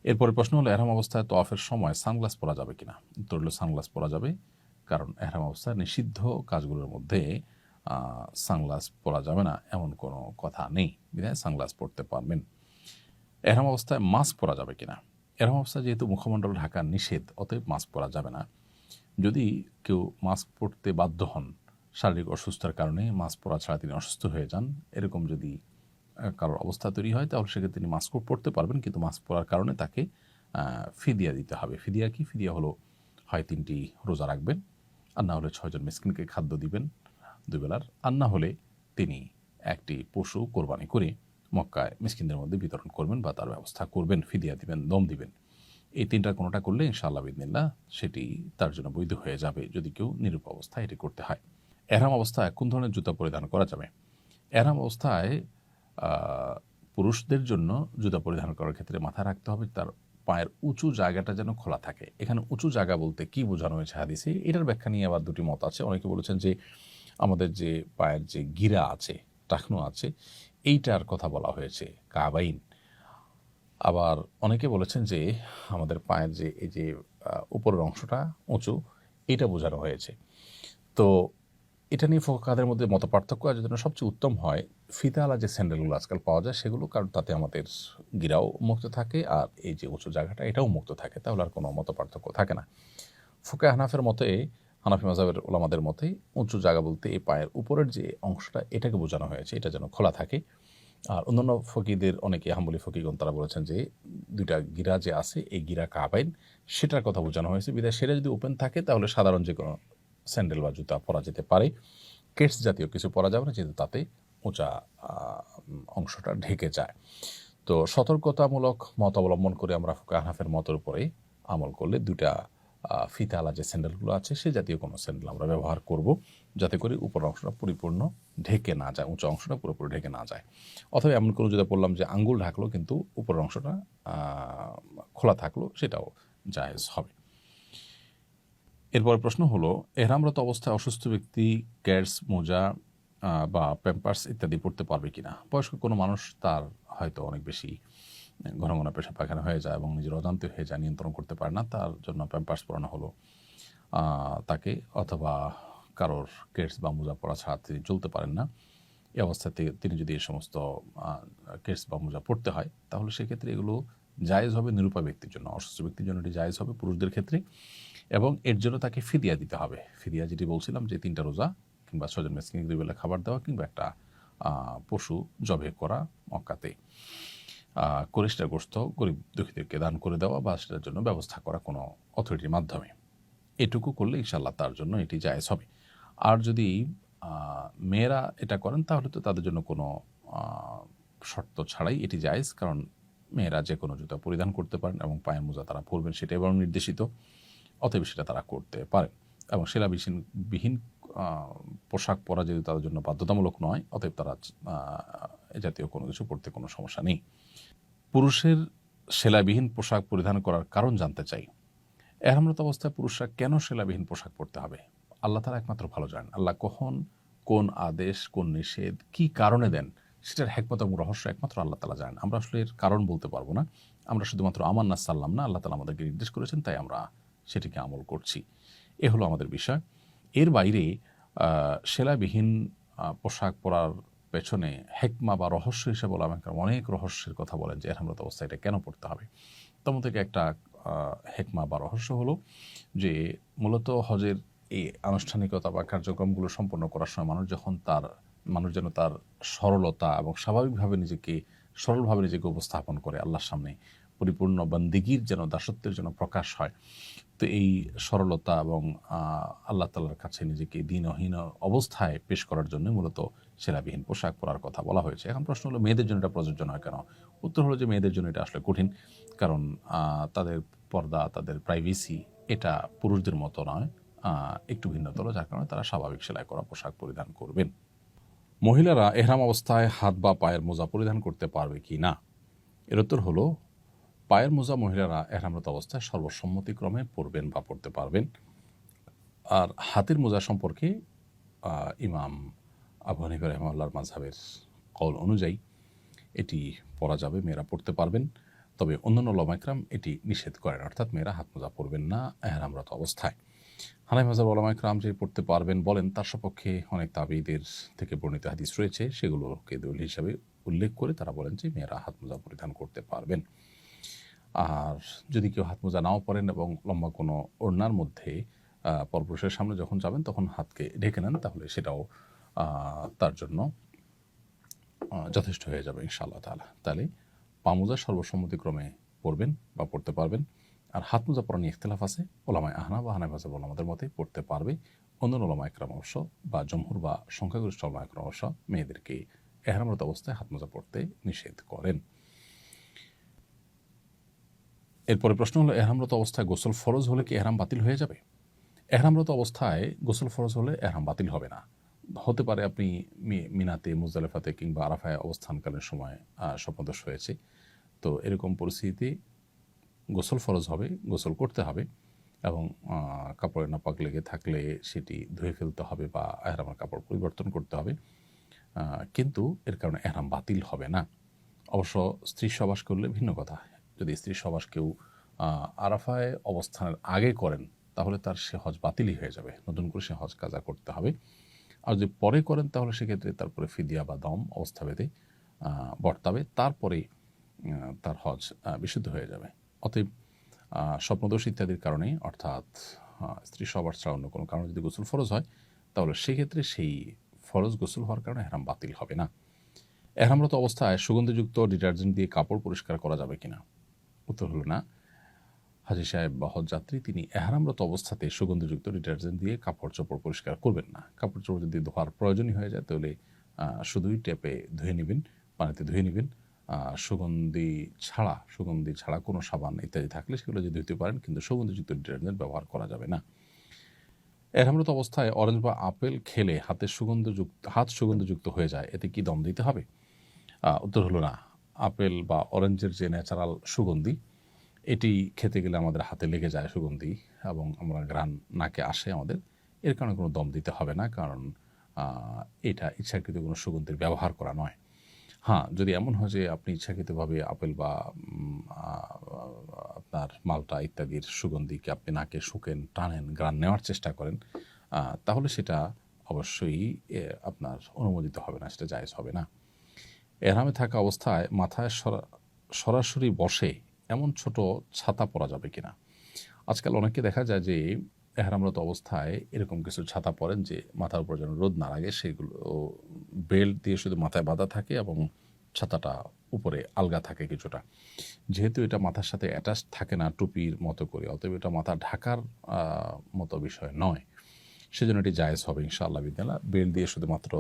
এরপরে প্রশ্ন হলো, এহরাম অবস্থায় তওয়াফের সময় সানগ্লাস পরা যাবে কিনা? উত্তর হলো সানগ্লাস পরা যাবে, কারণ এহরাম অবস্থায় নিষিদ্ধ কাজগুলোর মধ্যে সানগ্লাস পরা যাবে না এমন কোনো কথা নেই, বিধায় সানগ্লাস পরতে পারবেন। এহরাম অবস্থায় মাস্ক পরা যাবে কিনা? এহরাম অবস্থায় যেহেতু মুখমণ্ডল ঢাকা নিষেধ, অতএব মাস্ক পরা যাবে না। যদি কেউ মাস্ক পরতে বাধ্য হন, শারীরিক অসুস্থতার কারণে মাস্ক পরা ছাড়া তিনি অসুস্থ হয়ে যান, এরকম যদি কারোর অবস্থা তৈরি হয়, তাহলে সেক্ষেত্রে তিনি মাস্ক পরতে পারবেন, কিন্তু মাস্ক পরার কারণে তাকে ফিদিয়া দিতে হবে। ফিদিয়া কি? ফিদিয়া হলো হয় 3টি রোজা রাখবেন, আর না হলে 6 জন মিসকিনকে খাদ্য দিবেন 2 বেলার, আর না হলে তিনি একটি পশু কোরবানি করে মক্কায় মিসকিনদের মধ্যে বিতরণ করবেন বা তার ব্যবস্থা করবেন, ফিদিয়া দিবেন, দম দিবেন। এই 3টার কোনোটা করলে ইনশাআল্লাহ বিদিনিল্লাহ সেটি তার জন্য বৈধ হয়ে যাবে, যদি কেউ নিরূপ অবস্থায় এটি করতে হয়। এহরাম অবস্থায় কোন ধরনের জুতা পরিধান করা যাবে? এহরাম অবস্থায় পুরুষদের জন্য জুতা পরিধান করার ক্ষেত্রে মাথায় রাখতে হবে তার পায়ের উঁচু জায়গাটা যেন খোলা থাকে। এখানে উঁচু জায়গা বলতে কি বোঝানো হয়েছে হাদিসে, এটার ব্যাখ্যা নিয়ে আবার 2টি মত আছে। অনেকে বলেছেন যে আমাদের যে পায়ের যে গিরা আছে, টাকনো আছে, এইটার কথা বলা হয়েছে কাবাইন। আবার অনেকে বলেছেন যে আমাদের পায়ের যে এই যে উপরের অংশটা উঁচু, এটা বোঝানো হয়েছে। তো এটা নিয়ে ফুকাহাদের মধ্যে মত পার্থক্য আছে। জন্য সবচেয়ে উত্তম হয় ফিতাওয়ালা যে স্যান্ডেলগুলো আজকাল পাওয়া যায় সেগুলো, কারণ তাতে আমাদের গিরাও মুক্ত থাকে আর এই যে উঁচু জায়গাটা এটাও মুক্ত থাকে, তাহলে আর কোনো মত পার্থক্য থাকে না। ফুকাহে হানাফের মতে, হানাফি মাযহাবের ওলামাদের মতে উঁচু জায়গা বলতে এই পায়ের উপরের যে অংশটা এটাকে বোঝানো হয়েছে, এটা যেন খোলা থাকে। আর অন্যান্য ফকিদের অনেকে, হাম্বলি ফকিগণ, তারা বলেছেন যে 2টা গিরা যে আছে এই গিরা কাবাইন, সেটার কথা বোঝানো হয়েছে, বিধায় সেটা যদি ওপেন থাকে তাহলে সাধারণ যে কোনো স্যান্ডেল বা জুতা পরা যেতে পারে। কেটস জাতীয় কিছু পরা যাবে না, যেহেতু তাতে উঁচা অংশটা ঢেকে যায়। তো সতর্কতামূলক মত অবলম্বন করে আমরা ফুকাহে হানাফের মতের উপরে আমল করলে 2টা ফিতাওয়ালা যে স্যান্ডেলগুলো আছে সে জাতীয় কোনো স্যান্ডেল আমরা ব্যবহার করব, যাতে করে উপর অংশটা পরিপূর্ণ ঢেকে না যায়, উঁচু অংশটা পুরোপুরি ঢেকে না যায়। অথবা এমন কোনো জুতা পরলাম যে আঙ্গুল ঢাকলো কিন্তু উপরের অংশটা খোলা থাকলো, সেটাও জায়েজ হবে। এরপরে প্রশ্ন হলো, এহরামরত অবস্থায় অসুস্থ ব্যক্তি ক্যাটস, মোজা বা প্যাম্পার্স ইত্যাদি পড়তে পারবে কিনা? বয়স্ক কোনো মানুষ, তার হয়তো অনেক বেশি ঘন ঘন পেশাব পায়খানা হয়ে যায় এবং নিজের অজান্তে হয়ে যায়, নিয়ন্ত্রণ করতে পারে না, তার জন্য প্যাম্পার্স পরানো হলো তাকে, অথবা কারোর কেটস বা মোজা পরা ছাড়া তিনি চলতে পারেন না, এই অবস্থাতে তিনি যদি এই সমস্ত কেটস বা মোজা পড়তে হয়, তাহলে সেক্ষেত্রে এগুলো জায়েজ হবে নিরুপায় ব্যক্তির জন্য। অসুস্থ ব্যক্তির জন্য এটি জায়েজ হবে পুরুষদের ক্ষেত্রে, এবং এর জন্য তাকে ফিদিয়া দিতে হবে। ফিদিয়া যেটি বলছিলাম যে 3টা রোজা, কিংবা 6 জন মিসকিনকে 2 বেলা খাবার দেওয়া, কিংবা একটা পশু জবে করা মক্কাতে, করিষ্টার গোশত গরিব দুঃখীদেরকে দান করে দেওয়া, বা সেটার জন্য ব্যবস্থা করা কোনো অথরিটির মাধ্যমে। এটুকু করলে ইনশাআল্লাহ তার জন্য এটি জায়েজ হবে। আর যদি মেয়েরা এটা করেন তাহলে তো তাদের জন্য কোনো শর্ত ছাড়াই এটি জায়েজ, কারণ মেয়েরা যে কোনো জুতা পরিধান করতে পারেন এবং পায়ের মোজা তারা পরবেন সেটা এবং নির্দেশিত, অতএব সেটা তারা করতে পারেন। এবং বিহীন পোশাক পরা যেহেতু তাদের জন্য বাধ্যতামূলক নয়, অতএব তারা এ জাতীয় কোনো কিছু পরতে কোনো সমস্যা নেই। পুরুষের সেলাইবিহীন পোশাক পরিধান করার কারণ জানতে চাই। এহরামরত অবস্থায় পুরুষরা কেন সেলাবিহীন পোশাক পরতে হবে? আল্লাহ তাআলা একমাত্র ভালো জানেন। আল্লাহ কখন কোন আদেশ, কোন নিষেধ, কি কারণে দেন সেটার হিকমত এবং রহস্য একমাত্র আল্লাহ তাআলা জানেন। আমরা আসলে এর কারণ বলতে পারব না। আমরা শুধুমাত্র আমান্না সাল্লাম না, আল্লাহ তাআলা আমাদেরকে নির্দেশ করেছেন, তাই আমরা সেটিকে আমল করছি। এ হলো আমাদের বিষয়। এর বাইরে সেলাইবিহীন পোশাক পরার পেছনে হিকমা বা রহস্য হিসেবে ওলামায়ে কেরাম অনেক রহস্যের কথা বলেন যে এহরামরত অবস্থায় এটা কেন পড়তে হবে। তার মধ্যে থেকে একটা হিকমা বা রহস্য হলো যে মূলত হজের এই আনুষ্ঠানিকতা বা কার্যক্রমগুলো সম্পন্ন করার সময় মানুষ যেন তার সরলতা এবং সরলভাবে নিজেকে উপস্থাপন করে আল্লাহর সামনে, পরিপূর্ণ বান্দিগির যেন দাসত্বের যেন প্রকাশ হয়। তো এই সরলতা এবং আল্লাহ তাআলার কাছে নিজেকে দীনহীন অবস্থায় পেশ করার জন্য মূলত সেলাবিহীন পোশাক পরার কথা বলা হয়েছে। এখন প্রশ্ন হলো মেয়েদের জন্য এটা প্রযোজ্য নয় কেন? উত্তর হলো যে মেয়েদের জন্য এটা আসলে কঠিন। কারণ তাদের পর্দা, তাদের প্রাইভেসি এটা পুরুষদের মতো নয়, একটু ভিন্নতর, যার কারণে তারা স্বাভাবিক সেলাই করা পোশাক পরিধান করবেন। মহিলারা এহরাম অবস্থায় হাত বা পায়ের মোজা পরিধান করতে পারবে কি না? এর উত্তর হলো পায়ের মোজা মহিলারা এহরামরত অবস্থায় সর্বসম্মতিক্রমে পরবেন বা পরতে পারবেন। আর হাতের মোজা সম্পর্কে ইমাম আবু হানিফা রাহিমাহুল্লাহর মাযহাবের কওল অনুযায়ী এটি পরা যাবে, মেয়েরা পরতে পারবেন। তবে অন্যান্য উলামায়ে কেরাম এটি নিষেধ করেন, অর্থাৎ মেয়েরা হাত মোজা পরবেন না এহরামরত অবস্থায়। হানাফি মাযহাবের উলামায়ে কেরাম যে পড়তে পারবেন বলেন, তার সপক্ষে অনেক তাবেঈদের থেকে বর্ণিত হাদিস রয়েছে, সেগুলোকে দলিল হিসাবে উল্লেখ করে তারা বলেন যে মেয়েরা হাত মোজা পরিধান করতে পারবেন। আর যদি কেউ হাত মোজা নাও পরেন এবং লম্বা কোনো ওড়নার মধ্যে পরপুরুষের সামনে যখন যাবেন তখন হাতকে ঢেকে নেন, তাহলে সেটাও তার জন্য যথেষ্ট হয়ে যাবে ইনশাআল্লাহ তাআলা। তাহলে পা মোজা সর্বসম্মতিক্রমে পরবেন বা পরতে পারবেন। আর হাত মোজা পরা নিয়ে ইখতিলাফ আছে। ওলামায়ে আহনাফ বা হানাফি মাযহাব ওলামাদের মতে পড়তে পারবে। অন্যান্য ওলামায়ে কেরাম অবশ্য বা জমহুর বা সংখ্যাগরিষ্ঠ ওলামায়ে কেরাম অবশ্য মেয়েদেরকে এহরামরত অবস্থায় হাত মোজা পরতে নিষেধ করেন। এরপরে প্রশ্ন হলো, এহরামরত অবস্থায় গোসল ফরজ হলে কি এহরাম বাতিল হয়ে যাবে? এহরামরত অবস্থায় গোসল ফরজ হলে এহরাম বাতিল হবে না। হতে পারে আপনি মিনাতে, মুজদালিফাতে কিংবা আরাফায় অবস্থানকালীন সময় স্বপ্নদোষ হয়েছে। তো এরকম পরিস্থিতিতে গোসল ফরজ হবে, গোসল করতে হবে এবং কাপড়ে নাপাক লেগে থাকলে সেটি ধুয়ে ফেলতে হবে বা এহরামের কাপড় পরিবর্তন করতে হবে। কিন্তু এর কারণে এহরাম বাতিল হবে না। অবশ্য স্ত্রী সহবাস করলে ভিন্ন কথা। যদি স্ত্রী সহবাস কেউ আরাফায় অবস্থানের আগে করেন, তাহলে তার সে হজ বাতিলই হয়ে যাবে, নতুন করে সে হজ কাজা করতে হবে। আর যদি পরে করেন তাহলে সেক্ষেত্রে তারপরে ফিদিয়া বা দম অবস্থা ভেদে বর্তাবে, তারপরে তার হজ বিশুদ্ধ হয়ে যাবে। অতএব স্বপ্নদোষ ইত্যাদির কারণে, অর্থাৎ স্ত্রী সহবাস ছাড়া অন্য কোনো কারণে যদি গোসল ফরজ হয়, তাহলে সেক্ষেত্রে সেই ফরজ গোসল হওয়ার কারণে এহরাম বাতিল হবে না। এহরামরত অবস্থায় সুগন্ধিযুক্ত ডিটারজেন্ট দিয়ে কাপড় পরিষ্কার করা যাবে কিনা? উত্তর হলো না। হাজী সাহেব বা হজযাত্রী তিনি এহরামরত অবস্থাতে সুগন্ধিযুক্ত ডিটারজেন্ট দিয়ে কাপড় চোপড় পরিষ্কার করবেন না। কাপড় চোপড় যদি ধোয়ার প্রয়োজনই হয়ে যায় তাহলে শুধুই ট্যাপে ধুয়ে নেবেন, পানিতে ধুয়ে নেবেন। সুগন্ধি ছাড়া কোনো সাবান ইত্যাদি থাকলে সেগুলো যদি ধুতে পারেন, কিন্তু সুগন্ধিযুক্ত ডিটারজেন্ট ব্যবহার করা যাবে না। এহরামরত অবস্থায় অরেঞ্জ বা আপেল খেলে হাত সুগন্ধযুক্ত হয়ে যায়, এতে কি দম দিতে হবে? উত্তর হলো না। আপেল বা অরেঞ্জের যে ন্যাচারাল সুগন্ধি, এটি খেতে গেলে আমাদের হাতে লেগে যায় সুগন্ধি এবং আমরা ঘ্রাণ নাকে আসে আমাদের, এর কারণে কোনো দম দিতে হবে না, কারণ এটা ইচ্ছাকৃত কোনো সুগন্ধির ব্যবহার করা নয়। হ্যাঁ, যদি এমন হয় যে আপনি ইচ্ছাকৃতভাবে আপেল বা আপনার মালটা ইত্যাদির সুগন্ধিকে আপনি নাকে শুকেন, টানেন, ঘ্রাণ নেওয়ার চেষ্টা করেন, তাহলে সেটা অবশ্যই আপনার অনুমোদিত হবে না, সেটা জায়েজ হবে না। এহরামে থাকা অবস্থায় মাথায় সরাসরি বসে এমন ছোট ছাতা পরা যাবে কিনা? আজকাল অনেককে দেখা যায় যে এহরামরত অবস্থায় এরকম কিছু ছাতা পরেন যে মাথার উপর যেন রোদ না লাগে, সেগুলো বেল্ট দিয়ে শুধু মাথায় বাঁধা থাকে এবং ছাতাটা উপরে আলগা থাকে কিছুটা। যেহেতু এটা মাথার সাথে অ্যাটাচ থাকে না টুপির মতো করে, অতএব এটা মাথা ঢাকার মতো বিষয় নয়, সেজন্য এটি জায়েজ হবে ইনশাআল্লাহ বিদিনিল্লাহ। বেল্ট দিয়ে শুধুমাত্র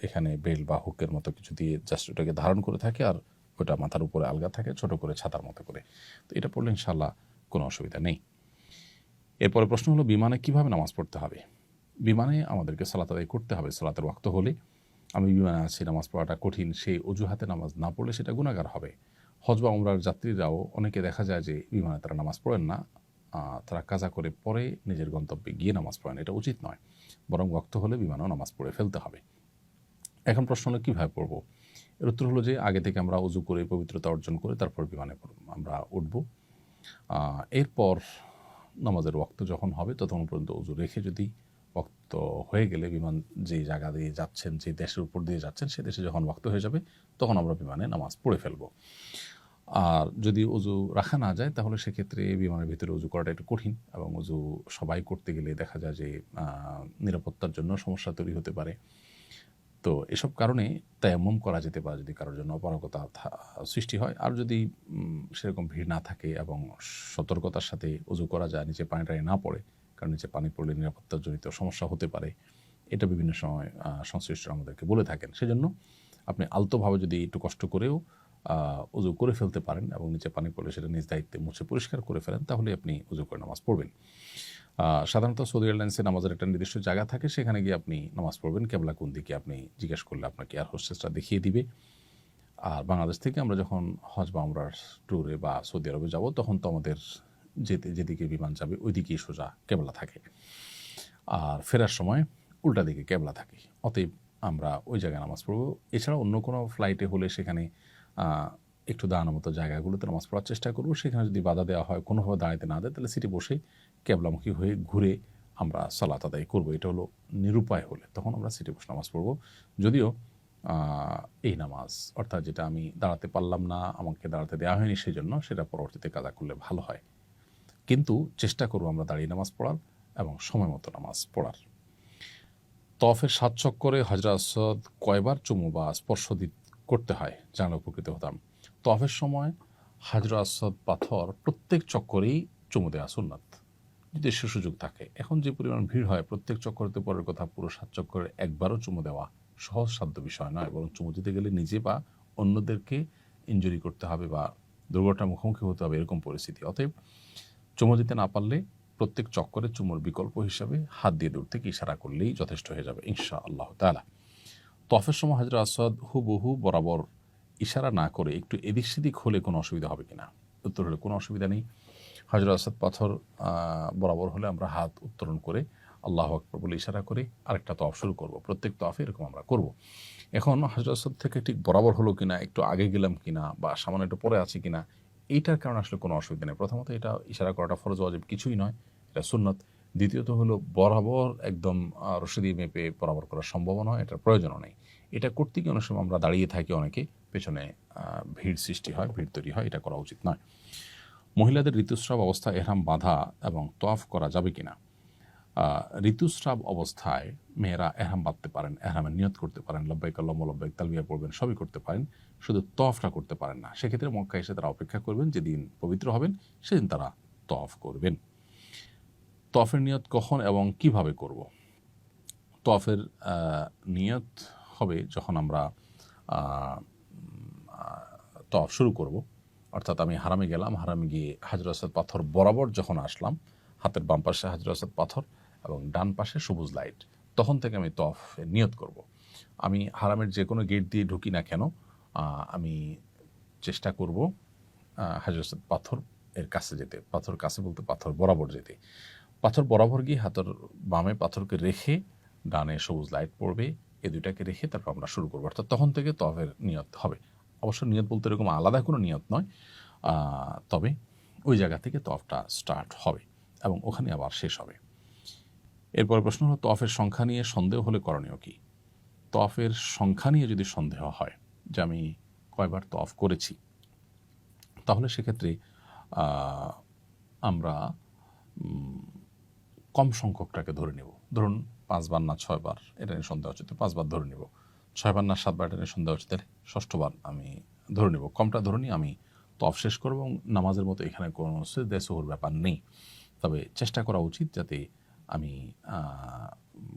এখানে বেল্ট বা হুকের মতো কিছু দিয়ে জাস্ট ওটাকে ধারণ করে থাকে, আর ওটা মাথার উপরে আলগা থাকে ছোট করে ছাতার মতো করে। তো এটা পড়লে ইনশাআল্লাহ কোনো অসুবিধা নেই। এরপরে প্রশ্ন হলো, বিমানে কিভাবে নামাজ পড়তে হবে? বিমানে আমাদেরকে সালাত আদায় করতে হবে সালাতের ওয়াক্ত হলে। আমি বিমানে আছি, নামাজ পড়াটা কঠিন, সেই অজুহাতে নামাজ না পড়লে সেটা গুনাহগার হবে। হজ বা উমরার যাত্রীরাও অনেকে দেখা যায় যে বিমানে তারা নামাজ পড়েন না, তারা কাজা করে পরে নিজের গন্তব্যে গিয়ে নামাজ পড়েন, এটা উচিত নয়। বরং ওয়াক্ত হলে বিমানেও নামাজ পড়ে ফেলতে হবে। এখন প্রশ্ন হলো কীভাবে পড়বো? এর উত্তর হলো যে আগে থেকে আমরা উজু করে পবিত্রতা অর্জন করে তারপর বিমানে আমরা উঠব। এরপর নামাজের ওয়াক্ত যখন হবে ততক্ষণ পর্যন্ত উজু রেখে, যদি ওয়াক্ত হয়ে গেলে বিমান যে জায়গা দিয়ে যাচ্ছেন, যে দেশের উপর দিয়ে যাচ্ছেন, সে দেশে যখন ওয়াক্ত হয়ে যাবে তখন আমরা বিমানে নামাজ পড়ে ফেলব। আর যদি উজু রাখা না যায় তাহলে সেক্ষেত্রে বিমানের ভিতরে উজু করাটা একটু কঠিন, এবং উজু সবাই করতে গেলে দেখা যায় যে নিরাপত্তার জন্য সমস্যা তৈরি হতে পারে। তো এসব কারণে তায়াম্মুম করা যেতে পারে যদি কারোর জন্য অপারগতা সৃষ্টি হয়। আর যদি সেরকম ভিড় না থাকে এবং সতর্কতার সাথে উজু করা যায়, নিচে পানি টানি না পড়ে, কারণ নিচে পানি পড়লে নিরাপত্তাজনিত সমস্যা হতে পারে, এটা বিভিন্ন সময় সংশ্লিষ্টরা আমাদেরকে বলে থাকেন। সেজন্য আপনি আলতোভাবে যদি একটু কষ্ট করেও উজু করে ফেলতে পারেন এবং নিচে পানি পড়লে সেটা নিজ দায়িত্বে মুছে পরিষ্কার করে ফেলেন, তাহলে আপনি উজু করে নামাজ পড়বেন। সাধারণত সৌদি এয়ারলাইন্সে নামাজের একটা নির্দিষ্ট জায়গা থাকে, সেখানে গিয়ে আপনি নামাজ পড়বেন। কেবলা কোন দিকে আপনি জিজ্ঞেস করলে আপনাকে এয়ার হোস্টেসরা দেখিয়ে দিবে। আর বাংলাদেশ থেকে আমরা যখন হজ বা উমরার ট্যুরে বা সৌদি আরবে যাব, তখন তো আমাদের যেদিকে বিমান যাবে ওই দিকেই সোজা কেবলা থাকে, আর ফেরার সময় উল্টা দিকে কেবলা থাকে। অতএব আমরা ওই জায়গায় নামাজ পড়ব। এছাড়া অন্য কোনো ফ্লাইটে হলে সেখানে একটু দাঁড়ানোর মতো জায়গাগুলোতে নামাজ পড়ার চেষ্টা করব। সেখানে যদি বাধা দেওয়া হয়, কোনোভাবে দাঁড়াতে না দেয়, তাহলে সিটে বসে কেবলামুখী হয়ে ঘুরে আমরা সালাত আদায় করবো। এটা হলো নিরুপায় হলে তখন আমরা সিটে বসে নামাজ পড়ব। যদিও এই নামাজ, অর্থাৎ যেটা আমি দাঁড়াতে পারলাম না, আমাকে দাঁড়াতে দেওয়া হয়নি, সেই জন্য সেটা পরবর্তীতে কাজা করলে ভালো হয়। কিন্তু চেষ্টা করব আমরা দাঁড়িয়ে নামাজ পড়ার এবং সময় মতো নামাজ পড়ার। তওয়াফের 7 চক্করে হাজরা আসওয়াদ কয়বার চুমু বা স্পর্শ করতে হয় জানলে উপকৃত হতাম। তওয়াফের সময় হাজরা আসওয়াদ পাথর প্রত্যেক চক্করেই চুমু দেওয়া সুন্নাত, যদি সে সুযোগ থাকে। এখন যে পরিমাণ ভিড় হয়, প্রত্যেক চক্করতে পরের কথা, পুরো 7 চক্করে একবারও চুমু দেওয়া সহজসাধ্য বিষয় নয়, বরং চুমু দিতে গেলে নিজে বা অন্যদেরকে ইনজুরি করতে হবে বা দুর্ঘটনার মুখোমুখি হতে হবে, এরকম পরিস্থিতি। অতএব চুমু দিতে না পারলে প্রত্যেক চক্করে চুমুর বিকল্প হিসাবে হাত দিয়ে দূর থেকে ইশারা করলেই যথেষ্ট হয়ে যাবে ইনশা আল্লাহ তাআলা। তওয়াফের সময় হাজরা আসওয়াদ হুবহু বরাবর ইশারা না করে একটু এদিক সেদিক হলে কোনো অসুবিধা হবে কিনা? উত্তর হলে কোনো অসুবিধা নেই। হাজরা আসওয়াদ পাথর বরাবর হলে আমরা হাত উত্তোলন করে আল্লাহু আকবার বলে ইশারা করে আরেকটা তওয়াফ শুরু করব। প্রত্যেক তওয়াফে এরকম আমরা করব। এখন হাজরা আসওয়াদ থেকে ঠিক বরাবর হলো কিনা, একটু আগে গেলাম কিনা, বা সামান্য একটু পরে আছি কিনা, এইটার কারণে আসলে কোনো অসুবিধা নেই। প্রথমত এটা ইশারা করাটা ফরজ ওয়াজিব কিছুই নয়, এটা সুন্নত। দ্বিতীয়ত হলো বরাবর একদম রশি দিয়ে মেপে বরাবর করা সম্ভব নয়, এটার প্রয়োজনও নেই। এটা করতে গিয়ে অনেক সময় আমরা দাঁড়িয়ে থাকি, অনেকে পেছনে ভিড় সৃষ্টি হয়, ভিড় তৈরি হয়, এটা করা উচিত নয়। মহিলাদের ঋতুস্রাব অবস্থায় এহরাম বাঁধা এবং তওয়াফ করা যাবে কিনা? ঋতুস্রাব অবস্থায় মেয়েরা এহরাম বাঁধতে পারেন, এহরামের নিয়ত করতে পারেন, লব্বাইক আল্লাহুম্মা লব্বাইক তালবিয়া পড়বেন, সবই করতে পারেন, শুধু তওয়াফটা করতে পারেন না। সেক্ষেত্রে মক্কা এসে তারা অপেক্ষা করবেন, যেদিন পবিত্র হবেন সেদিন তারা তওয়াফ করবেন। তওয়াফের নিয়ত কখন এবং কিভাবে করব? তওয়াফের নিয়ত হবে যখন আমরা তওয়াফ শুরু করব, অর্থাৎ আমি হারামে গেলাম, হারামে গিয়ে হাজর আসওয়াদ পাথর বরাবর যখন আসলাম, হাতের বাম পাশে হাজর আসওয়াদ পাথর এবং ডান পাশে সবুজ লাইট, তখন থেকে আমি তওয়াফের নিয়ত করব। আমি হারামের যে কোনো গেট দিয়ে ঢুকি না কেন, আমি চেষ্টা করব হাজর আসওয়াদ পাথর এর কাছে যেতে। পাথর কাছে বলতে পাথর বরাবর যেতে। পাথর বরাবর গিয়ে হাতের বামে পাথরকে রেখে ডানে সবুজ লাইট পড়বে, এই দুইটাকে রেখে তারপর আমরা শুরু করবো। অর্থাৎ তখন থেকে তওয়াফের নিয়ত হবে। অবশ্য নিয়ত বলতে এরকম আলাদা কোনো নিয়ত নয়, তবে ওই জায়গা থেকে তওয়াফটা স্টার্ট হবে এবং ওখানে আবার শেষ হবে। এরপর প্রশ্ন হলো, তওয়াফের সংখ্যা নিয়ে সন্দেহ হলে করণীয় কি? তওয়াফের সংখ্যা নিয়ে যদি সন্দেহ হয় যে আমি কয়বার তওয়াফ করেছি, তাহলে সেক্ষেত্রে আমরা কম সংখ্যকটাকে ধরে নেব। ধরুন 5 বার না 6 বার, এটা নিয়ে সন্দেহ হচ্ছে, 5 বার ধরে নেব। 6 বার না 7 বার, এটা নিয়ে সন্দেহ হচ্ছে, তাহলে 6ষ্ঠ বার আমি ধরে নেব। কমটা ধরে নিয়ে আমি তওয়াফ শেষ করব এবং নামাজের মতো এখানে কোনো সিজদা সুহুর ব্যাপার নেই। তবে চেষ্টা করা উচিত যাতে আমি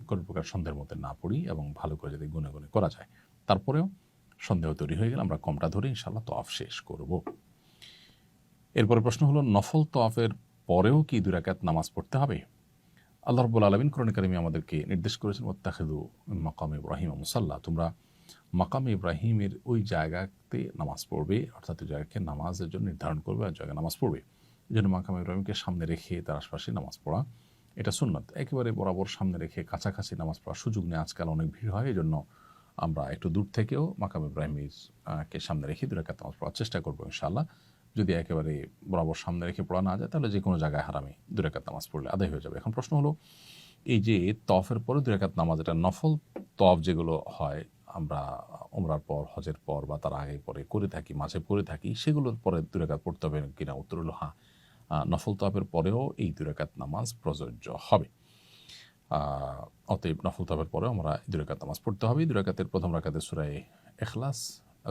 কোনো প্রকার সন্দেহের মধ্যে না পড়ি এবং ভালো করে যাতে গুনে গুনে করা যায়। তারপরেও সন্দেহ তৈরি হয়ে গেলে আমরা কমটা ধরে ইনশাআল্লাহ তওয়াফ শেষ করব। এরপরে প্রশ্ন হলো, নফল তওয়াফের পরেও কি 2 রাকাত নামাজ পড়তে হবে? আল্লাহ রাব্বুল আলামিন কোরআনে কারিমে আমাদেরকে নির্দেশ করেছেন, ওয়াত্তাখিযু মিন মাকামি ইব্রাহিম মুসাল্লা, তোমরা মাকামে ইব্রাহিমের ওই জায়গাতে নামাজ পড়বে, অর্থাৎ ওই জায়গাকে নামাজের জন্য নির্ধারণ করবে আর জায়গায় নামাজ পড়বে। এই জন্য মাকাম ইব্রাহিমকে সামনে রেখে তার আশপাশে নামাজ পড়া এটা সুন্নাত। একেবারে বরাবর সামনে রেখে কাছাকাছি নামাজ পড়ার সুযোগ নেই, আজকাল অনেক ভিড় হয়, এই জন্য আমরা একটু দূর থেকেও মাকাম ইব্রাহিমের কে সামনে রেখে 2 রাকাত নামাজ পড়ার চেষ্টা করবো ইনশাআল্লাহ। যদি একেবারে বরাবর সামনে রেখে পড়া না যায় তাহলে যে কোনো জায়গায় হারামে 2 রাকাত নামাজ পড়লে আদায় হয়ে যাবে। এখন প্রশ্ন হলো, এই যে তওয়াফের পরে 2 রাকাত নামাজ, এটা নফল তওয়াফ যেগুলো হয় আমরা উমরার পর, হজের পর বা তার আগে পরে করে থাকি, মাঝে করে থাকি, সেগুলোর পরে 2 রাকাত পড়তে হবে কিনা? উত্তর হলো হ্যাঁ, নফল তওয়াফের পরেও এই 2 রাকাত নামাজ প্রযোজ্য হবে। অতএব নফল তওয়াফের পরেও আমরা 2 রাকাত নামাজ পড়তে হবে। 2 রাকাতের প্রথম রাকাতে সূরা ইখলাস,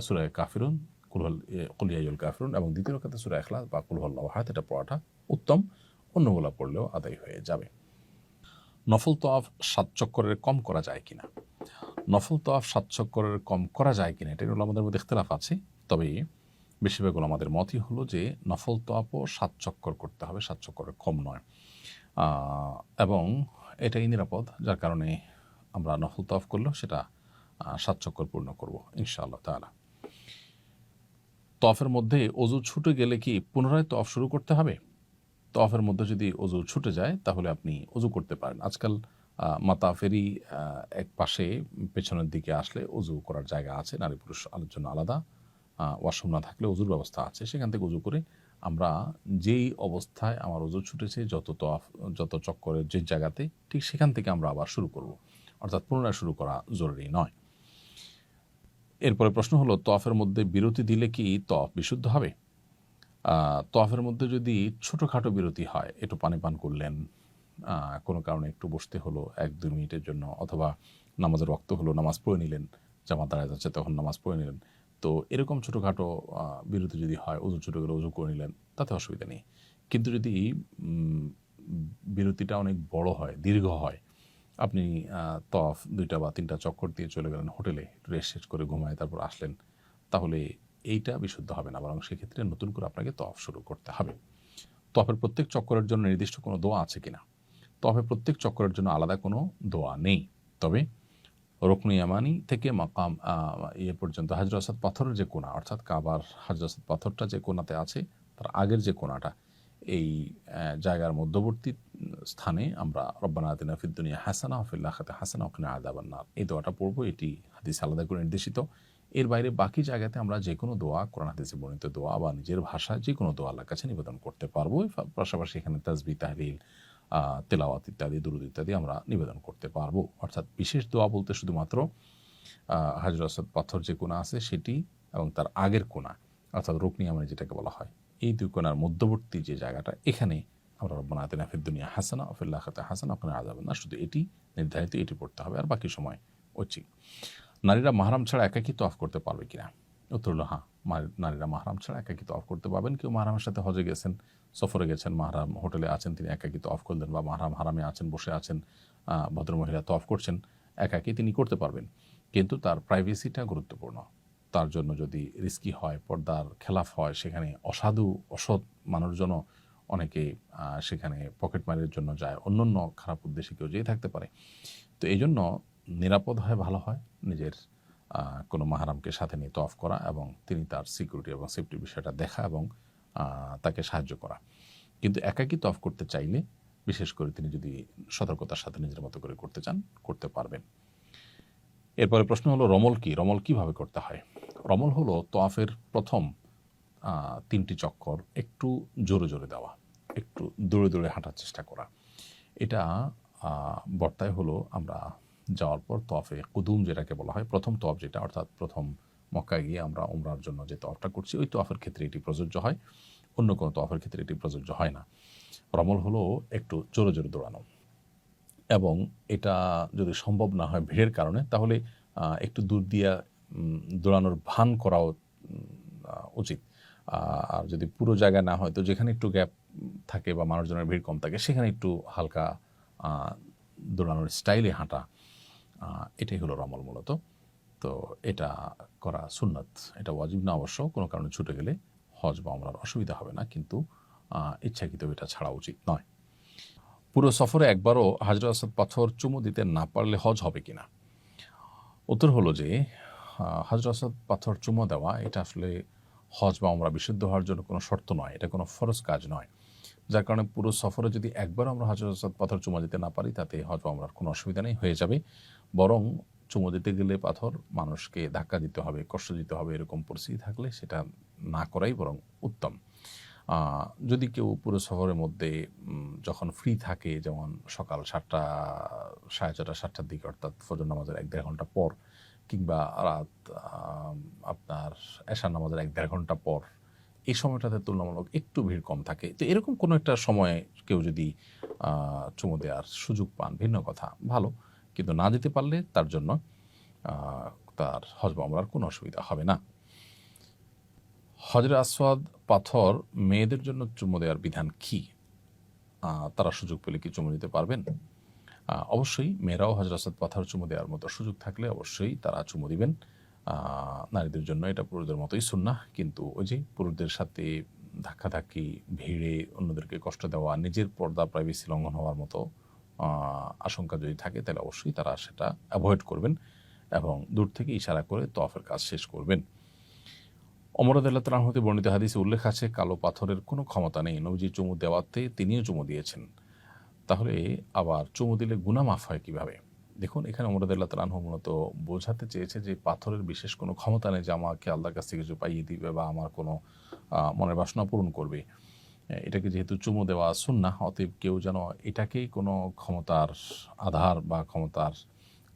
সূরা কাফিরুন, কুল ইয়া আইয়ুহাল কাফিরুন, এবং দ্বিতীয় রাকাতে সূরা ইখলাস বা কুল হুয়াল্লাহু আহাদ, এটা পড়াটা উত্তম। অন্যগুলো পড়লেও আদায় হয়ে যাবে। নফল তওয়াফ 7 চক্করের কম করা যায় কিনা? নফল তওয়াফ 7 চক্করের কম করা যায় কিনা, এটা হলো আমাদের মধ্যে ইখতিলাফ আছে। তবে বেশিরভাগ আমাদের মতই হলো যে নফল তওয়াফও 7 চক্কর করতে হবে, 7 চক্করের কম নয়, এবং এটাই নিরাপদ, যার কারণে আমরা নফল তওয়াফ করলেও সেটা 7 চক্কর পূর্ণ করব ইনশাআল্লাহ তাআলা। তওয়াফের মধ্যে অজু ছুটে গেলে কি পুনরায় তওয়াফ শুরু করতে হবে? তওয়াফের মধ্যে যদি অজু ছুটে যায় তাহলে আপনি অজু করতে পারেন। আজকাল মাতাফেরই এক পাশে পেছনের দিকে আসলে অজু করার জায়গা আছে, নারী পুরুষ জন্য আলাদা। ওয়াশরুম না থাকলে অজুর ব্যবস্থা আছে, সেখান থেকে অজু করে আমরা যেই অবস্থায় আমার অজু ছুটেছে, যত চক্করের যে জায়গাতে, ঠিক সেখান থেকে আমরা আবার শুরু করব, অর্থাৎ পুনরায় শুরু করা জরুরি নয়। এরপরে প্রশ্ন হলো, তওয়াফের মধ্যে বিরতি দিলে কি তওয়াফ বিশুদ্ধ হবে? তওয়াফের মধ্যে যদি ছোটোখাটো বিরতি হয়, একটু পানি পান করলেন, কোনো কারণে একটু বসতে হলো 1-2 মিনিটের জন্য, অথবা নামাজের ওয়াক্ত হলো, নামাজ পড়ে নিলেন, জামাত দাঁড়ায় যাচ্ছে তখন নামাজ পড়ে নিলেন, তো এরকম ছোটোখাটো বিরতি যদি হয়, অজু ছুটে গেলে অজু করে নিলেন, তাতে অসুবিধা নেই। কিন্তু যদি বিরতিটা অনেক বড় হয়, দীর্ঘ হয়, আপনি তওয়াফ 2টা বা 3টা চক্কর দিয়ে চলে গেলেন হোটেলে, রেস্ট শেষ করে ঘুমায় তারপর আসলেন, তাহলে এইটা বিশুদ্ধ হবে না, বরং সেক্ষেত্রে নতুন করে আপনাকে তওয়াফ শুরু করতে হবে। তওয়াফের প্রত্যেক চক্করের জন্য নির্দিষ্ট কোনো দোয়া আছে কিনা? তওয়াফের প্রত্যেক চক্করের জন্য আলাদা কোনো দোয়া নেই, তবে রুকনে ইয়ামানি থেকে মাকাম পর্যন্ত হাজর আসাদ পাথরের যে কোণা, অর্থাৎ কাবার হাজর আসাদ পাথরটা যে কোণাতে আছে তার আগের যে কোণাটা, এই জায়গার মধ্যবর্তী স্থানে আমরা রব্বানা আতিনা ফিদ দুনিয়া হাসানা ওয়া ফিল আখিরাতি হাসানা ওয়া কিনা আযাবান নার, এই দোয়াটা পড়বো। এটি হাদিস আলাদা করে নির্দেশিত। এর বাইরে বাকি জায়গাতে আমরা যে কোনো দোয়া, কোরআন হাদিসে বর্ণিত দোয়া বা নিজের ভাষায় যে কোনো দোয়া আল্লাহর কাছে নিবেদন করতে পারবো। পাশাপাশি এখানে তাসবিহ, তাহলিল, তেলাওয়াত ইত্যাদি, দুরূদ ইত্যাদি আমরা নিবেদন করতে পারবো। অর্থাৎ বিশেষ দোয়া বলতে শুধুমাত্র হাজর আসাদ পাথর যে কোণা আছে সেটি এবং তার আগের কোণা, অর্থাৎ রুকনি ইয়ামানি যেটাকে বলা হয়, এই 2 কোণার মধ্যবর্তী যে জায়গাটা, এখানে আমরা রব্বানা আতিনা ফিদ দুনিয়া হাসানা ওয়া ফিল আখিরাতি হাসানা ওয়া কিনা আযাবান নার, শুধু এটি নির্ধারিত, এটি পড়তে হবে, আর বাকি সময় ঐচ্ছিক। নারীরা মাহরাম ছাড়া একাকী তওয়াফ করতে পারবে কিনা? উত্তর হলো হ্যাঁ, নারীরা মাহরাম ছাড়া একাকী তওয়াফ করতে পারবেন। কেউ মাহরামের সাথে হজে গেছেন, সফরে গেছেন, মাহরাম হোটেলে আছেন, তিনি একাকী তওয়াফ করলেন, বা মাহরাম হারামে আছেন, বসে আছেন, ভদ্রমহিলা তওয়াফ করছেন, একাকী তিনি করতে পারবেন, কিন্তু তার প্রাইভেসিটা গুরুত্বপূর্ণ। তার জন্য যদি রিস্কি হয়, পর্দার খেলাফ হয়, সেখানে অসাধু অসৎ মানুষজন অনেকে সেখানে পকেটমারির জন্য যায়, অন্যান্য খারাপ উদ্দেশ্যে কেউ যেয়ে থাকতে পারে। তো এই জন্য নিরাপদ হয়, ভালো হয় নিজের কোনো মাহরামকে সাথে নিয়ে তওয়াফ করা, এবং তিনি তার সিকিউরিটি এবং সেফটির বিষয়টা দেখা এবং তাকে সাহায্য করা। কিন্তু একাকী তওয়াফ করতে চাইলে, বিশেষ করে তিনি যদি সতর্কতার সাথে নিজের মতো করে করতে চান, করতে পারবেন। এরপরে প্রশ্ন হলো, রমল কি? রমল কিভাবে করতে হয়? রমল হলো তওয়াফের প্রথম 3টি চক্কর একটু জোরে জোরে দেওয়া, একটু দৌড়ে দৌড়ে হাঁটার চেষ্টা করা। এটা বর্তায় হলো আমরা যাওয়ার পর তওয়াফে কুদুম যেটাকে বলা হয়, প্রথম তওয়াফ যেটা, অর্থাৎ প্রথম মক্কায় গিয়ে আমরা উমরার জন্য যে তওয়াফটা করছি, ওই তওয়াফের ক্ষেত্রে এটি প্রযোজ্য হয়, অন্য কোনো তওয়াফের ক্ষেত্রে এটি প্রযোজ্য হয় না। রমল হলো একটু জোরে জোরে দৌড়ানো, এবং এটা যদি সম্ভব না হয় ভিড়ের কারণে, তাহলে একটু দূর দিয়ে দৌড়ানোর ভান করাও উচিত। আর যদি পুরো জায়গা না হয়, তো যেখানে একটু গ্যাপ থাকে বা মানুষজনের ভিড় কম থাকে, সেখানে একটু হালকা দৌড়ানোর স্টাইলে হাঁটা, এটাই হলো রমল মূলত। তো এটা করা সুন্নাত, এটা ওয়াজিব না অবশ্য, কোনো কারণে ছুটে গেলে হজ বা উমরার অসুবিধা হবে না, কিন্তু ইচ্ছাকৃত এটা ছাড়া উচিত নয়। পুরো সফরে একবারও হাজর আসাদ পাথর চুমু দিতে না পারলে হজ হবে কিনা? উত্তর হলো যে হাজর আসাদ পাথর চুমু দেওয়া এটা আসলে হজ বা উমরা বিশুদ্ধ হওয়ার জন্য কোনো শর্ত নয়, এটা কোনো ফরজ কাজ নয়। যার কারণে পুরো সফরে যদি একবারও আমরা হাজর আসওয়াদ পাথর চুমা দিতে না পারি তাতে হজ বা উমরার কোনো অসুবিধা নেই, হয়ে যাবে। বরং চুমু দিতে গেলে পাথর মানুষকে ধাক্কা দিতে হবে, কষ্ট দিতে হবে, এরকম পরিস্থিতি থাকলে সেটা না করাই বরং উত্তম। যদি কেউ পুরো সফরের মধ্যে যখন ফ্রি থাকে, যেমন সকাল 7টা, 4:30, 7টার দিকে, অর্থাৎ ফজর নামাজের 1-1.5 ঘন্টা পর, কিংবা রাত আপনার এশার নামাজের 1-1.5 ঘন্টা পর, এই সময়টাতে তুলনামূলক একটু ভিড় কম থাকে। তো এরকম কোনো একটা সময়ে কেউ যদি চুমু দেওয়ার সুযোগ পান ভিন্ন কথা, ভালো। কিন্তু না যেতে পারলে তার জন্য তার হজ বা উমরার কোনো অসুবিধা হবে না। হজরে আসওয়াদ পাথর মেয়েদের জন্য চুমু দেওয়ার বিধান কি? তারা সুযোগ পেলে কি চুমু দিতে পারবেন? অবশ্যই মেয়েরাও হজরে আসওয়াদ পাথর চুমু দেওয়ার মতো সুযোগ থাকলে অবশ্যই তারা চুমু দিবেন। নারীদের জন্য এটা পুরুষদের মতোই সুন্নাহ, কিন্তু ওই যে পুরুষদের সাথে ধাক্কাধাক্কি, ভিড়ে অন্যদেরকে কষ্ট দেওয়া, নিজের পর্দা প্রাইভেসি লঙ্ঘন হওয়ার মতো আশঙ্কা যদি থাকে তাহলে অবশ্যই তারা সেটা অ্যাভয়েড করবেন এবং দূর থেকে ইশারা করে তওয়াফের কাজ শেষ করবেন। ওমর রাদিয়াল্লাহু তাআলা হতে বর্ণিত হাদিসে উল্লেখ আছে, কালো পাথরের কোনো ক্ষমতা নেই। নবীজি চুমু দেওয়াতে তিনিও চুমু দিয়েছেন, তাহলে আবার চুমু দিলে গুনাহ মাফ হয় কিভাবে? দেখুন, এখানে ওমর রাদিয়াল্লাহু তাআলা মূলত বোঝাতে চেয়েছে যে পাথরের বিশেষ কোনো ক্ষমতা নেই যে আমাকে আল্লাহর কাছ থেকে কিছু পাইয়ে দিবে বা আমার কোনো মনের বাসনা পূরণ করবে। এটাকে যেহেতু চুমু দেওয়া সুন্নাহ, অতএব কেউ যেন এটাকেই কোনো ক্ষমতার আধার বা ক্ষমতার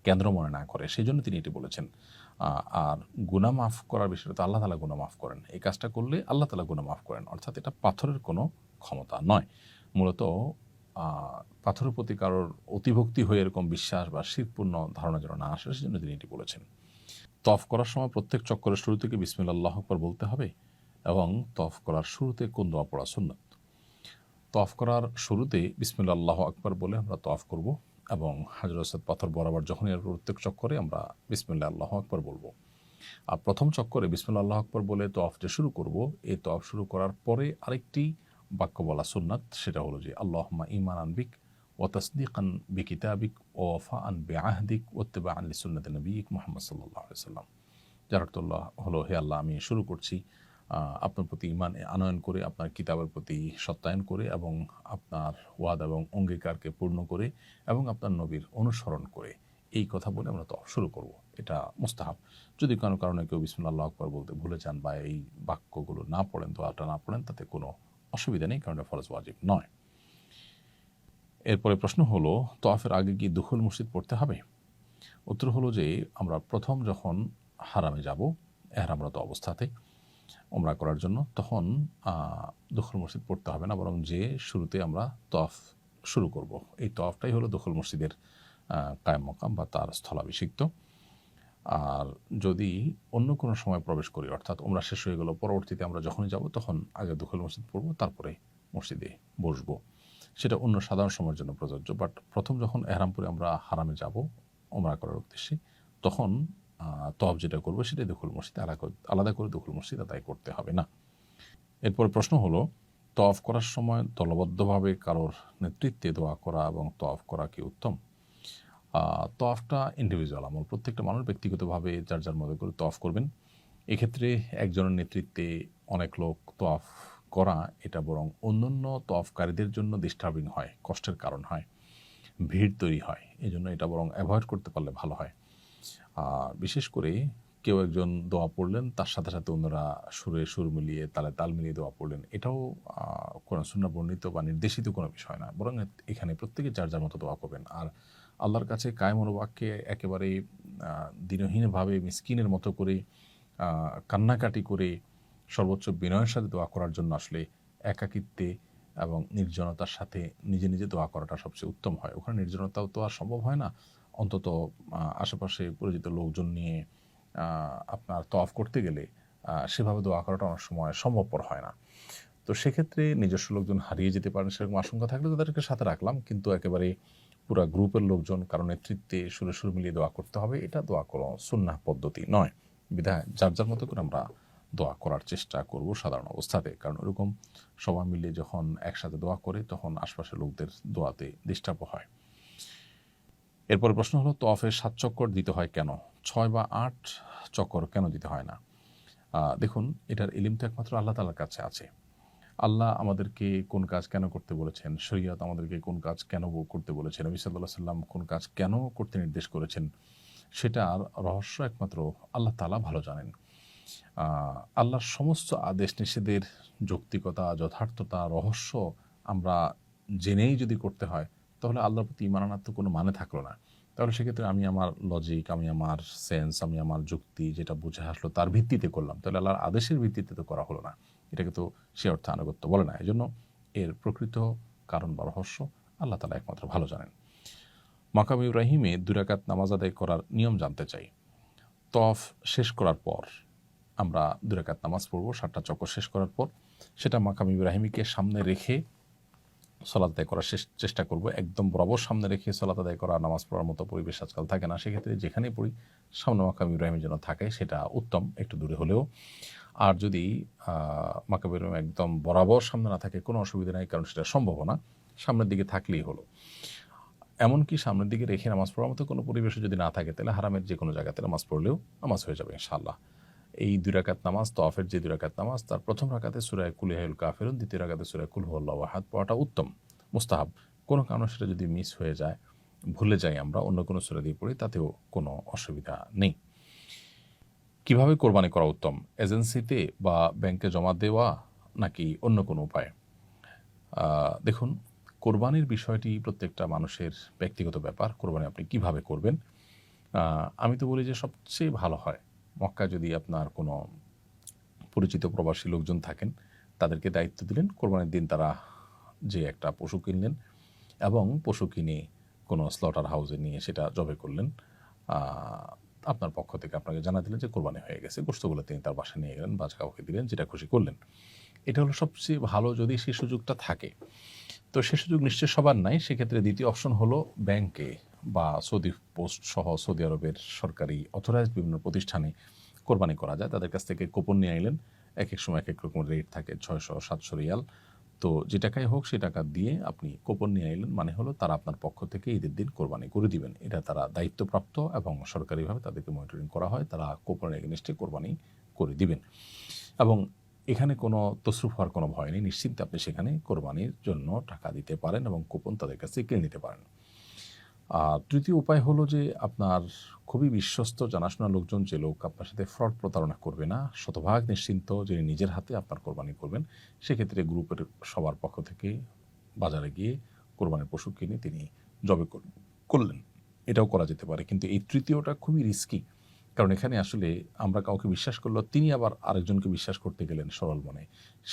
কেন্দ্র মনে না করে, সেই জন্য তিনি এটি বলেছেন। আর গুনাহ মাফ করার বিষয়টা তো আল্লাহ তাআলা গুনাহ মাফ করেন। এই কাজটা করলে আল্লাহ তাআলা গুনাহ মাফ করেন, অর্থাৎ এটা পাথরের কোনো ক্ষমতা নয়। মূলত পাথরের প্রতি কারোর অতিভক্তি হয়ে এরকম বিশ্বাস বা শিরকপূর্ণ ধারণা যেন না আসে, সেজন্য তিনি এটি বলেছেন। তওয়াফ করার সময় প্রত্যেক চক্করের শুরু থেকে বিসমিল্লাহ আল্লাহু আকবার বলতে হবে এবং তওয়াফ করার শুরুতে কোন দোয়া পড়া সুন্নাত? তওয়াফ করার শুরুতে বিসমিল্লাহ আল্লাহু আকবার বলে আমরা তওয়াফ করব এবং হাজর আসওয়াদ পাথর বরাবর যখনই প্রত্যেক চক্করে আমরা বিসমিল্লাহ আল্লাহু আকবার বলবো। আর প্রথম চক্করে বিসমিল্লাহ আল্লাহু আকবার বলে তওয়াফ যে শুরু করব, এই তওয়াফ শুরু করার পরে আরেকটি বাক্য বলা সুন্নাত, সেটা হলো যে আল্লাহুম্মা ঈমানান বিক ওয়া তাসদীকান বিকিতাবিক ওয়া ওয়াফাআন বিআহদিক ওয়াত্তিবাআন লিসুন্নতি নবিয়্যিক মুহাম্মদ সাল্লাল্লাহু আলাইহি ওয়াসাল্লাম। যার অর্থ হলো, হে আল্লাহ, আমি শুরু করছি আপনার প্রতি ঈমান আনয়ন করে, আপনার কিতাবের প্রতি সত্যায়ন করে এবং আপনার ওয়াদা এবং অঙ্গীকারকে পূর্ণ করে এবং আপনার নবীর অনুসরণ করে, এই কথা বলে আমরা তো শুরু করব। এটা মুস্তাহাব। যদি কোনো কারণে কেউ বিসমিল্লাহ আল্লাহু আকবার বলতে ভুলে যান বা এই বাক্যগুলো না পড়েন, দোয়াটা না পড়েন, তাতে কোনো অসুবিধা নেই, কারণ এটা ফরজ ওয়াজিব নয়। এরপরে প্রশ্ন হলো, তওয়াফের আগে কি দুখুল মসজিদ পড়তে হবে? উত্তর হলো যে আমরা প্রথম যখন হারামে যাব এহরামরত অবস্থাতে উমরা করার জন্য, তখন দুখুল মসজিদ পড়তে হবে না, বরং যে শুরুতে আমরা তওয়াফ শুরু করব, এই তওয়াফটাই হলো দুখুল মসজিদের কায়েম মকাম বা তার স্থলাভিষিক্ত। আর যদি অন্য কোনো সময় প্রবেশ করি, অর্থাৎ উমরা শেষ হয়ে গেল, পরবর্তীতে আমরা যখনই যাব তখন আগে দুখুল মসজিদ পড়ব, তারপরে মসজিদে বসবো, সেটা অন্য সাধারণ সময়ের জন্য প্রযোজ্য। বাট প্রথম যখন এহরামপুরে আমরা হারামে যাব উমরা করার উদ্দেশ্যে, তখন তওয়াফ যেটা করবো সেটা দুখুল মসজিদ, আলাদা করে দুখুল মসজিদ আদায় করতে হবে না। এরপর প্রশ্ন হলো, তওয়াফ করার সময় দলবদ্ধভাবে কারোর নেতৃত্বে দোয়া করা এবং তওয়াফ করা কি উত্তম? তওয়াফটা ইন্ডিভিজুয়াল আমল, প্রত্যেকটা মানুষ ব্যক্তিগতভাবে যার যার মতো করে তওয়াফ করবেন। এক্ষেত্রে একজনের নেতৃত্বে অনেক লোক তওয়াফ করা, এটা বরং অন্যান্য তওয়াফকারীদের জন্য ডিস্টার্বিং হয়, কষ্টের কারণ হয়, ভিড় তৈরি হয়। এই জন্য এটা বরং অ্যাভয়েড করতে পারলে ভালো হয়। আর বিশেষ করে কেউ একজন দোয়া পড়লেন, তার সাথে সাথে অন্যরা সুরে সুর মিলিয়ে, তালে তাল মিলিয়ে দোয়া পড়লেন, এটাও কোরআন সুন্নাহ বর্ণিত বা নির্দেশিত কোনো বিষয় না, বরং এখানে প্রত্যেকে যার যার মতো দোয়া করবেন। আর আল্লাহর কাছে কায়েম অনুবাক্যে একেবারে দিনহীনভাবে মিসকিনের মতো করে কান্নাকাটি করে সর্বোচ্চ বিনয়ের সাথে দোয়া করার জন্য আসলে একাকিত্বে এবং নির্জনতার সাথে নিজে নিজে দোয়া করাটা সবচেয়ে উত্তম হয়। ওখানে নির্জনতাও তো আর সম্ভব হয় না, অন্তত আশেপাশে পরিচিত লোকজন নিয়ে আপনার তওয়াফ করতে গেলে সেভাবে দোয়া করাটা অনেক সময় সম্ভবপর হয় না। তো সেক্ষেত্রে নিজস্ব লোকজন হারিয়ে যেতে পারেন, সেরকম আশঙ্কা থাকলে তাদেরকে সাথে রাখলাম, কিন্তু একেবারে পুরা গ্রুপের লোকজন কারো নেতৃত্বে সুরে সুর মিলিয়ে দোয়া করতে হবে, এটা দোয়া কোনো সুন্নাহ পদ্ধতি নয়। বিধায় যার যার মতো করে আমরা দোয়া করার চেষ্টা করব সাধারণ অবস্থাতে, কারণ ওরকম সবাই মিলে যখন একসাথে দোয়া করে তখন আশপাশের লোকদের দোয়াতে ডিস্টার্ব হয়। এরপরে প্রশ্ন হলো, তওয়াফের 7 চক্কর দিতে হয় কেন? 6 বা 8 চক্কর কেন দিতে হয় না? দেখুন, এটার ইলম তো একমাত্র আল্লাহ তাআলার কাছে আছে। আল্লাহ আমাদেরকে কোন কাজ কেন করতে বলেছেন, শরীয়ত আমাদেরকে কোন কাজ কেন করতে বলেছেন, নবী সাল্লাল্লাহু আলাইহি সাল্লাম কোন কাজ কেন করতে নির্দেশ করেছেন, সেটার রহস্য একমাত্র আল্লাহ তাআলা ভালো জানেন। আল্লাহর সমস্ত আদেশ নিষেধের যৌক্তিকতা, যথার্থতা, রহস্য আমরা জেনেই যদি করতে হয়, তাহলে আল্লাহর প্রতি ঈমান আনার তো কোনো মানে থাকলো না। তাহলে সেক্ষেত্রে আমি আমার লজিক, আমি আমার সেন্স, আমি আমার যুক্তি যেটা বুঝে আসলো তার ভিত্তিতে করলাম। তাহলে আল্লাহর আদেশের ভিত্তিতে তো করা হলো না। এটাকে তো সে অর্থে আনুগত্য বলে না। এজন্য এর প্রকৃত কারণ বা রহস্য আল্লাহ তাআলা একমাত্র ভালো জানেন। মাকাম ইব্রাহিমে ২ রাকাত নামাজ আদায় করার নিয়ম জানতে চাই। তওয়াফ শেষ করার পর আমরা ২ রাকাত নামাজ পড়ব ৭টা চক্কর শেষ করার পর। সেটা মাকাম ইব্রাহিমীকে সামনে রেখে সালাত আদায় করার চেষ্টা করব। একদম বরাবর সামনে রেখে সালাত আদায় করা, নামাজ পড়ার মতো পরিবেশ আজকাল থাকে না। সেক্ষেত্রে যেখানেই পড়ি সামনে মাকাম ইব্রাহিমের যেন থাকে, সেটা উত্তম, একটু দূরে হলেও। আর যদি মাকাম ইব্রাহিম একদম বরাবর সামনে না থাকে, কোনো অসুবিধা নাই, কারণ সেটা সম্ভব না। সামনের দিকে থাকলেই হলো। এমনকি সামনের দিকে রেখে নামাজ পড়ার মতো কোনো পরিবেশও যদি না থাকে, তাহলে হারামের যে কোনো জায়গাতে নামাজ পড়লেও নামাজ হয়ে যাবে ইনশাআল্লাহ। এই ২ রাকাত নামাজ, তওয়াফের যে ২ রাকাত নামাজ, তার প্রথম রাকাতে সূরা কুল ইয়া আইয়ুহাল কাফিরুন, দ্বিতীয় রাকাতে সূরা কুল হুয়াল্লাহু আহাদ পড়াটা উত্তম, মুস্তাহাব। কোনো কারণে সেটা যদি মিস হয়ে যায়, ভুলে যাই, আমরা অন্য কোনো সূরা দিয়ে পড়ি, তাতেও কোনো অসুবিধা নেই। কিভাবে কোরবানি করা উত্তম? এজেন্সিতে বা ব্যাংকে জমা দেওয়া, নাকি অন্য কোনো উপায়? দেখুন, কোরবানির বিষয়টি প্রত্যেকটা মানুষের ব্যক্তিগত ব্যাপার। কোরবানি আপনি কিভাবে করবেন? আমি তো বলি যে সবচেয়ে ভালো হয় মক্কায় যদি আপনার কোনো পরিচিত প্রবাসী লোকজন থাকেন, তাদেরকে দায়িত্ব দিলেন, কোরবানির দিন তারা যে একটা পশু কিনলেন এবং পশু কিনে কোনো স্লটার হাউসে নিয়ে সেটা জবাই করলেন। আপনার পক্ষ থেকে আপনাকে জানা দিলেন যে কোরবানি হয়ে গেছে। গোশতগুলো তিনি তার বাসায় নিয়ে গেলেন বা কাউকে দিলেন, যেটা খুশি করলেন। এটা হলো সবচেয়ে ভালো যদি সেই সুযোগটা থাকে। তো সে সুযোগ নিশ্চয়ই সবার নাই। সেক্ষেত্রে দ্বিতীয় অপশন হলো ব্যাংকে বা সৌদি পোস্ট সহ সৌদি আরবের সরকারি অথরাইজড বিভিন্ন প্রতিষ্ঠানে কোরবানি করা যায়। তাদের কাছ থেকে কুপন নিয়ে আইলেন। একেক সময় একেক রকম রেট থাকে, ৬০০-৭০০ রিয়াল। তো যে টাকাই হোক সে টাকা দিয়ে আপনি কুপন নিয়ে আইলেন, মানে হলো তারা আপনার পক্ষ থেকে ঈদের দিন কোরবানি করে দিবেন। এটা তারা দায়িত্বপ্রাপ্ত এবং সরকারিভাবে তাদেরকে মনিটরিং করা হয়। তারা কুপনের এগেইনস্টে কোরবানি করে দিবেন এবং এখানে কোনো তসরুফ হওয়ার কোনো ভয় নেই। নিশ্চিন্তে আপনি সেখানে কোরবানির জন্য টাকা দিতে পারেন এবং কুপন তাদের কাছ থেকে কিনে নিতে পারেন। তৃতীয় উপায় হলো যে আপনার খুবই বিশ্বস্ত জানাশোনা লোকজন, যে লোক আপনার সাথে ফ্রড প্রতারণা করবে না, শতভাগ নিশ্চিন্ত, যিনি নিজের হাতে আপনার কোরবানি করবেন, সেক্ষেত্রে গ্রুপের সবার পক্ষ থেকে বাজারে গিয়ে কোরবানির পশু কিনে তিনি জবে করলেন। এটাও করা যেতে পারে। কিন্তু এই তৃতীয়টা খুবই রিস্কি। কারণ এখানে আসলে আমরা কাউকে বিশ্বাস করলেও তিনি আবার আরেকজনকে বিশ্বাস করতে গেলেন সরল মনে।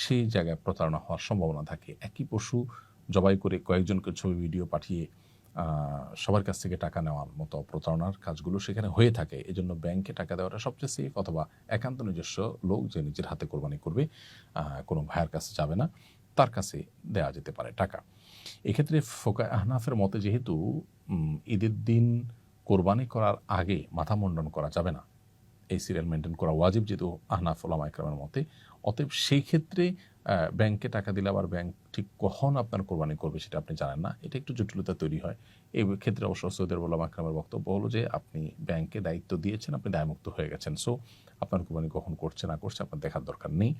সেই জায়গায় প্রতারণা হওয়ার সম্ভাবনা থাকে। একই পশু জবাই করে কয়েকজনকে ছবি ভিডিও পাঠিয়ে সবার কাছ থেকে টাকা নেওয়ার মতো প্রতারণার কাজগুলো সেখানে হয়ে থাকে। এজন্য ব্যাংকে টাকা দেওয়াটা সবচেয়ে সেফ, অথবা একান্ত নিজস্ব লোক যে নিজের হাতে কোরবানি করবে, কোনো ভাইয়ের কাছে যাবে না, তার কাছে দেওয়া যেতে পারে টাকা। এক্ষেত্রে ফোকায়ে আহনাফের মতে যেহেতু ঈদের দিন কোরবানি করার আগে মাথা মুন্ডন করা যাবে না, এই সিরিয়াল মেনটেন করা ওয়াজিব যেহেতু আহনাফ ওলামা ইকরামের মতে, অতএব সেই ক্ষেত্রে ব্যাংকে টাকা দিলে আবার ব্যাংক ঠিক কখন আপনার কোরবানি করবে সেটা আপনি জানেন না। এটা একটু জটিলতা তৈরি হয়। এই ক্ষেত্রে অবশ্য সৌদি আরব ওলামা ইকরামের বক্তব্য হলো যে আপনি ব্যাংকে দায়িত্ব দিয়েছেন, আপনি দায়মুক্ত হয়ে গেছেন। সো আপনার কোরবানি কখন করছে না করছে আপনার দেখার দরকার নেই,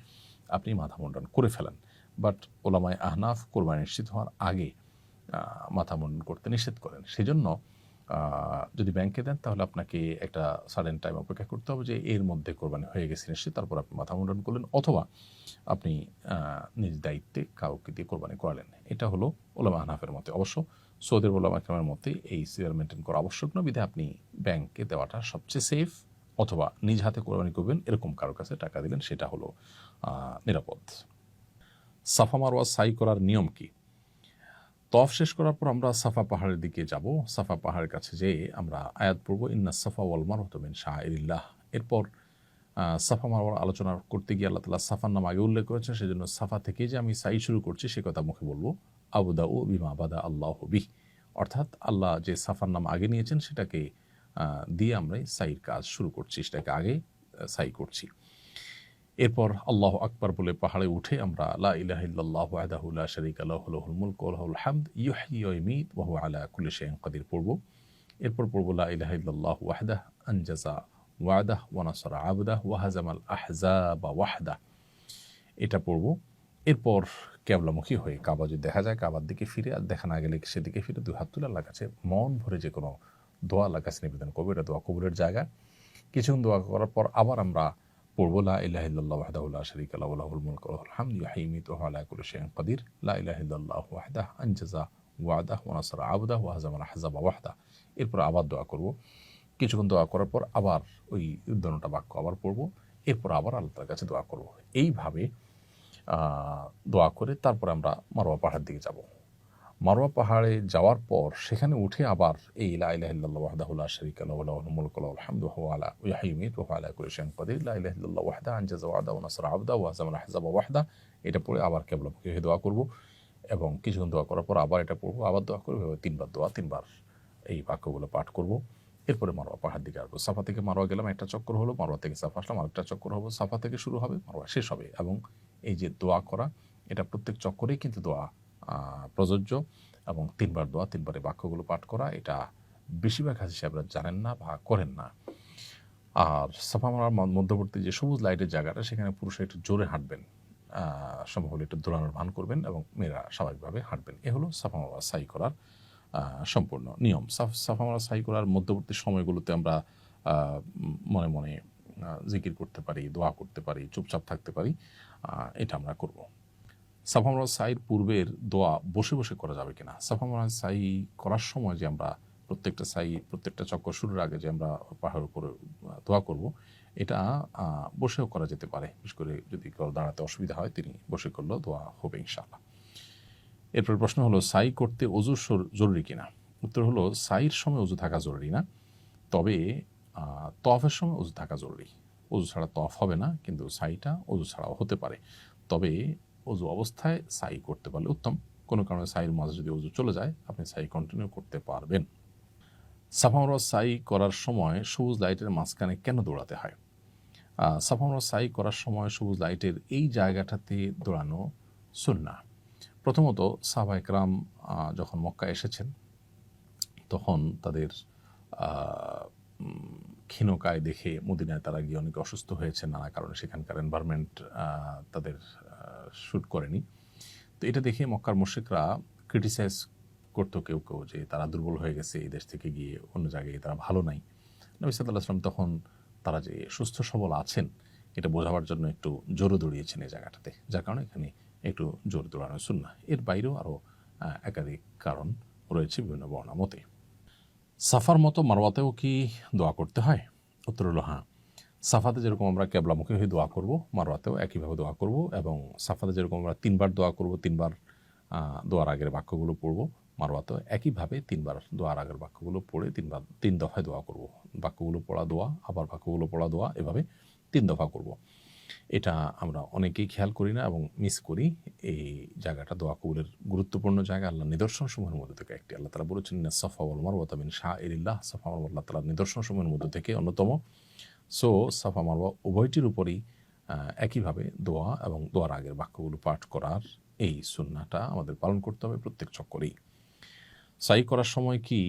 আপনি মাথা মুন্ডন করে ফেলেন। বাট ওলামায়ে আহনাফ কোরবানি নিশ্চিত হওয়ার আগে মাথা মুন্ডন করতে নিষেধ করেন। সেজন্য যদি ব্যাংকে দেন তাহলে আপনাকে একটা সার্টেন টাইম অপেক্ষা করতে হবে যে এর মধ্যে কোরবানি হয়ে গেছে নিশ্চিত, তারপর আপনি মাথা মুন্ডন করলেন, অথবা আপনি নিজ দায়িত্বে কাউকে দিয়ে কোরবানি করালেন। এটা হলো ওলামা আহনাফের মতে। অবশ্য সৌদি আরব ওলামা ইকরামের মতে এই সিরিয়াল মেনটেন করা আবশ্যক নয়, বিধায় আপনি ব্যাংকে দেওয়াটা সবচেয়ে সেফ, অথবা নিজ হাতে কোরবানি করবেন এরকম কারো কাছে টাকা দিলেন, সেটা হলো নিরাপদ। সাফা মারওয়া সাই করার নিয়ম কি? তওয়াফ শেষ করার পর আমরা সাফা পাহাড়ের দিকে যাব। সাফা পাহাড়ের কাছে যেয়ে আমরা আয়াত পড়ব, ইন্না সাফা ওয়াল মারওয়াতা মিন শাআইরিল্লাহ। এরপর সাফা মারওয়ার আলোচনা করতে গিয়ে আল্লাহ তাআলা সাফার নাম আগে উল্লেখ করেছেন, সেজন্য সাফা থেকে যে আমি সাই শুরু করছি সে কথা মুখে বলবো, আবদাউ বিমা বাদা আল্লাহু বিহ, অর্থাৎ আল্লাহ যে সাফার নাম আগে নিয়েছেন সেটাকে দিয়ে আমরা সাইর কাজ শুরু করছি, সেটাকে আগে সাই করছি। এরপর আল্লাহু আকবার বলে পাহাড়ে উঠে আমরা লা ইলাহা ইল্লাল্লাহু ওয়াহদাহু লা শারীকা লাহু লাহুল মুলকু ওয়া লাহুল হামদ ইউহয়ি ওয়া ইউমীত ওয়া হুয়া আলা কুল্লি শাইইন কাদির পড়ব। এরপর পড়ব লা ইলাহা ইল্লাল্লাহু ওয়াহদাহু আনজাযা ওয়া'দাহু ওয়া নাসারা 'আবদাহু ওয়া হাযামাল আহজাবা ওয়াহদাহু। এটা পড়ব। এরপর কেবলামুখী হয়ে কাবা যদি দেখা যায় কাবার দিকে ফিরে, আর দেখা না গেলে সেদিকে ফিরে 2 হাত তুলে আল্লাহর কাছে মন ভরে যে কোনো দোয়া আল্লাহর কাছে নিবেদন করবো। এটা দোয়া কবুলের জায়গা। কিছুক্ষণ দোয়া করার পর আবার আমরা পড়বো লা ইলাহা ইল্লাল্লাহু ওয়াহদাহু লা শারীকা লাহু লাহুল মুলকু ওয়া লাহুল হামদু ইউহয়ি ওয়া ইউমীতু ওয়া হুয়া আলা কুল্লি শাইইন কাদির লা ইলাহা ইল্লাল্লাহু ওয়াহদাহু আনজাযা ওয়া'দাহু ওয়া নাসারা আবদাহু ওয়া হাযামাল আহজাবা ওয়াহদাহু। এরপর আবার দোয়া করব। কিছুক্ষণ দোয়া করার পর আবার ওই উদ্যানটা বাক্য আবার পড়ব। এরপর আবার আল্লাহর কাছে দোয়া করব। এইভাবে দোয়া করে তারপরে আমরা মারওয়া পাহাড়ের দিকে যাব। মারওয়া পাহাড়ে যাওয়ার পর সেখানে উঠে আবার এই লা ইলাহা ইল্লাল্লাহু ওয়াহদাহু লা শারীকা লাহু লাহুল মুলকু ওয়া লাহুল হামদু ওয়া হুয়া আলা ইউহয়ি ওয়া ইউমীতু ওয়া হুয়া আলা কুল্লি শাইইন কাদির লা ইলাহা ইল্লাল্লাহু ওয়াহদাহু আনজাযা ওয়া'দাহু ওয়া নাসারা আবদাহু ওয়া হাযামাল আহজাবা ওয়াহদাহু। এটা পড়ে আবার কিবলামুখী হয়ে দোয়া করব এবং কিছুক্ষণ দোয়া করার পর আবার এটা পড়ব, আবার দোয়া করব। এভাবে 3 বার দোয়া, 3 বার এই বাক্যগুলো পাঠ করব। এরপরে মারওয়া পাহাড় দিকে আসবো। সাফা থেকে মারওয়া গেলাম, একটা চক্কর হলো, মারওয়া থেকে সাফা আসলাম, আরেকটা চক্কর হবো। সাফা থেকে শুরু হবে, মারওয়া শেষ হবে। এবং এই যে দোয়া করা, এটা প্রত্যেক চক্করেই কিন্তু দোয়া প্রযোজ্য এবং 3 বার দোয়া, 3 বারে বাক্যগুলো পাঠ করা, এটা বেশিরভাগ হাজি সাহেবরা জানেন না বা করেন না। আর সাফা মারার মধ্যবর্তী যে সবুজ লাইটের জায়গাটা, সেখানে পুরুষরা একটু জোরে হাঁটবেন, সম্ভব হলে একটু দৌড়ানোর ভান করবেন এবং মেয়েরা স্বাভাবিকভাবে হাঁটবেন। এ হলো সাফা মারওয়া সাই করার সম্পূর্ণ নিয়ম। সাফা মারওয়া সাই করার মধ্যবর্তী সময়গুলোতে আমরা মনে মনে জিকির করতে পারি, দোয়া করতে পারি, চুপচাপ থাকতে পারি, এটা আমরা করব। সাফা মারওয়া সাইর পূর্বের দোয়া বসে বসে করা যাবে কিনা? সাফা মারওয়া সাই করার সময় যে আমরা প্রত্যেকটা চক্কর শুরুর আগে যে আমরা পাহাড়ের উপরে দোয়া করব, এটা বসেও করা যেতে পারে। বিশেষ করে যদি কেউ দাঁড়াতে অসুবিধা হয়, তিনি বসে করলেও দোয়া হবে ইনশাআল্লাহ। এরপর প্রশ্ন হলো সাই করতে অজু জরুরি কিনা? উত্তর হলো সাইর সময় অজু থাকা জরুরি না, তবে তওয়াফের সময় অজু থাকা জরুরি। অজু ছাড়া তওয়াফ হবে না, কিন্তু সাইটা অজু ছাড়াও হতে পারে। তবে অজু অবস্থায় সাই করতে পারলে উত্তম। কোনো কারণে সাইয়ের মাঝে যদি অজু চলে যায়, আপনি সাই কন্টিনিউ করতে পারবেন। সাফা মারওয়া সাই করার সময় সবুজ লাইটের মাঝখানে কেন দৌড়াতে হয়? সাফা মারওয়া সাই করার সময় সবুজ লাইটের এই জায়গাটাতে দৌড়ানো সুন্নাহ। প্রথমত সাহাবা একরাম যখন মক্কা এসেছেন, তখন তাদের ক্ষীণকায় দেখে মদিনায় তারা গিয়ে অনেক অসুস্থ হয়েছে নানা কারণে, সেখানকার এনভায়রনমেন্ট তাদের শ্যুট করেনি। তো এটা দেখে মক্কার মুশরিকরা ক্রিটিসাইজ করতো কেউ কেউ যে তারা দুর্বল হয়ে গেছে, এই দেশ থেকে গিয়ে অন্য জায়গায় তারা ভালো নাই। নবী সাল্লাল্লাহু আলাইহি ওয়াসাল্লাম তখন তারা যে সুস্থ সবল আছেন এটা বোঝাবার জন্য একটু জোরে দৌড়িয়েছেন এই জায়গাটাতে, যার কারণে এখানে একটু জোরে দৌড়ানো সুন্নাহ। এর বাইরেও আরও একাধিক কারণ রয়েছে বিভিন্ন বর্ণনা মতে। সাফার মতো মারওয়াতেও কি দোয়া করতে হয়? উত্তর হলো হ্যাঁ। সাফাতে যেরকম আমরা কেবলামুখী হয়ে দোয়া করব, মারওয়াতেও একইভাবে দোয়া করব। এবং সাফাতে যেরকম আমরা 3 বার দোয়া করব, 3 বার দোয়ার আগের বাক্যগুলো পড়ব, মারওয়াতেও একইভাবে 3 বার দোয়ার আগের বাক্যগুলো পড়ে 3 দফায় দোয়া করব। বাক্যগুলো পড়া দোয়া, আবার বাক্যগুলো পড়া দোয়া, এভাবে 3 দফা করব। এটা আমরা অনেকেই খেয়াল করি না এবং মিস করি। এই জায়গাটা দোয়া কবুলের গুরুত্বপূর্ণ জায়গা, আল্লাহ নিদর্শন সমূহের মধ্যে থেকে একটি। আল্লাহ তাআলা বলেছেন ইন্না সাফা ওয়াল মারওয়াতা মিন শাআইরিল্লাহ। সাফা মারওয়া আল্লাহ তাআলার নিদর্শন সমূহের মধ্যে থেকে অন্যতম। সো সাফা মারওয়া উভয়টির উপরেই একইভাবে দোয়া এবং দোয়ার আগের বাক্যগুলো পাঠ করার এই সুন্নাহটা আমাদের পালন করতে হবে প্রত্যেক চক্করেই। সাই করার সময় কি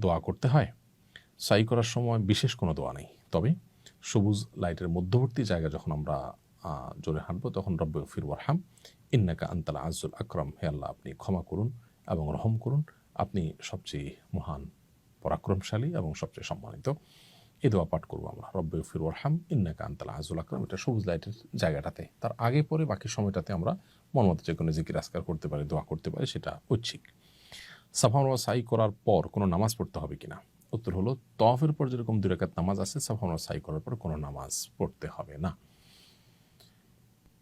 দোয়া করতে হয়? সাই করার সময় বিশেষ কোনো দোয়া নেই, তবে সবুজ লাইটের মধ্যবর্তী জায়গা যখন আমরা জোরে হাঁটবো, তখন রব্বিগফির ওয়ারহাম ইন্নাকা আনতাল আযুল আকরাম, হে আল্লাহ আপনি ক্ষমা করুন এবং রহম করুন, আপনি সবচেয়ে মহান, পরাক্রমশালী এবং সবচেয়ে সম্মানিত। এই দোয়া পাঠ করবো আমরা, রব্বিগফির ওয়ারহাম ইন্নাকা আনতাল আযুল আকরাম। এটা সবুজ লাইটের জায়গাটাতে। তার আগে পরে বাকি সময়টাতে আমরা মন মতো যে কোনো জিকির আজকার করতে পারি, দোয়া করতে পারি, সেটা ঐচ্ছিক। সাফা মারওয়া সাই করার পর কোনো নামাজ পড়তে হবে কিনা? উত্তর হলো তওয়াফের পর যেরকম 2 রাকাত নামাজ আছে, সাফা মারওয়া সাই করার পর কোনো নামাজ পড়তে হবে না।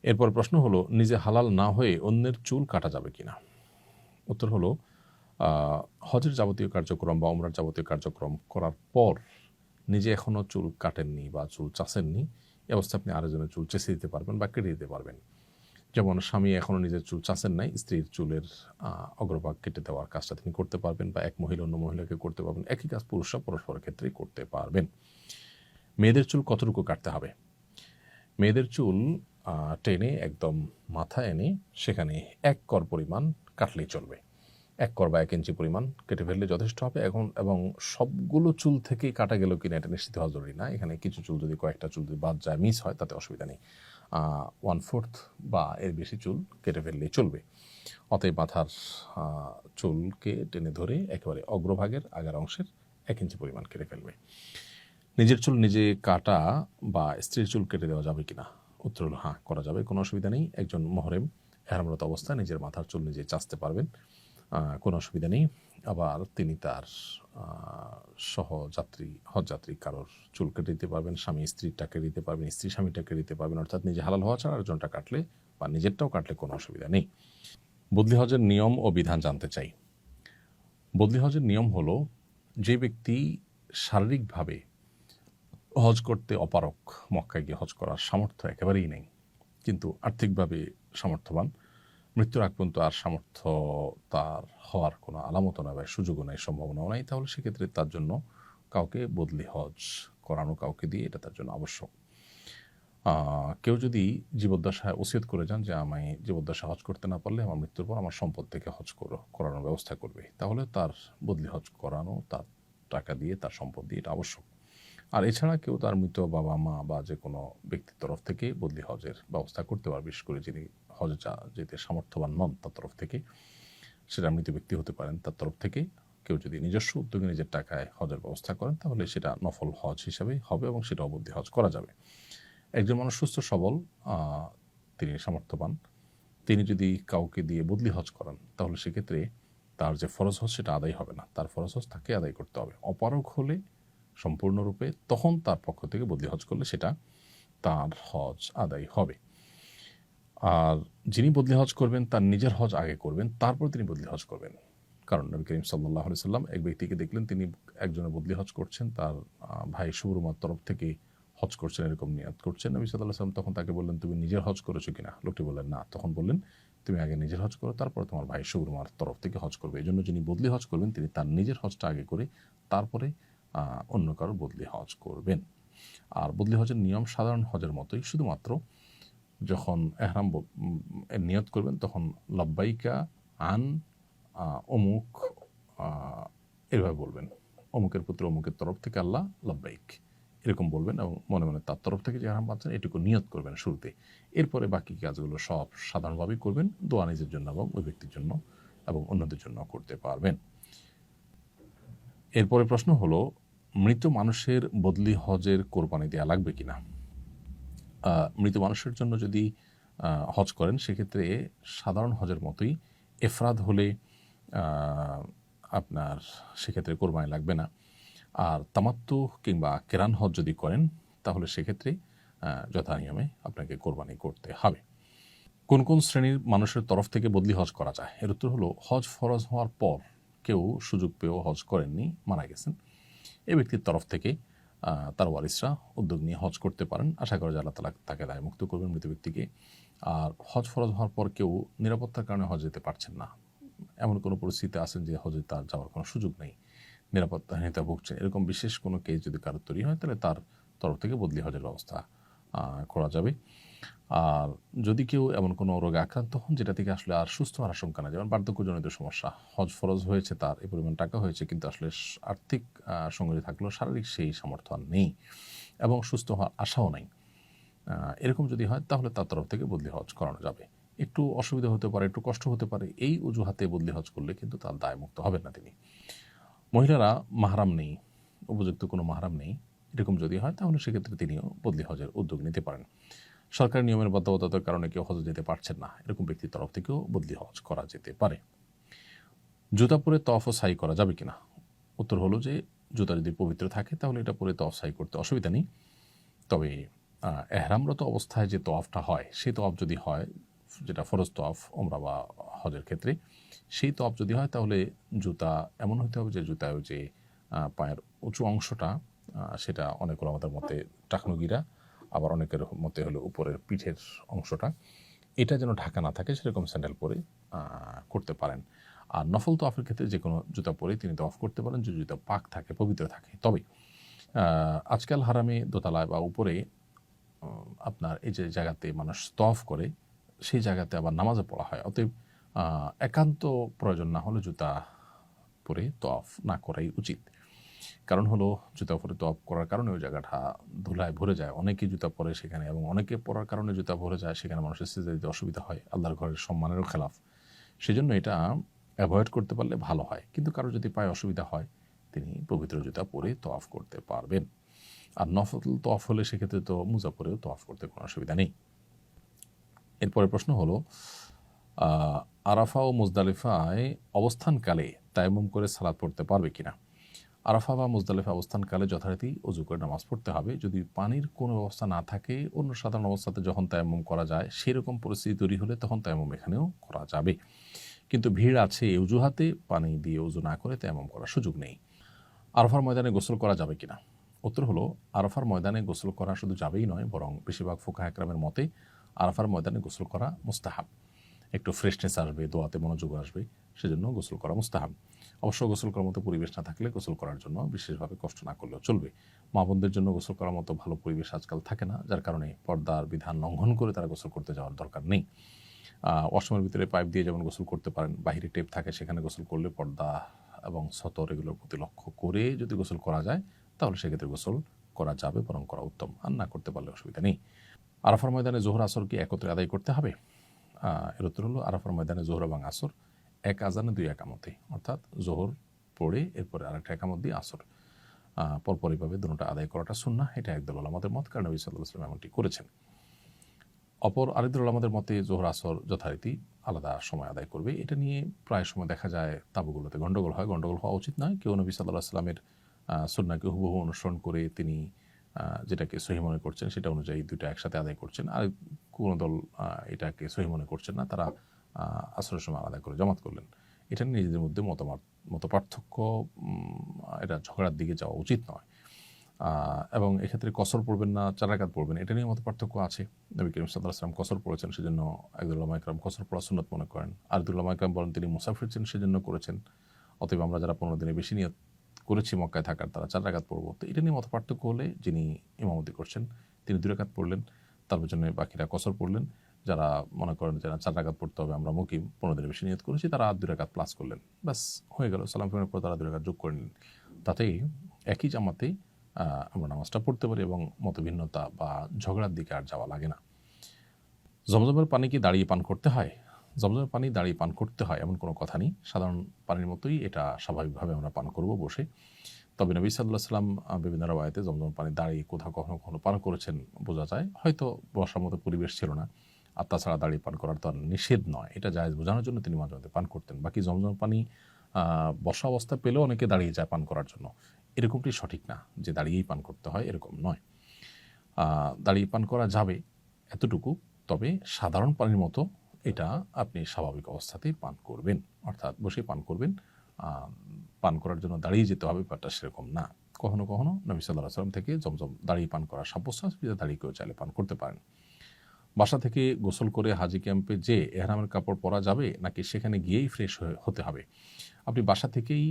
এরপর প্রশ্ন হলো নিজে হালাল না হয়ে অন্যের চুল কাটা যাবে কিনা? উত্তর হলো হজের যাবতীয় কার্যক্রম বা উমরার যাবতীয় কার্যক্রম করার পর নিজে এখনও চুল কাটেননি বা চুল চাষেননি, এই অবস্থায় আপনি আরেকজনের চুল চেঁচে দিতে পারবেন বা কেটে দিতে পারবেন। যেমন স্বামী এখনও নিজের চুল চাষেন নাই, স্ত্রীর চুলের অগ্রভাগ কেটে দেওয়ার কাজটা তিনি করতে পারবেন, বা এক মহিলা অন্য মহিলাকে করতে পারবেন। একই কাজ পুরুষরা পরস্পরের ক্ষেত্রেই করতে পারবেন। মেয়েদের চুল কতটুকু কাটতে হবে? মেয়েদের চুল টেনে একদম মাথা এনে সেখানে 1 কর পরিমাণ কাটলেই চলবে। 1 কর বা 1 ইঞ্চি পরিমাণ কেটে ফেললে যথেষ্ট হবে। এবং সবগুলো চুল থেকেই কাটা গেল কিনা এটা নিশ্চিত হওয়া জরুরি না। এখানে কিছু চুল যদি, কয়েকটা চুল যদি বাদ যায়, মিস হয়, তাতে অসুবিধা নেই। 1/4 বা এর বেশি চুল কেটে ফেললেই চলবে। অতএব মাথার চুলকে টেনে ধরে একেবারে অগ্রভাগের আগের অংশের 1 ইঞ্চি পরিমাণ কেটে ফেলবে। নিজের চুল নিজে কাটা বা স্ত্রীর চুল কেটে দেওয়া যাবে কিনা? উত্তর হলো হ্যাঁ, করা যাবে, কোনো অসুবিধা নেই। একজন মুহরিম ইহরামরত অবস্থায় নিজের মাথার চুল নিজে চাঁচতে পারবেন, কোনো অসুবিধা নেই। আবার তিনি তার সহযাত্রী হজযাত্রী কারোর চুল কেটে দিতে পারবেন, স্বামী স্ত্রীরটা কেটে দিতে পারবেন, স্ত্রী স্বামীটা কেটে দিতে পারবেন, অর্থাৎ নিজে হালাল হওয়া ছাড়া আরেকজনটা কাটলে বা নিজেরটাও কাটলে কোনো অসুবিধা নেই। বদলি হজের নিয়ম ও বিধান জানতে চাই। বদলি হজের নিয়ম হলো, যে ব্যক্তি শারীরিকভাবে হজ করতে অপারগ, মক্কায় গিয়ে হজ করার সামর্থ্য একেবারেই নেই, কিন্তু আর্থিকভাবে সামর্থ্যবান, মৃত্যুর আগ পর্যন্ত আর সামর্থ্য তার হওয়ার কোনো আলামতও নাই বা সুযোগও নাই, সম্ভাবনাও নাই, তাহলে সেক্ষেত্রে তার জন্য কাউকে বদলি হজ করানো, কাউকে দিয়ে এটা তার জন্য আবশ্যক। কেউ যদি জীবদ্দশায় ওসিয়ত করে যান যে আমি জীবদ্দশায় হজ করতে না পারলে আমার মৃত্যুর পর আমার সম্পদ থেকে হজ করানোর ব্যবস্থা করবে, তাহলে তার বদলি হজ করানো, তার টাকা দিয়ে, তার সম্পদ দিয়ে এটা আবশ্যক। আর এছাড়া কেউ তার মৃত বাবা মা বা যে কোনো ব্যক্তির তরফ থেকে বদলি হজের ব্যবস্থা করতে পারে, বিশেষ করে যিনি হজে যেতে সামর্থ্যবান নন তার তরফ থেকে, সেটা মৃত ব্যক্তি হতে পারেন, তার তরফ থেকে কেউ যদি নিজস্ব উদ্যোগে নিজের টাকায় হজের ব্যবস্থা করেন, তাহলে সেটা নফল হজ হিসাবে হবে এবং সেটা বদলি হজ করা যাবে। একজন মানুষ সুস্থ সবল, তিনি সামর্থ্যবান, তিনি যদি কাউকে দিয়ে বদলি হজ করান, তাহলে সেক্ষেত্রে তার যে ফরজ হজ সেটা আদায় হবে না, তার ফরজ হজ তাকে আদায় করতে হবে। অপারগ হলে সম্পূর্ণরূপে, তখন তার পক্ষ থেকে বদলি হজ করলে সেটা তার হজ আদায় হবে। আর যিনি বদলি হজ করবেন তার নিজের হজ আগে করবেন, তারপর তিনি বদলি হজ করবেন। কারণ নবী করিম সাল্লাল্লাহু আলাইহি সাল্লাম এক ব্যক্তিকে দেখলেন, তিনি একজনের বদলি হজ করছেন, তার ভাই শুভরুমার তরফ থেকে হজ করছেন, এরকম নিয়াত করছেন। নবী সাল্লাল্লাহু আলাইহি সাল্লাম তখন তাকে বললেন, তুমি নিজের হজ করেছো কিনা? লোকটি বললেন না। তখন বললেন, তুমি আগে নিজের হজ করো, তারপর তোমার ভাই শুভরুমার তরফ থেকে হজ করবে। এই জন্য যিনি বদলি হজ করবেন তিনি তার নিজের হজটা আগে করে তারপরে অন্য কারো বদলি হজ করবেন। আর বদলি হজের নিয়ম সাধারণ হজের মতোই, শুধুমাত্র যখন এহরাম নিয়ত করবেন তখন লব্বাইকা আন অমুক এভাবে বলবেন, অমুকের পুত্র অমুকের তরফ থেকে আল্লাহ লব্বাইক, এরকম বলবেন এবং মনে মনে তার তরফ থেকে যে এহরাম পাচ্ছেন এটুকু নিয়ত করবেন শুরুতে। এরপরে বাকি কাজগুলো সব সাধারণভাবেই করবেন, দোয়া নিজের জন্য এবং ওই ব্যক্তির জন্য এবং অন্যদের জন্য করতে পারবেন। এরপরে প্রশ্ন হলো, মৃত মানুষের বদলি হজের কোরবানি দেওয়া লাগবে কিনা? মৃত মানুষের জন্য যদি হজ করেন, সেক্ষেত্রে সাধারণ হজের মতোই এফরাদ হলে আপনার সেক্ষেত্রে কোরবানি লাগবে না। আর তামাত্তু কিংবা কেরান হজ যদি করেন, তাহলে সেক্ষেত্রে যথানিয়মে আপনাকে কোরবানি করতে হবে। কোন কোন শ্রেণীর মানুষের তরফ থেকে বদলি হজ করা যায়? এর উত্তর হলো, হজ ফরজ হওয়ার পর কেউ সুযোগ পেয়েও হজ করেননি, মারা গেছেন, এই ব্যক্তির তরফ থেকে তার ওয়ারিসরা উদ্যোগ নিয়ে হজ করতে পারেন। আশা করা যায় আল্লাহ তাআলা তাকে দায়মুক্ত করবেন মৃত ব্যক্তিকে। আর হজ ফরজ হওয়ার পর কেউ নিরাপত্তার কারণে হজ যেতে পারছেন না, এমন কোনো পরিস্থিতি আছেন যে হজে তার যাওয়ার কোনো সুযোগ নেই, নিরাপত্তাহীনতা ভুগছেন, এরকম বিশেষ কোনো কেস যদি কারোর তৈরি হয়, তাহলে তার তরফ থেকে বদলি হজের ব্যবস্থা করা যাবে। আর যদি কেউ এমন কোনো রোগে আক্রান্ত হন যেটা থেকে আসলে আর সুস্থ হওয়ার আশঙ্কা না, যেমন বার্ধক্যজনিত সমস্যা, হজ ফরজ হয়েছে, তার এই পরিমাণ টাকা হয়েছে, কিন্তু আসলে আর্থিক সঙ্গতি থাকলেও শারীরিক সেই সামর্থ্য আর নেই এবং সুস্থ হওয়ার আশাও নাই, এরকম যদি হয়, তাহলে তার তরফ থেকে বদলি হজ করানো যাবে। একটু অসুবিধা হতে পারে, একটু কষ্ট হতে পারে, এই অজুহাতে বদলি হজ করলে কিন্তু তার দায়মুক্ত হবেন না তিনি। মহিলারা মাহরাম নেই, উপযুক্ত কোনো মাহরাম নেই, এরকম যদি হয়, তাহলে সেক্ষেত্রে তিনিও বদলি হজের উদ্যোগ নিতে পারেন। সরকারি নিয়মের বাধ্যবাধকতার কারণে কেউ হজে যেতে পারছেন না, এরকম ব্যক্তির তরফ থেকেও বদলি হজ করা যেতে পারে। জুতা পরে তওয়াফ ও সাই করা যাবে কিনা? উত্তর হলো যে, জুতা যদি পবিত্র থাকে তাহলে এটা পরে তওয়াফ সাই করতে অসুবিধা নেই। তবে এহরামরত অবস্থায় যে তওয়াফটা হয়, সেই তওয়াফ যদি হয়, যেটা ফরজ তওয়াফ ওমরা বা হজের ক্ষেত্রে, সেই তওয়াফ যদি হয়, তাহলে জুতা এমন হতে হবে যে জুতায় যে পায়ের উঁচু অংশটা, সেটা অনেক ওলামাদের মতে টাকনুগিরা, আবার অনেকের মতে হলো উপরের পিঠের অংশটা, এটা যেন ঢাকা না থাকে, সেরকম স্যান্ডেল পরে করতে পারেন। আর নফল তওয়াফের ক্ষেত্রে যে কোনো জুতা পরে তিনি তওয়াফ করতে পারেন, যে জুতা পাক থাকে, পবিত্র থাকে। তবে আজকাল হারামে দোতলায় বা উপরে আপনার এই যে জায়গাতে মানুষ তওয়াফ করে, সেই জায়গাতে আবার নামাজও পড়া হয়, অতএব একান্ত প্রয়োজন না হলে জুতা পরে তওয়াফ না করাই উচিত। কারণ হলো জুতা পরে তওয়াফ করার কারণে ওই জায়গাটা ধুলায় ভরে যায়, অনেকে জুতা পরে সেখানে, এবং অনেকে পরার কারণে জুতা ভরে যায়, সেখানে মানুষের সিজদা দিতে অসুবিধা হয়, আল্লাহর ঘরের সম্মানেরও খেলাফ। সেজন্য এটা অ্যাভয়েড করতে পারলে ভালো হয়। কিন্তু কারো যদি পায়ে অসুবিধা হয়, তিনি পবিত্র জুতা পরে তওয়াফ করতে পারবেন। আর নফল তওয়াফ হলে সেক্ষেত্রে তো মুজা পরেও তওয়াফ করতে কোনো অসুবিধা নেই। এরপরে প্রশ্ন হলো, আরাফা ও মুজদালিফায় অবস্থানকালে তায়াম্মুম করে সালাত পড়তে পারবে কিনা? আরাফা বা মুজদালিফা অবস্থানকালে যথারীতি অজু করে নামাজ পড়তে হবে। যদি পানির কোনো ব্যবস্থা না থাকে, অন্য সাধারণ অবস্থাতে যখন তায়াম্মুম করা যায় সেরকম পরিস্থিতি তৈরি হলে তখন তায়াম্মুম এখানেও করা যাবে। কিন্তু ভিড় আছে এই অজুহাতে পানি দিয়ে অজু না করে তায়াম্মুম করার সুযোগ নেই। আরাফার ময়দানে গোসল করা যাবে কিনা? উত্তর হলো, আরাফার ময়দানে গোসল করা শুধু যাবেই নয়, বরং বেশিরভাগ ফুকাহা একরামের মতে আরাফার ময়দানে গোসল করা মুস্তাহাব। একটু ফ্রেশনেস আসবে, দোয়াতে মনোযোগ আসবে, সেজন্য গোসল করা মুস্তাহাব। অবশ্য গোসল করার মতো পরিবেশ না থাকলে গোসল করার জন্য বিশেষভাবে কষ্ট না করলেও চলবে। মা বোনদের জন্য গোসল করার মতো ভালো পরিবেশ আজকাল থাকে না, যার কারণে পর্দার বিধান লঙ্ঘন করে তারা গোসল করতে যাওয়ার দরকার নেই। ওয়াশরুমের ভিতরে পাইপ দিয়ে যেমন গোসল করতে পারেন, বাহিরে টেপ থাকে, সেখানে গোসল করলে পর্দা এবং সতর এগুলোর প্রতি লক্ষ্য করে যদি গোসল করা যায় তাহলে সেক্ষেত্রে গোসল করা যাবে, বরং করা উত্তম। আর না করতে পারলে অসুবিধা নেই। আরাফার ময়দানে জোহর আসর কি একত্রে আদায় করতে হবে? এর উত্তর হলো, আরাফার ময়দানে জোহর এবং আসর এক আজানে দুই একামতে, অর্থাৎ জোহর পড়ে এরপরে আরেকটা একামত দিয়ে আসর পরপরইভাবে দুটোটা আদায় করাটা সুন্নাহ। এটা একদল উলামাদের মত, কারণ নবী সাল্লাল্লাহু আলাইহি ওয়াসাল্লাম এমনটি করেছেন। অপর আরেকদল উলামাদের মতে জোহর আসর যথারীতি আলাদা সময় আদায় করবে। এটা নিয়ে প্রায় সময় দেখা যায় তাবুগুলোতে গণ্ডগোল হয়। গণ্ডগোল হওয়া উচিত নয়। কেউ নবী সাল্লাল্লাহু আলাইহি ওয়াসাল্লামের সুন্নাহকে হুবহু অনুসরণ করে তিনি যেটাকে সহিহ মনে করছেন সেটা অনুযায়ী দুইটা একসাথে আদায় করছেন, আর কোনো দল এটাকে সহিহ মনে করছেন না, তারা আসরের সময় আলাদা করে জামাত করলেন। এটা নিয়ে নিজেদের মধ্যে মত পার্থক্য, এটা ঝগড়ার দিকে যাওয়া উচিত নয়। এবং এক্ষেত্রে কসর পড়বেন না 4 রাকাত পড়বেন, এটা নিয়ে মত পার্থক্য আছে। নবী করিম সাল্লাল্লাহু আলাইহি ওয়াসাল্লাম কসর পড়েছেন, সেজন্য একদল উলামা ইকরাম কসর পড়া সুন্নাত মনে করেন। আরেকদল উলামা ইকরাম বলেন তিনি মুসাফির ছিলেন সেজন্য করেছেন। অতএব আমরা যারা 15 দিনের বেশি নিয়ত করেছি মক্কায় থাকার, তারা 4 রাকাত পড়বো। তো এটা নিয়ে মত পার্থক্য হলে যিনি ইমামতি করছেন তিনি 2 রাকাত পড়লেন, তারপর জন্য বাকিরা কসর পড়লেন। যারা মনে করেন যে 4 রাকাত পড়তে হবে, আমরা মুকিম 15 দিনের বেশি নিয়ত করেছি, তারা 2 রাকাত প্লাস করলেন, ব্যাস হয়ে গেল। সালাম ফিরানোর পর তারা 2 রাকাত যোগ করে নিলেন। তাতেই একই জামাতে আমরা নামাজটা পড়তে পারি এবং মতভিন্নতা বা ঝগড়ার দিকে আর যাওয়া লাগে না। জমজমের পানি কি দাঁড়িয়ে পান করতে হয়? জমজমের পানি দাঁড়িয়ে পান করতে হয় এমন কোনো কথা নেই। সাধারণ পানির মতোই এটা স্বাভাবিকভাবে আমরা পান করব বসে। তবে নবী সাল্লাল্লাহু আলাইহি ওয়াসাল্লাম বিভিন্ন রাওয়ায়াতে জমজমের পানি দাঁড়িয়ে কোথাও কখনো কখনো পান করেছেন বোঝা যায়। হয়তো বসার মতো পরিবেশ ছিল না, আর তাছাড়া দাঁড়িয়ে পান করার তো আর নিষেধ নয়, এটা জায়েজ বোঝানোর জন্য তিনি মাঝে মাঝে পান করতেন। বাকি জমজমের পানি বসা অবস্থা পেলেও অনেকে দাঁড়িয়ে যায় পান করার জন্য, এরকমটি সঠিক না যে দাঁড়িয়েই পান করতে হয়, এরকম নয়। দাঁড়িয়ে পান করা যাবে এতটুকু, তবে সাধারণ পানির মতো এটা আপনি স্বাভাবিক অবস্থাতেই পান করবেন, অর্থাৎ বসে পান করবেন। পান করার জন্য দাঁড়িয়ে যেতে হবে ব্যাপারটা সেরকম না। কখনো কখনো নবী সাল্লাল্লাহু আলাইহি ওয়াসাল্লাম থেকে জমজম দাঁড়িয়ে পান করা সাব্যস্ত আছে, দাঁড়িয়ে কেউ চাইলে পান করতে পারেন। বাসা থেকে গোসল করে হাজি ক্যাম্পে যে এহরামের কাপড় পরা যাবে নাকি সেখানে গিয়েই ফ্রেশ হতে হবে? আপনি বাসা থেকেই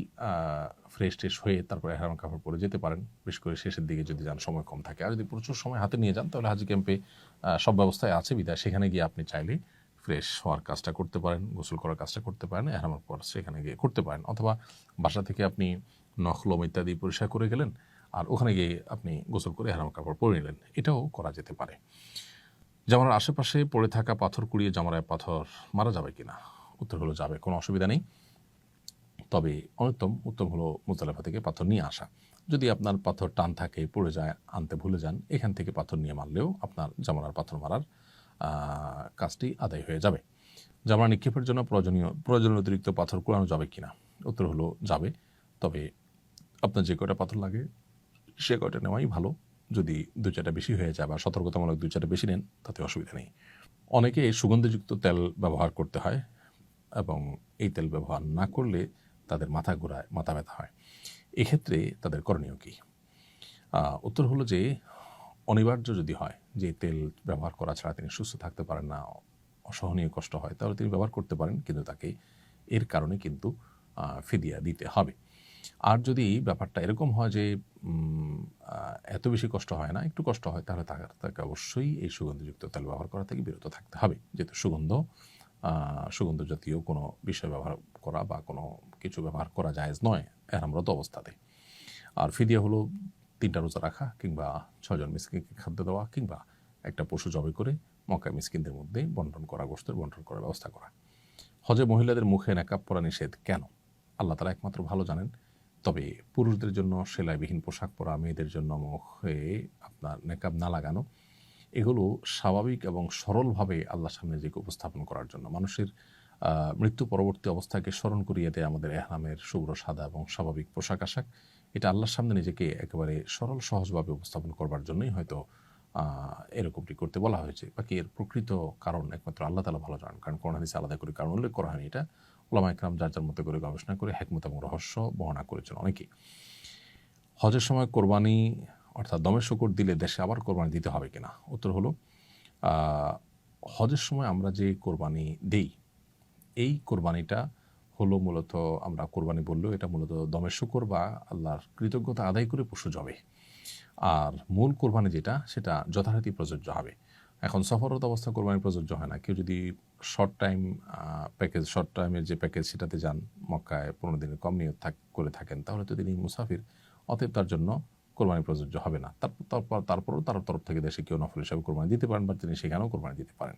ফ্রেশ ট্রেশ হয়ে তারপর এহরামের কাপড় পরে যেতে পারেন, বিশেষ করে শেষের দিকে যদি যান, সময় কম থাকে। আর যদি প্রচুর সময় হাতে নিয়ে যান তাহলে হাজি ক্যাম্পে সব ব্যবস্থায় আছে বিধায় সেখানে গিয়ে আপনি চাইলে ফ্রেশ হওয়ার কাজটা করতে পারেন, গোসল করার কাজটা করতে পারেন, এহরামের পর সেখানে গিয়ে করতে পারেন। অথবা বাসা থেকে আপনি নখলম ইত্যাদি পরিষ্কার করে গেলেন, আর ওখানে গিয়ে আপনি গোসল করে এহরামের কাপড় পরে নিলেন, এটাও করা যেতে পারে। জামার আশেপাশে পড়ে থাকা পাথর কুড়িয়ে জামারায় পাথর মারা যাবে কিনা? উত্তর হলো যাবে, কোনো অসুবিধা নেই। তবে উত্তম হলো মুজদালিফা থেকে পাথর নিয়ে আসা। যদি আপনার পাথর টান থাকে, পড়ে যায়, আনতে ভুলে যান, এখান থেকে পাথর নিয়ে মারলেও আপনার জামারার পাথর মারার কাজটি আদায় হয়ে যাবে। জামারা নিক্ষেপের জন্য প্রয়োজনীয় অতিরিক্ত পাথর কুড়ানো যাবে কিনা? উত্তর হলো যাবে, তবে আপনার যে কয়টা পাথর লাগে সে কয়টা নেওয়াই ভালো। যদি 2-4টা বেশি হয়ে যায় বা সতর্কতামূলক 2-4টা বেশি নেন তাতে অসুবিধা নেই। অনেকে সুগন্ধিযুক্ত তেল ব্যবহার করতে হয় এবং এই তেল ব্যবহার না করলে তাদের মাথা ঘোরায়, মাথা ব্যথা হয়। এক্ষেত্রে তাদের করণীয় কী? উত্তর হলো যে অনিবার্য যদি হয় যে তেল ব্যবহার করা ছাড়া তিনি সুস্থ থাকতে পারেন না, অসহনীয় কষ্ট হয়, তাহলে তিনি ব্যবহার করতে পারেন, কিন্তু তাকে এর কারণে কিন্তু ফিদিয়া দিতে হবে। আর যদি ব্যাপারটা এরকম হয় যে এত বেশি কষ্ট হয় না, একটু কষ্ট হয়, তাহলে তাকে অবশ্যই এই সুগন্ধিযুক্ত তেল ব্যবহার করা থেকে বিরত থাকতে হবে, যেহেতু সুগন্ধ জাতীয় কোনো বিষয় ব্যবহার করা বা কোনো কিছু ব্যবহার করা জায়েজ নয় এহরামরত অবস্থাতে। আর ফিদিয়া হলো 3টা রোজা রাখা, কিংবা 6 জন মিসকিনকে খাদ্য দেওয়া, কিংবা একটা পশু জবাই করে মক্কায় মিসকিনদের মধ্যে বন্টন করা, গোশতের বন্টন করার ব্যবস্থা করা। হজে মহিলাদের মুখে নেকাব পরা নিষেধ কেন? আল্লাহ তাআলা একমাত্র ভালো জানেন। তবে পুরুষদের জন্য সেলাইবিহীন পোশাক পরা, মেয়েদের জন্য মুখে আপনার নেকাব না লাগানো, এগুলো স্বাভাবিক এবং সরলভাবে আল্লাহর সামনে নিজেকে উপস্থাপন করার জন্য। মানুষের মৃত্যু পরবর্তী অবস্থাকে স্মরণ করিয়ে দেয় আমাদের এহরামের শুভ্র সাদা এবং স্বাভাবিক পোশাক আশাক। এটা আল্লাহর সামনে নিজেকে একেবারে সরল সহজভাবে উপস্থাপন করবার জন্যই হয়তো এরকমটি করতে বলা হয়েছে। বাকি এর প্রকৃত কারণ একমাত্র আল্লাহ তাআলা ভালো জানেন। কারণ কোরআন হাদিসে আলাদা করে কারণ উল্লেখ করা হয়নি। এটা উলামায়ে কেরাম যার যার মতো করে গবেষণা করে হিকমত এবং রহস্য বর্ণনা করেছেন অনেকেই। হজের সময় কোরবানি অর্থাৎ দমে শূকর দিলে দেশে আবার কোরবানি দিতে হবে কিনা? উত্তর হলো, হজের সময় আমরা যে কোরবানি দেই, এই কোরবানিটা হলো মূলত, আমরা কোরবানি বললেও এটা মূলত দমে শূকর বা আল্লাহর কৃতজ্ঞতা আদায় করে পশু জবে। আর মূল কোরবানি যেটা, সেটা যথারীতি প্রযোজ্য হবে। এখন সফররত অবস্থা কোরবানি প্রযোজ্য হয় না। কেউ যদি শর্ট টাইমের যে প্যাকেজ সেটাতে যান, মক্কায় 15 দিনের কম নিয়ত করে থাকেন, তাহলে তো তিনি মুসাফির, অতএব তার জন্য কোরবানি প্রযোজ্য হবে না। তারপরও তার তরফ থেকে দেশে কেউ নফল হিসাবে কোরবানি দিতে পারেন, বা তিনি সেখানেও কোরবানি দিতে পারেন।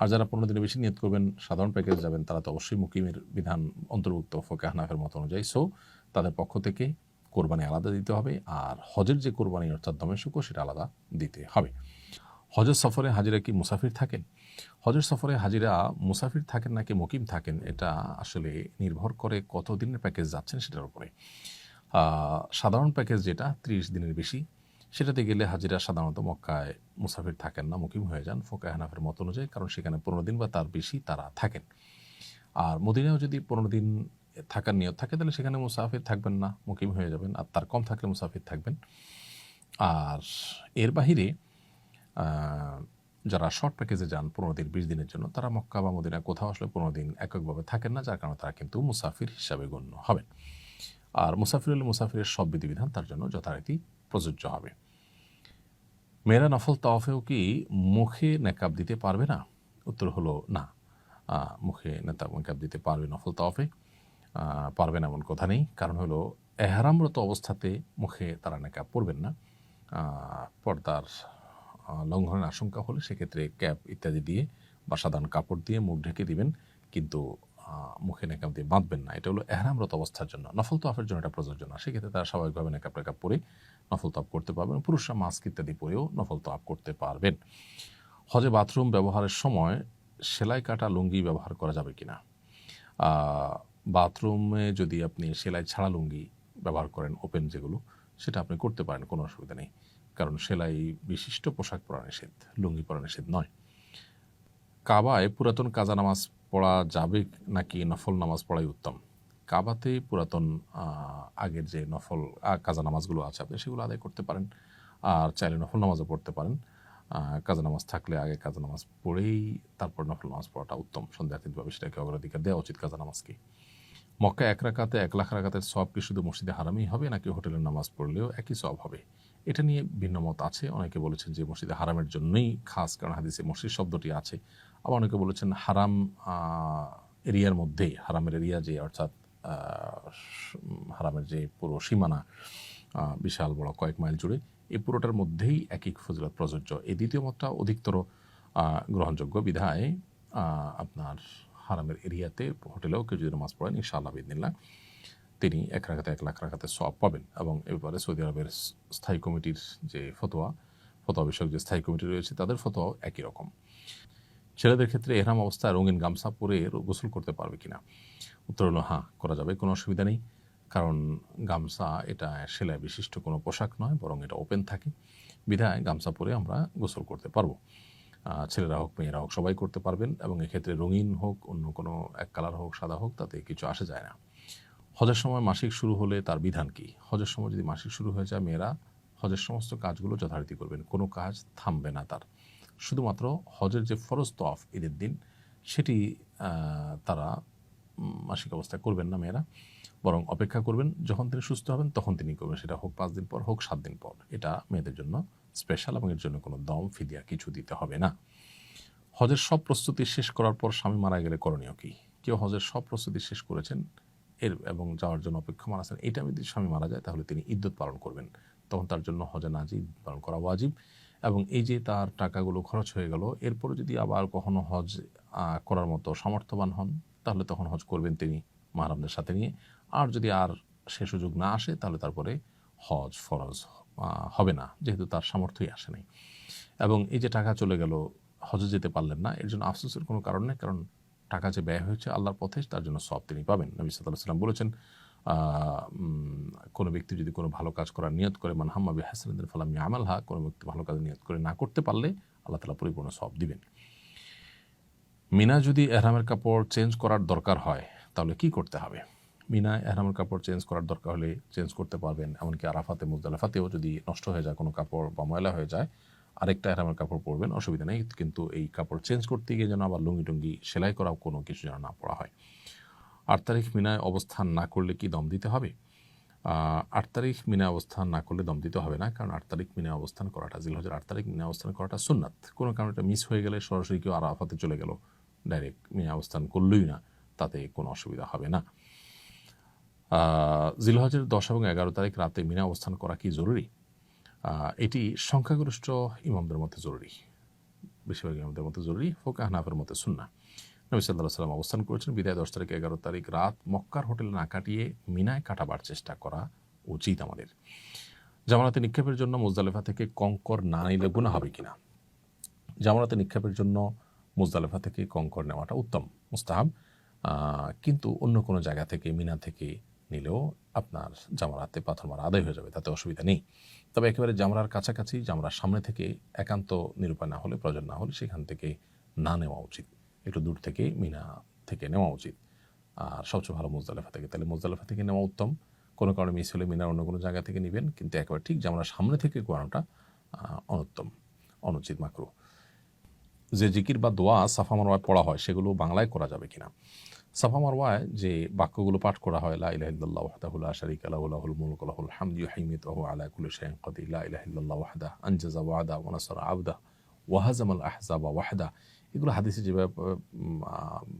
আর যারা 15 দিনের বেশি নিয়ত করবেন, সাধারণ প্যাকেজ যাবেন, তারা তো অবশ্যই মুকিমের বিধান অন্তর্ভুক্ত ফোকাহ হানাফের মত অনুযায়ী। সো তাদের পক্ষ থেকে কোরবানি আলাদা দিতে হবে, আর হজের যে কোরবানি অর্থাৎ দমে শূকর সেটা আলাদা দিতে হবে। হজের সফরে হাজিরা কি মুসাফির থাকেন? হজের সফরে হাজিরা মুসাফির থাকেন নাকি মুকিম থাকেন, এটা আসলে নির্ভর করে কত দিনের প্যাকেজ যাচ্ছেন সেটার উপরে। সাধারণ প্যাকেজ যেটা 30 দিনের বেশি, সেটাতে গেলে হাজিরা সাধারণত মক্কায় মুসাফির থাকেন না, মুকিম হয়ে যান ফোকাহ হানাফের মত অনুযায়ী, কারণ সেখানে 15 দিন বা তার বেশি তারা থাকেন। আর মদিনায়ও যদি 15 দিন থাকার নিয়ত থাকে, তাহলে সেখানে মুসাফির থাকবেন না, মুকিম হয়ে যাবেন। আর তার কম থাকলে মুসাফির থাকবেন। আর এর বাহিরে যারা শর্ট প্যাকেজে যান 15 দিন 20 দিনের জন্য, তারা মক্কা বা মদিনায় কোথাও আসলে 15 দিন এককভাবে থাকেন না, যার কারণে তারা কিন্তু মুসাফির হিসাবে গণ্য হবেন। আর মুসাফির হলে মুসাফিরের সব বিধিবিধান তার জন্য যথারীতি প্রযোজ্য হবে। মেয়েরা নফল তাওয়াফেও কি মুখে নেকাব দিতে পারবে না? উত্তর হলো না, মুখে নেকাব দিতে পারবে নফল তাওয়াফে, পারবে না এমন কথা নেই। কারণ হলো, এহরামরত অবস্থাতে মুখে তারা নেকাব পরবেন না। পর্দার লঙ্ঘনের আশঙ্কা হলে সেক্ষেত্রে ক্যাপ ইত্যাদি দিয়ে বা সাধারণ কাপড় দিয়ে মুখ ঢেকে দিবেন, কিন্তু মুখে নেকাব দিয়ে বাঁধবেন না। এটা হলো এহরামরত অবস্থার জন্য। নফল তাওয়াফের জন্য এটা প্রযোজ্য না। সেক্ষেত্রে তারা স্বাভাবিকভাবে নেকাব পরে নফল তাওয়াফ করতে পারবেন। পুরুষরা মাস্ক ইত্যাদি পরেও নফল তাওয়াফ করতে পারবেন। হজে বাথরুম ব্যবহারের সময় সেলাই কাটা লুঙ্গি ব্যবহার করা যাবে কিনা? বাথরুমে যদি আপনি সেলাই ছাড়া লুঙ্গি ব্যবহার করেন, ওপেন যেগুলো, সেটা আপনি করতে পারেন, কোনো অসুবিধা নেই। কারণ সেলাই বিশিষ্ট পোশাক পরা নিষেধ, লুঙ্গি পরা নিষেধ নয়। কাবায় পুরাতন কাজা নামাজ পড়া যাবে নাকি নফল নামাজ পড়াই উত্তম? কাবাতে পুরাতন আগের যে নফল কাজা নামাজগুলো আছে, আপনি সেগুলো আদায় করতে পারেন। আর চাইলে নফল নামাজও পড়তে পারেন। কাজা নামাজ থাকলে আগে কাজা নামাজ পড়েই তারপর নফল নামাজ পড়াটা উত্তম। সন্দেহাতীতভাবে সেটাকে অগ্রাধিকার দেওয়া উচিত কাজা নামাজকে। মক্কায় 1 রাকাতে 1 লাখ রাকাতের সওয়াব কি শুধু মসজিদে হারামেই হবে, নাকি হোটেলের নামাজ পড়লেও একই সওয়াব হবে? এটা নিয়ে ভিন্ন মত আছে। অনেকে বলেছেন যে মসজিদে হারামের জন্যই খাস, কারণ হাদিসে মসজিদ শব্দটি আছে। আবার অনেকে বলেছেন হারাম এরিয়ার মধ্যেই, হারামের এরিয়া যে অর্থাৎ হারামের যে পুরো সীমানা বিশাল বড় কয়েক মাইল জুড়ে, এই পুরোটার মধ্যেই একই ফজিলত প্রযোজ্য। এই দ্বিতীয় মতটা অধিকতর গ্রহণযোগ্য বিধায় আপনার হারামের এরিয়াতে হোটেলেও কেউ যদি নামাজ পড়েন, ইনশাআল্লাহ বিদিনিল্লাহ তিনি 1 রাকাতে 1 লাখ রাকাতের সওয়াব পাবেন। এবং এ ব্যাপারে সৌদি আরবের স্থায়ী কমিটির যে ফতোয়া বিষয়ক যে স্থায়ী কমিটি রয়েছে, তাদের ফতোয়াও একই রকম। ছেলেদের ক্ষেত্রে এহরাম অবস্থায় রঙিন গামছা পরে গোসল করতে পারবে কিনা? উত্তর হলো হ্যাঁ, করা যাবে, কোনো অসুবিধা নেই। কারণ গামছা এটা সেলাই বিশিষ্ট কোনো পোশাক নয়, বরং এটা ওপেন থাকে, বিধায় গামছা পরে আমরা গোসল করতে পারবো। ছেলেরা হোক মেয়েরা হোক সবাই করতে পারবেন। এবং এক্ষেত্রে রঙিন হোক, অন্য কোনো এক কালার হোক, সাদা হোক, তাতে কিছু আসে যায় না। হজের সময় মাসিক শুরু হলে তার বিধান কি? হজের সময় যদি মাসিক শুরু হয়ে যায়, মেয়েরা হজের সমস্ত কাজগুলো যথারীতি করবেন, কোনো কাজ থামবে না তার। শুধুমাত্র হজের যে ফরজ তওয়াফ ঈদের দিন, সেটি তারা মাসিক অবস্থায় করবেন না মেয়েরা, বরং অপেক্ষা করবেন যখন তিনি সুস্থ হবেন তখন তিনি করবেন। সেটা হোক 5 দিন পর, হোক 7 দিন পর। এটা মেয়েদের জন্য স্পেশাল, এবং এর জন্য কোনো দম ফিদিয়া কিছু দিতে হবে না। হজের সব প্রস্তুতি শেষ করার পর স্বামী মারা গেলে করণীয় কি? কেউ হজের সব প্রস্তুতি শেষ করেছেন, এবং যাওয়ার জন্য অপেক্ষমান আছেন, এটা যদি স্বামী মারা যায় তাহলে তিনি ইদ্যত পালন করবেন, তখন তার জন্য হজে নাজি পালন করা ওয়াজিব। এবং এই যে তার টাকাগুলো খরচ হয়ে গেল, এরপরে যদি আবার কখনো হজ করার মতো সামর্থ্যবান হন তাহলে তখন হজ করবেন তিনি মাহরামদের সাথে নিয়ে। আর যদি আর সে সুযোগ না আসে তাহলে তারপরে হজ ফরজ হবে না, যেহেতু তার সামর্থ্যই আসে নাই। এবং এই যে টাকা চলে গেল, হজে যেতে পারলেন না, এর জন্য আফসোসের কোনো কারণ নেই, কারণ টাকা যে ব্যয় হয়েছে আল্লাহর পথে তার জন্য সব তিনি পাবেন। নবী সাল্লাল্লাহু আলাইহি ওয়াসাল্লাম বলেছেন, কোনো ব্যক্তি যদি কোনো ভালো কাজ করার নিয়ত করে, মান হাম্মা বিহাসানাতিন ফালাম ইয়ামালহা, কোনো ব্যক্তি ভালো কাজ নিয়ত করে না করতে পারলে আল্লাহ তাআলা পরিপূর্ণ সব দিবেন। মিনা যদি এহরামের কাপড় চেঞ্জ করার দরকার হয় তাহলে কি করতে হবে? মিনায় এহরামের কাপড় চেঞ্জ করার দরকার হলে চেঞ্জ করতে পারবেন, এমনকি আরাফাতে মুজদালিফাতেও যদি নষ্ট হয়ে যায় কোনো কাপড় বা ময়লা হয়ে যায় আরেকটা এহরামের কাপড় পরবেন, অসুবিধা নেই। কিন্তু এই কাপড় চেঞ্জ করতে গিয়ে যেন আবার লুঙ্গি টুঙ্গি সেলাই করাও কোনো কিছু যেন না পড়া হয়। 8 তারিখ মিনায় অবস্থান না করলে কি দম দিতে হবে? 8 তারিখ মিনায় অবস্থান না করলে দম দিতে হবে না, কারণ 8 তারিখ মিনায় অবস্থান করাটা, জিলহজের 8 তারিখ মিনায় অবস্থান করাটা সুন্নাত। কোনো কারণে এটা মিস হয়ে গেলে সরাসরি কেউ আরাফাতে চলে গেল, ডাইরেক্ট মিনায় অবস্থান করলই না, তাতে কোনো অসুবিধা হবে না। জিলহজের 10 এবং 11 তারিখ রাতে মিনা অবস্থান করা কি জরুরি? এটি সংখ্যাগরিষ্ঠ ইমামদের মধ্যে জরুরি, বেশিরভাগ ইমামদের মধ্যে জরুরি, ফুকাহা হানাফির মধ্যে সুন্নাহ। নবী সাল্লাল্লাহু আলাইহি ওয়াসাল্লাম অবস্থান করেছেন বিদায় 10 তারিখ 11 তারিখ রাত মক্কার হোটেলে না কাটিয়ে মিনায় কাটাবার চেষ্টা করা উচিত আমাদের। জামারাতে নিক্ষেপের জন্য মুজদালিফা থেকে কঙ্কর না নিলে গুনাহ হবে কিনা? জামারাতে নিক্ষেপের জন্য মুজদালিফা থেকে কঙ্কর নেওয়াটা উত্তম, মুস্তাহাব, কিন্তু অন্য কোনো জায়গা থেকে, মিনা থেকে নিলেও আপনার জামারাতে পাথর মারা আদায় হয়ে যাবে, তাতে অসুবিধা নেই। তবে একেবারে জামরার কাছাকাছি, জামরার সামনে থেকে একান্ত নিরুপায় না হলে, প্রয়োজন না হলে সেখান থেকে না নেওয়া উচিত, একটু দূর থেকে মিনা থেকে নেওয়া উচিত। আর সবচেয়ে ভালো মুজদালিফা থেকে, তাহলে মুজদালিফা থেকে নেওয়া উত্তম। কোনো কারণে মিস হলে মিনার অন্য কোনো জায়গা থেকে নেবেন, কিন্তু একেবারে ঠিক জামরার সামনে থেকে করানোটা অনুত্তম, অনুচিত, মাকরুহ। যে জিকির বা দোয়া সাফা মারওয়ায় পড়া হয় সেগুলো বাংলায় করা যাবে কিনা? সাফা মারওয়ায় যে বাক্যগুলো পাঠ করা হয়, লা ইলাহা ইল্লাল্লাহু ওয়াহদাহু লা শারীকা লাহু লাহুল মুলকু ওয়া লাহুল হামদু ইউহয়ি ওয়া ইউমীতু ওয়া হুয়া আলা কুল্লি শাইইন কাদির, লা ইলাহা ইল্লাল্লাহু ওয়াহদাহু আনজাযা ওয়া'দাহু ওয়া নাসারা আবদাহু ওয়া হাযামাল আহজাবা ওয়াহদাহু, এগুলো হাদিসে যেভাবে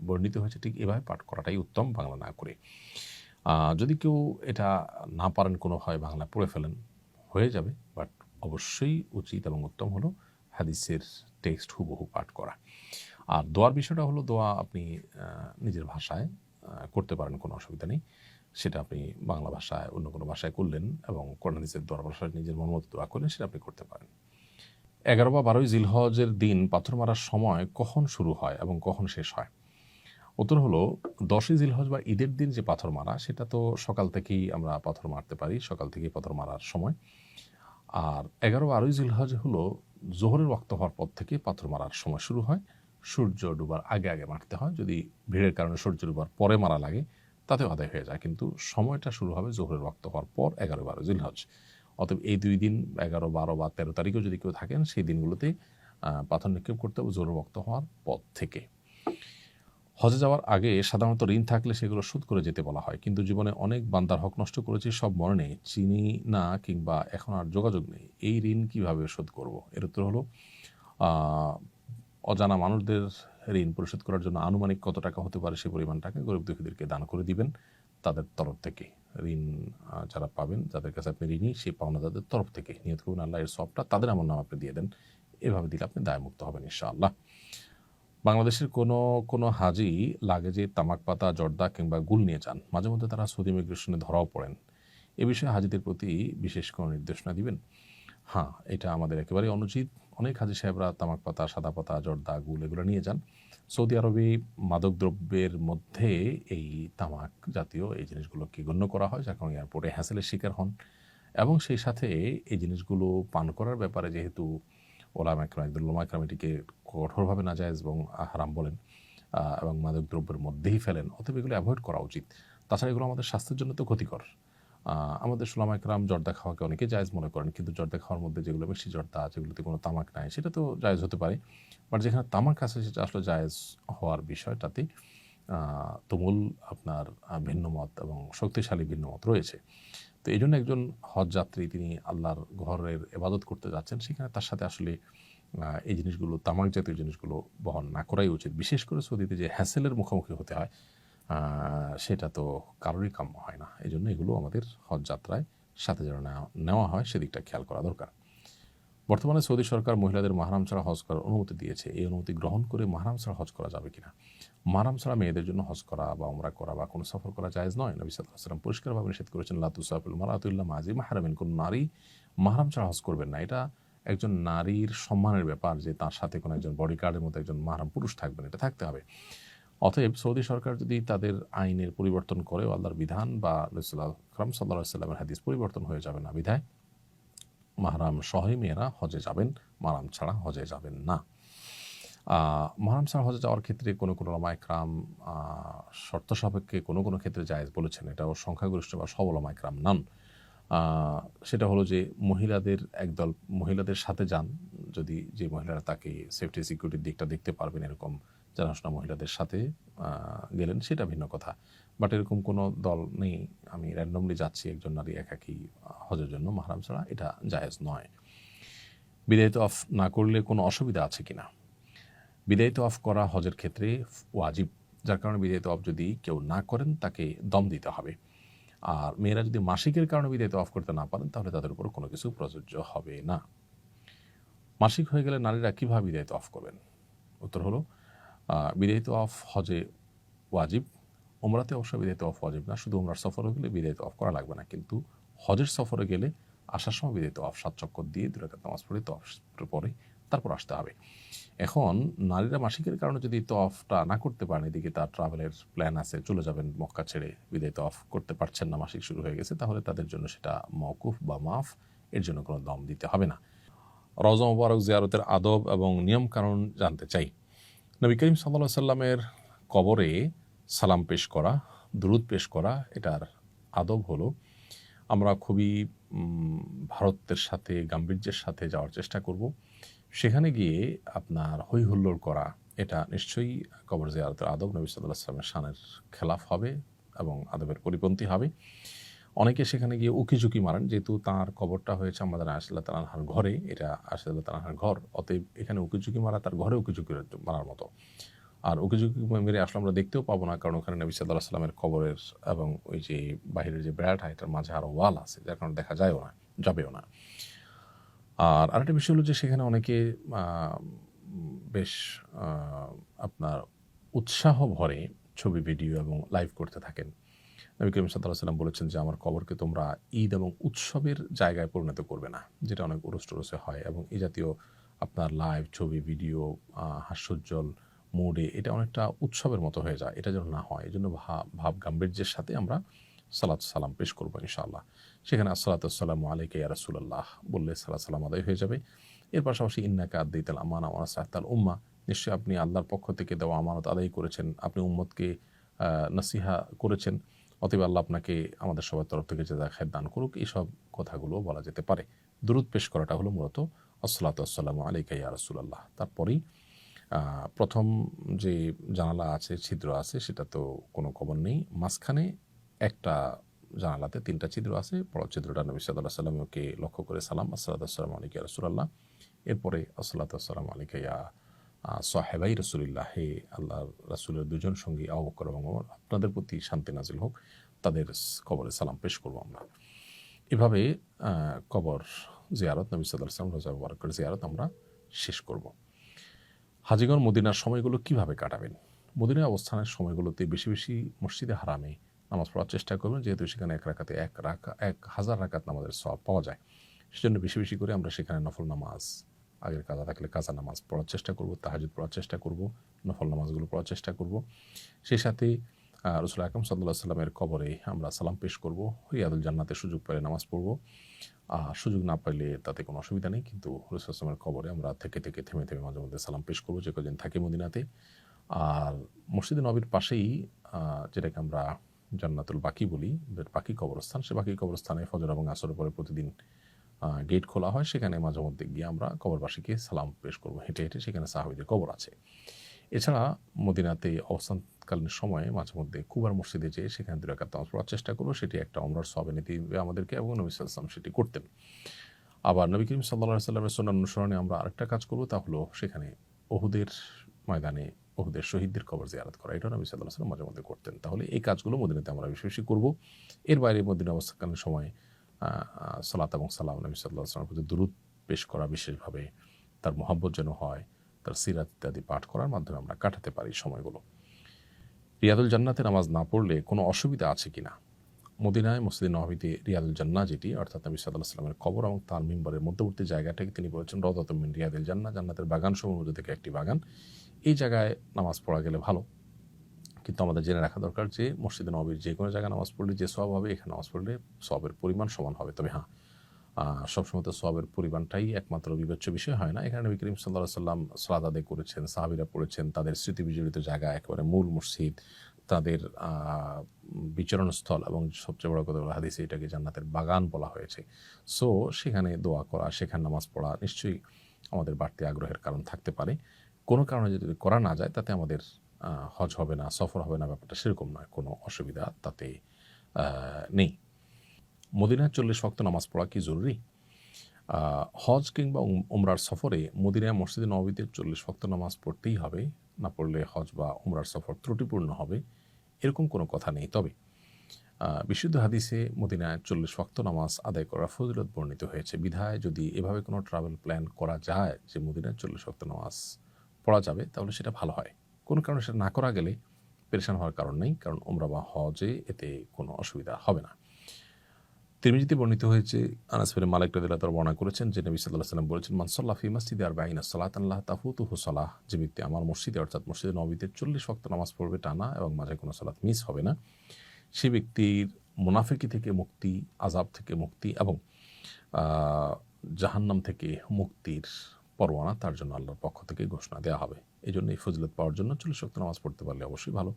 বর্ণিত হয়েছে ঠিক এভাবে পাঠ করাটাই উত্তম, বাংলা না করে। যদি কেউ এটা না পারেন, কোনো হয় বাংলা পড়ে ফেলেন, হয়ে যাবে, বাট অবশ্যই উচিত এবং উত্তম হলো হাদিসের টেক্সট হুবহু পাঠ করা। আর দোয়ার বিষয়টা হলো, দোয়া আপনি নিজের ভাষায় করতে পারেন, কোনো অসুবিধা নেই। সেটা আপনি বাংলা ভাষায়, অন্য কোনো ভাষায় করলেন এবং কোরআন হাদিসের দোয়ার ভাষায় নিজের মন মতো দোয়া করলেন, সেটা আপনি করতে পারেন। 11 বা 12 জিলহজের দিন পাথর মারার সময় কখন শুরু হয় এবং কখন শেষ হয়? উত্তর হলো, 10 জিলহজ বা ঈদের দিন যে পাথর মারা, সেটা তো সকাল থেকেই আমরা পাথর মারতে পারি, সকাল থেকেই পাথর মারার সময়। আর 11-12 জিলহজ হলো জোহরের ওয়াক্ত হওয়ার পর থেকে পাথর মারার সময় শুরু হয়। সূর্য ডুবার আগে আগে মারতে হয়, যদি ভিড়ের কারণে সূর্য ডুবার পরে মারা লাগে তাতেও আদায় হয়ে যায়, কিন্তু সময়টা শুরু হবে জোহরের ওয়াক্ত হওয়ার পর 11-12 জিলহজ। অতএব এই 2 দিন 11, 12 বা 13 তারিখেও যদি কেউ থাকেন, সেই দিনগুলোতে পাথর নিক্ষেপ করতে হবে জোহরের ওয়াক্ত হওয়ার পর থেকে। হজে যাওয়ার আগে সাধারণত ঋণ থাকলে সেগুলো শোধ করে যেতে বলা হয়, কিন্তু জীবনে অনেক বান্দার হক নষ্ট করেছি, সব মনে নেই, চিনি না কিংবা এখন আর যোগাযোগ নেই, এই ঋণ কিভাবে শোধ করব? এর উত্তর হলো, অজানা মানুষদের ঋণ পরিশোধ করার জন্য আনুমানিক কত টাকা হতে পারে সেই পরিমাণ টাকা গরিব দুঃখীদেরকে দান করে দিবেন তাদের তরফ থেকে। ঋণ যারা পাবেন, যাদের কাছে আপনি ঋণী, সেই পাওনাদারদের তরফ থেকে নিয়ত করুন আল্লাহ এর সবটা তাদের আমল নামে আপনি দিয়ে দেন, এভাবে দিলে আপনি দায়মুক্ত হবেন ইনশাআল্লাহ। বাংলাদেশের কোনো হাজি লাগেজে তামাক পাতা, জর্দা কিংবা গুল নিয়ে যান, মাঝে মধ্যে তারা সৌদি ইমিগ্রেশনে ধরাও পড়েন, এ বিষয়ে হাজিদের প্রতি বিশেষ কোনো নির্দেশনা দিবেন? হ্যাঁ, এটা আমাদের একেবারেই অনুচিত। অনেক হাজি সাহেবরা তামাক পাতা, সাদা পাতা, জর্দা, গুল এগুলো নিয়ে যান। সৌদি আরবে মাদকদ্রব্যের মধ্যে এই তামাক জাতীয় এই জিনিসগুলোকে গণ্য করা হয়, যার কারণে এয়ারপোর্টে হ্যাসেলের শিকার হন। এবং সেই সাথে এই জিনিসগুলো পান করার ব্যাপারে যেহেতু ওলামা একরাম এটিকে কঠোরভাবে নাজায়েজ এবং হারাম বলেন এবং মাদকদ্রব্যের মধ্যেই ফেলেন, অতএব এগুলো অ্যাভয়েড করা উচিত। তাছাড়া এগুলো আমাদের স্বাস্থ্যের জন্য তো ক্ষতিকর। আমাদের ওলামা একরাম জর্দা খাওয়াকে অনেকে জায়েজ মনে করেন, কিন্তু জর্দা খাওয়ার মধ্যে যেগুলো মিষ্টি জর্দা, যেগুলোতে কোনো তামাক নাই, সেটা তো জায়েজ হতে পারে, বাট যেখানে তামাক আছে সেটা আসলে জায়েজ হওয়ার বিষয়টাতে তুমুল আপনার ভিন্নমত এবং শক্তিশালী ভিন্নমত রয়েছে। তো এই জন্য একজন হজ যাত্রী তিনি আল্লাহর ঘরের ইবাদত করতে যাচ্ছেন, সেখানে তার সাথে আসলে এই জিনিসগুলো, তামাক জাতীয় জিনিসগুলো বহন না করাই উচিত। বিশেষ করে সৌদিতে যে হ্যাসেলের মুখোমুখি হতে হয়, সেটা তো কারোরই কাম্য হয় না। এই জন্য এগুলো আমাদের হজ যাত্রায় সাথে যেন নেওয়া হয় সেদিকটা খেয়াল করা দরকার। বর্তমানে সৌদি সরকার মহিলাদের মাহরাম ছাড়া হজ করার অনুমতি দিয়েছে। এই অনুমতি গ্রহণ করে মাহরাম ছাড়া হজ করা যাবে কিনা? মাহরাম ছাড়া মেয়েদের জন্য হজ করা বা উমরা করা বা কোনো সফর করা জায়েজ নয়। নবী সাল্লাল্লাহু আলাইহি ওয়াসাল্লাম পরিষ্কারভাবে নিষেধ করেছেন, লা তুসাফিল মারআতু ইল্লা মা জি মাহরামিন, কোন নারী মাহরাম ছাড়া হজ করবেন না। এটা একজন নারীর সম্মানের ব্যাপার যে তার সাথে কোনো একজন বডিগার্ডের মতো একজন মাহরাম পুরুষ থাকবেন, এটা থাকতে হবে। অতএব সৌদি সরকার যদি তাদের আইনের পরিবর্তন করে, আল্লাহর বিধান বা রাসূলুল্লাহ আকরাম সাল্লাল্লাহু আলাইহি ওয়াসাল্লামের হাদিস পরিবর্তন হয়ে যাবে না বিধায় মাহরাম সহই মেয়েরা হজে যাবেন, মাহরাম ছাড়া হজে যাবেন না। মাহরাম ছাড়া হজে যাওয়ার ক্ষেত্রে কোনো ওলামা ইকরাম শর্ত সাপেক্ষে কোনো ক্ষেত্রে জায়েজ বলেছেন। এটাও সংখ্যাগরিষ্ঠ বা সব ওলামা ইকরাম নন। সেটা হলো যে মহিলাদের একদল মহিলাদের সাথে যান, যদি যে মহিলারা তাকে সেফটি সিকিউরিটির দিকটা দেখতে পারবেন এরকম জানাশোনা মহিলাদের সাথে গেলেন, সেটা ভিন্ন কথা। বাট এরকম কোনো দল নেই, আমি র্যান্ডমলি যাচ্ছি একজন নারী একাকী হজের জন্য মাহরাম ছাড়া, এটা জায়েজ নয়। বিদায় তওয়াফ না করলে কোনো অসুবিধা আছে কিনা? বিদায় তওয়াফ করা হজের ক্ষেত্রে ওয়াজিব, যার কারণে বিদায় তওয়াফ যদি কেউ না করেন তাকে দম দিতে হবে। আর মেয়েরা যদি মাসিকের কারণে বিদায় তওয়াফ করতে না পারেন তাহলে তাদের উপর কোনো কিছু প্রযোজ্য হবে না। মাসিক হয়ে গেলে নারীরা কীভাবে বিদায় তওয়াফ করবেন? উত্তর হলো, বিদায় তওয়াফ হজে ওয়াজিব, উমরাতে অবশ্য বিদায় তওয়াফ ওয়াজিব না, শুধু উমরার সফরে গেলে বিদায় তওয়াফ করা লাগবে না। কিন্তু হজের সফরে গেলে আসার সময় বিদায় তওয়াফ 7 চক্কর দিয়ে 2 রাকাত নামাজ পড়ে তওয়াফের পরে তারপর আসতে হবে। এখন নারীরা মাসিকের কারণে যদি তওয়াফটা না করতে পারেন, এদিকে তার ট্রাভেলের প্ল্যান আছে, চলে যাবেন মক্কা ছেড়ে, বিদায় তওয়াফ করতে পারছেন না, মাসিক শুরু হয়ে গেছে, তাহলে তাদের জন্য সেটা মওকুফ বা মাফ, এর জন্য কোনো দম দিতে হবে না। রওজা মুবারক জিয়ারতের আদব এবং নিয়ম কানুন জানতে চাই। নবী করিম সাল্লাল্লাহু আলাইহি সাল্লামের কবরে সালাম পেশ করা, দুরূদ পেশ করা, এটার আদব হলো আমরা খুবই ভারতের সাথে গাম্ভীর্যের সাথে যাওয়ার চেষ্টা করব। সেখানে গিয়ে আপনার হৈ হুল্লোড় করা, এটা নিশ্চয়ই কবর জিয়ারতের আদব নবী সাল্লাল্লাহু আলাইহি সাল্লামের শানের খেলাফ হবে এবং আদবের পরিপন্থী হবে। অনেকে সেখানে গিয়ে উকিঝুঁকি মারেন, যেহেতু তাঁর কবরটা হয়েছে আমাদের আয়েশা রাদিয়াল্লাহু তাআলা আনহার ঘরে, এটা আয়েশা রাদিয়াল্লাহু তাআলা আনহার ঘর, অতএব এখানে উকিঝুঁকি মারা তার ঘরে উকিঝুঁকি মারার মতো। আর উকিঝুঁকি মেরে আসলে আমরা দেখতেও পাবো না, কারণ ওখানে নবী সাল্লাল্লাহু আলাইহি সাল্লামের কবরের এবং ওই যে বাহিরের যে বেড়াটা, এটার মাঝে আরও ওয়াল আছে, যার কারণে দেখা যায়ও না, যাবেও না। আর আরেকটা বিষয় হলো যে সেখানে অনেকে বেশ আপনার উৎসাহ ভরে ছবি, ভিডিও এবং লাইভ করতে থাকেন। নবী করিম সাল্লাল্লাহু আলাইহি ওয়াসাল্লাম বলেছেন যে আমার কবরকে তোমরা ঈদ এবং উৎসবের জায়গায় পরিণত করবে না, যেটা অনেক উরস-টুরসে হয়, এবং এই জাতীয় আপনার লাইভ ছবি, ভিডিও হাস্যোজ্জ্বল মুডে এটা অনেকটা উৎসবের মতো হয়ে যায়, এটা যেন না হয়। এই জন্য ভাব গাম্ভীর্যের সাথে আমরা সালাত সালাম পেশ করবো ইনশাআল্লাহ। সেখানে আসসালাতু ওয়াসসালামু আলাইকা ইয়া রাসূলুল্লাহ বললে সালাত সালাম আদায় হয়ে যাবে। এর পাশাপাশি ইন্নাকা আদ্দাইতাল আমানা ওয়া নাসাহতাল উম্মাহ, নিশ্চয়ই আপনি আল্লাহর পক্ষ থেকে দেওয়া আমানত আদায় করেছেন, আপনি উম্মতকে নসিহা করেছেন, অতএব আল্লাহ আপনাকে আমাদের সবার তরফ থেকে জাযা খায়ের দান করুক। এইসব কথাগুলো বলা যেতে পারে। দুরূদ পেশ করাটা হলো মূলত আসসালাতু ওয়াসসালামু আলাইকা ইয়া রাসূলুল্লাহ। তারপরেই প্রথম যে জানালা আছে, ছিদ্র আছে, সেটা তো কোনো কবর নেই। মাঝখানে একটা জানালাতে 3টা ছিদ্র আছে। বড় ছিদ্রটা নবী সাল্লাল্লাহু আলাইহি ওয়াসাল্লামকে লক্ষ্য করে সালাম, আসসালাতু ওয়াসসালামু আলাইকা ইয়া রাসূলুল্লাহ। এরপরে আসসালাতু ওয়াসসালামু আলাইকা ইয়া সাহেবাই রাসূলিল্লাহ, হে আল্লাহর রাসূলের দুজন সঙ্গী আবু বকর এবং ওমর, আপনাদের প্রতি শান্তি নাজিল হোক, তাদের কবরে সালাম পেশ করব আমরা। এভাবে কবর জিয়ারত, নবী সাল্লাল্লাহু আলাইহি ওয়াসাল্লাম রওজা মুবারকের জিয়ারত আমরা শেষ করব। হাজীগণ মদিনার সময়গুলো কিভাবে কাটাবেন? মদিনায় অবস্থানের সময়গুলোতে বেশি বেশি মসজিদে হারামে নামাজ পড়ার চেষ্টা করবেন, যেহেতু সেখানে 1000 রাকাত নামাজের সওয়াব পাওয়া যায়। সেজন্য বেশি বেশি করে আমরা সেখানে নফল নামাজ, আগের কাজা থাকলে কাজা নামাজ পড়ার চেষ্টা করব, তাহাজ্জুদ পড়ার চেষ্টা করব, নফল নামাজগুলো পড়ার চেষ্টা করব। সেই সাথে রাসূল আকরাম সাল্লাল্লাহু আলাইহি ওয়াসাল্লামের কবরে আমরা সালাম পেশ করব, রিয়াদুল জান্নাতে সুযোগ পেলে নামাজ পড়ব, সুযোগ না পাইলে তাতে কোনো অসুবিধা নেই, কিন্তু রাসূল সাল্লাল্লাহু কবরে আমরা থেকে থেমে মাঝে মধ্যে সালাম পেশ করব যে কদিন থাকি মদিনাতে। আর মসজিদে নবীর পাশেই যেটাকে আমরা জান্নাতুল বাকি বলি, বাকি কবরস্থান, সে বাকি কবরস্থানে ফজর এবং আসরের পরে প্রতিদিন গেট খোলা হয়, সেখানে মাঝে মধ্যে গিয়ে আমরা কবরবাসীকে সালাম পেশ করব হেঁটে হেঁটে, সেখানে সাহাবীদের কবর আছে। এছাড়া মদিনাতে অবস্থানকালীন সময়ে মাঝে মধ্যে কুবার মসজিদে যেয়ে সেখানে 2 রাকাত নামাজ পড়ার চেষ্টা করব, সেটি একটা ওমরার সওয়াব এনে দিবে আমাদেরকে, এবং নবী সাল্লাল্লাহু আলাইহি ওয়াসাল্লাম সেটি করতেন। আবার নবী করিম সাল্লাল্লাহু আলাইহি ওয়াসাল্লামের সুন্নাহ অনুসরণে আমরা আরেকটা কাজ করব, তা হলো সেখানে উহুদের ময়দানে ওহুদের শহীদদের কবর জিয়ারত করা, এটাও নবী সাল্লাল্লাহু আলাইহি ওয়াসাল্লাম মাঝে মধ্যে করতেন। তাহলে এই কাজগুলো মদিনাতে আমরা বেশি বেশি করবো। এর বাইরে মদিনা অবস্থাকালীন সময় সালাত এবং সালাম নবী সাল্লাল্লাহু আলাইহি ওয়াসাল্লামের প্রতি দুরূদ পেশ করা, বিশেষভাবে তার মহব্বত যেন হয়, তার সিরাত ইত্যাদি পাঠ করার মাধ্যমে আমরা কাটাতে পারি সময়গুলো। রিয়াদুল জান্নাতে নামাজ না পড়লে কোনো অসুবিধা আছে কিনা? মদিনায় মসজিদে নববীতে রিয়াদুল জান্নাহ, যেটি অর্থাৎ নবী সাল্লাল্লাহু আলাইহি ওয়াসাল্লামের কবর এবং তার মিম্বরের মধ্যবর্তী জায়গাটাকে তিনি বলেছেন রাউদাতুম মিন রিয়াদিল জান্নাহ, জান্নাতের বাগানসমূহের মধ্যে থেকে একটি বাগান। এই জায়গায় নামাজ পড়া গেলে ভালো, কিন্তু আমাদের জেনে রাখা দরকার যে মসজিদে নববীর যে কোনো জায়গায় নামাজ পড়লে যে সওয়াব হবে, এখানে নামাজ পড়লে সওয়াবের পরিমাণ সমান হবে। তবে হ্যাঁ, সবসময় তো সওয়াবের পরিমাণটাই একমাত্র বিবেচ্য বিষয় হয় না। এখানে নবী করিম সাল্লাল্লাহু আলাইহি ওয়াসাল্লাম সালাত আদায় করেছেন, সাহাবীরা পড়েছেন, তাদের স্মৃতি বিজড়িত জায়গা, একেবারে মূল মসজিদ, তাদের বিচরণস্থল, এবং সবচেয়ে বড় কথা হলো হাদিসে এটাকে জান্নাতের বাগান বলা হয়েছে। সো সেখানে দোয়া করা, সেখানে নামাজ পড়া নিশ্চয়ই আমাদের বাড়তি আগ্রহের কারণ থাকতে পারে। কোনো কারণে যদি করা না যায় তাতে আমাদের হজ হবে না, সফর হবে না, ব্যাপারটা সেরকম নয়, কোনো অসুবিধা তাতে নেই। মদিনায় 40 ওয়াক্ত নামাজ পড়া কি জরুরি? হজ কিংবা উমরার সফরে মদিনায় মসজিদে নববীতে 40 ওয়াক্ত নামাজ পড়তেই হবে, না পড়লে হজ বা উমরার সফর ত্রুটিপূর্ণ হবে, এরকম কোনো কথা নেই। তবে বিশুদ্ধ হাদিসে মদিনায় 40 ওয়াক্ত নামাজ আদায় করার ফজিলত বর্ণিত হয়েছে। বিধায় যদি এভাবে কোনো ট্রাভেল প্ল্যান করা যায় যে মদিনায় 40 ওয়াক্ত নামাজ পড়া যাবে, তাহলে সেটা ভালো হয়। কোনো কারণে সেটা না করা গেলে পেরেশান হওয়ার কারণ নেই, কারণ উমরা বা হজে এতে কোনো অসুবিধা হবে না। তিরমিজিতে বর্ণিত হয়েছে, আনাস বিন মালিক রাদিয়াল্লাহু তাআলা বর্ণনা করেছেন যে নবী সাল্লাল্লাহু আলাইহি ওয়াসাল্লাম বলেছেন, মান সাল্লা ফি মাসজিদি 40 সালাতান লা তাফুতুহু সালাহ, যে ব্যক্তি আমার মসজিদে অর্থাৎ মসজিদে নববীতে 40 ওয়াক্ত নামাজ পড়বে টানা এবং মাঝে কোনো সালাত মিস হবে না, সে ব্যক্তির মুনাফিকি থেকে মুক্তি, আযাব থেকে মুক্তি এবং জাহান্নাম থেকে মুক্তির পরোয়ানা তার জন্য আল্লাহর পক্ষ থেকে ঘোষণা দেওয়া হবে। এই জন্য এই ফজিলত পাওয়ার জন্য 40 ওয়াক্ত নামাজ পড়তে পারলে অবশ্যই ভালো।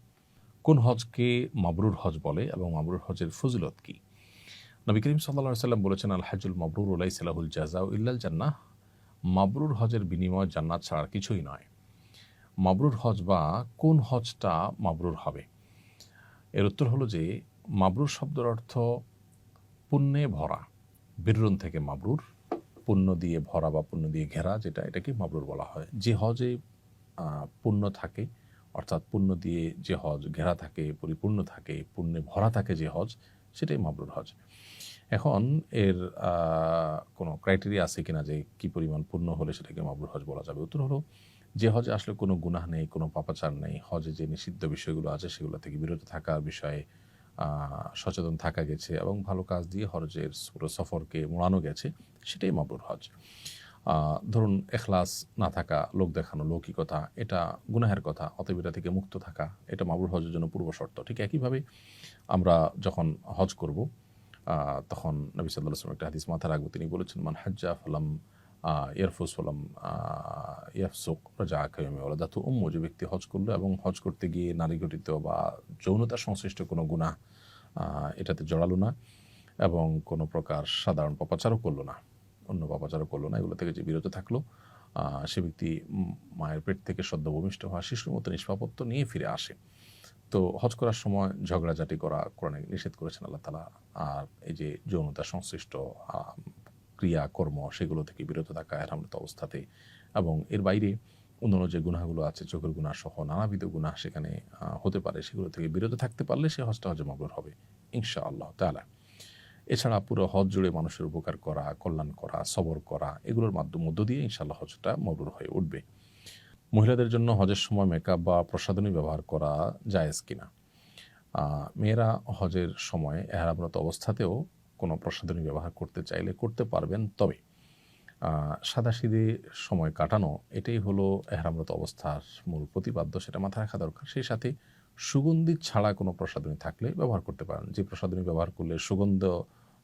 কোন হজকে মাবরুর হজ বলে এবং মাবরুর হজের ফজিলত কী? নবী করিম সাল্লাল্লাহু আলাইহি ওয়াসাল্লাম বলেছেন, আল হাজ্জুল মাবরুরু লাইসা লাহুল জাযাউ ইল্লাল জান্নাহ, মাবরুর হজের বিনিময় জান্নাত ছাড়া আর কিছুই নয়। মাবরুর হজ বা কোন হজটা মাবরুর হবে? এর উত্তর হলো যে মাবরুর শব্দের অর্থ পুণ্যে ভরা, বিররুন থেকে মাবরুর, পুণ্য দিয়ে ভরা বা পুণ্য দিয়ে ঘেরা, এটাকে মাবরুর বলা হয়। যে হজে পুণ্য থাকে, অর্থাৎ পুণ্য দিয়ে যে হজ ঘেরা থাকে, পরিপূর্ণ থাকে, পুণ্যে ভরা থাকে যে হজ, সেটাই মাবরুর হজ। এখন এর কোনো ক্রাইটেরিয়া আছে কিনা যে কি পরিমাণ পূর্ণ হলে সেটাকে মাবরুর হজ বলা যাবে? উত্তর হলো যে হজে আসলে কোনো গুনাহ নেই, কোনো পাপাচার নেই, হজে যে নিষিদ্ধ বিষয়গুলো আছে সেগুলো থেকে বিরত থাকার বিষয়ে সচেতন থাকা গেছে এবং ভালো কাজ দিয়ে হজের পুরো সফরকে মোড়ানো গেছে, সেটাই মাবরুর হজ। ধরুন এখলাস না থাকা, লোক দেখানো, লৌকিকতা, এটা গুনাহের কথা, অতএব এটা থেকে মুক্ত থাকা, এটা মাবরুর হজের জন্য পূর্ব শর্ত। ঠিক একইভাবে আমরা যখন হজ করব তখন নবী সাল্লাল্লাহু আলাইহি ওয়াসাল্লাম একটা হাদিস মাথায় রাখবো, তিনি বলেছেন, মান হাজ্জা ফালাম ইয়ারফুস ফালাম ইয়াফসুক রাজা কায়ামে ওয়ালাদাতু উম্মু, যে ব্যক্তি হজ করলো এবং হজ করতে গিয়ে নারী ঘটিত বা যৌনতা সংশ্লিষ্ট কোনো গুনাহ এটাতে জড়ালো না এবং কোনো প্রকার সাধারণ পাপাচারও করলো না, অন্য পাপাচারও করলো না, এগুলো থেকে যে বিরত থাকলো, সে ব্যক্তি মায়ের পেট থেকে সদ্য ভূমিষ্ঠ হওয়া শিশুর মতো নিষ্পাপত্ব নিয়ে ফিরে আসে। তো হজ করার সময় ঝগড়াঝাটি করা কোরআনে নিষেধ করেছেন আল্লাহ তাআলা। আর এই যে যৌনতা সংশ্লিষ্ট ক্রিয়া কর্ম, সেগুলো থেকে বিরত থাকা এহরামরত অবস্থাতে, এবং এর বাইরে অন্যান্য যে গুনাহগুলো আছে, চোখের গুনাহ সহ নানাবিধ গুনাহ সেখানে হতে পারে, সেগুলো থেকে বিরত থাকতে পারলে সে হজটা হজে মাবরুর হবে ইনশাআল্লাহ তাআলা। এছাড়া পুরো হজ জুড়ে মানুষের উপকার করা, কল্যাণ করা, সবর করা, এগুলোর মধ্য দিয়ে ইনশাআল্লাহ হজটা মাবরুর হয়ে উঠবে। মহিলাদের জন্য হজের সময় মেকআপ বা প্রসাধনী ব্যবহার করা জায়েজ কিনা? মেয়েরা হজের সময় এহরামরত অবস্থাতেও কোনো প্রসাধনী ব্যবহার করতে চাইলে করতে পারবেন, তবে সাদাসিধে সময় কাটানো এটাই হলো এহরামরত অবস্থার মূল প্রতিপাদ্য, সেটা মাথায় রাখা দরকার। সেই সাথে সুগন্ধি ছাড়া কোনো প্রসাধনী থাকলে ব্যবহার করতে পারেন। যে প্রসাধনী ব্যবহার করলে সুগন্ধ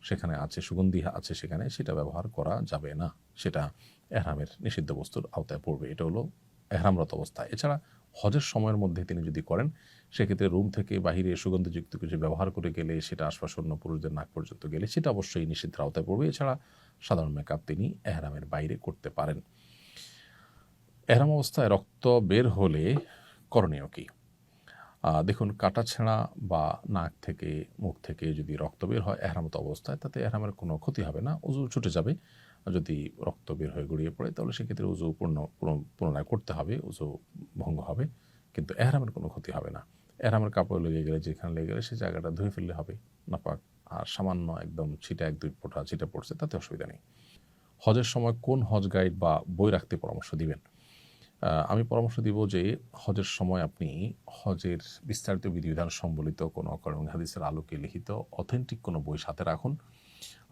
সেখানে আছে, সুগন্ধি আছে সেখানে, সেটা ব্যবহার করা যাবে না, সেটা এহরামের নিষিদ্ধ বস্তুর আওতায় পড়বে। এটা হলো এহরামরত অবস্থা। এছাড়া হজের সময়ের মধ্যে তিনি যদি করেন, সেক্ষেত্রে রুম থেকে বাহিরে সুগন্ধযুক্ত কিছু ব্যবহার করে গেলে, সেটা আশপাশন্য পুরুষদের নাক পর্যন্ত গেলে, সেটা অবশ্যই নিষিদ্ধের আওতায় পড়বে। এছাড়া সাধারণ মেকআপ তিনি এহরামের বাইরে করতে পারেন। এহরাম অবস্থায় রক্ত বের হলে করণীয় কি? দেখুন, কাটা ছেঁড়া বা নাক থেকে, মুখ থেকে যদি রক্ত বের হয় এহরামত অবস্থায়, তাতে এহরামের কোনো ক্ষতি হবে না, উযু ছুটে যাবে। যদি রক্ত বের হয়ে গড়িয়ে পড়ে তাহলে সেক্ষেত্রে উযু পুনরায় করতে হবে, উযু ভঙ্গ হবে। কিন্তু এহরামের কোনো ক্ষতি হবে না। এহরামের কাপড় লেগে গেলে, যেখানে লেগে গেলে সেই জায়গাটা ধুয়ে ফেললে হবে, নাপাক। আর সামান্য একদম ছিটা 1-2 ফোঁটা ছিটা পড়ছে, তাতে অসুবিধা নেই। হজের সময় কোন হজ গাইড বা বই রাখতে পরামর্শ দিবেন? আমি পরামর্শ দিব যে হজের সময় আপনি হজের বিস্তারিত বিধিবিধান সম্বলিত কোনো কোরআন হাদিসের আলোকে লিখিত অথেন্টিক কোনো বই সাথে রাখুন।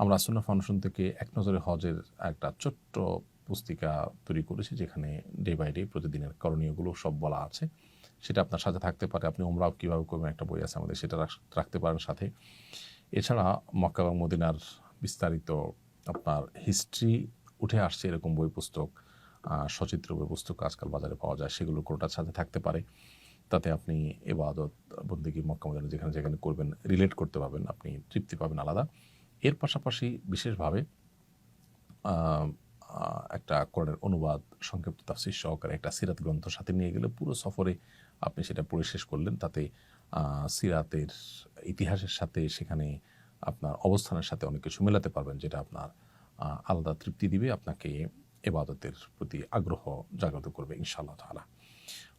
আমরা সুন্নাহ ফাউন্ডেশন থেকে এক নজরে হজের একটা ছোট্ট পুস্তিকা তৈরি করেছি, যেখানে ডে বাই ডে প্রতিদিনের করণীয়গুলো সব বলা আছে। সেটা আপনার সাথে থাকতে পারে। আপনি উমরাও কীভাবে করবেন একটা বই আছে আমাদের, সেটা রাখতে পারেন সাথে। এছাড়া মক্কা এবং মদিনার বিস্তারিত আপনার হিস্ট্রি উঠে আসছে এরকম বই পুস্তক, সচিত্র বই পুস্তক আজকাল বাজারে পাওয়া যায়, সেগুলো কোনোটার সাথে থাকতে পারে। তাতে আপনি ইবাদত বন্দেগী মক্কা মদিনা যেখানে যেখানে করবেন রিলেট করতে পারবেন, আপনি তৃপ্তি পাবেন আলাদা। এর পাশাপাশি বিশেষভাবে একটা কোরআনের অনুবাদ সংক্ষিপ্ত তাফসীর সহকারে একটা সিরাত গ্রন্থ সাথে নিয়ে গেলে পুরো সফরে আপনি সেটা পড়ে শেষ করলেন। তাতে সিরাতের ইতিহাসের সাথে সেখানে আপনার অবস্থানের সাথে অনেক কিছু মেলাতে পারবেন, যেটা আপনার আলাদা তৃপ্তি দিবে, আপনাকে ইবাদতের প্রতি আগ্রহ জাগ্রত করবে ইনশাআল্লাহ তাআলা।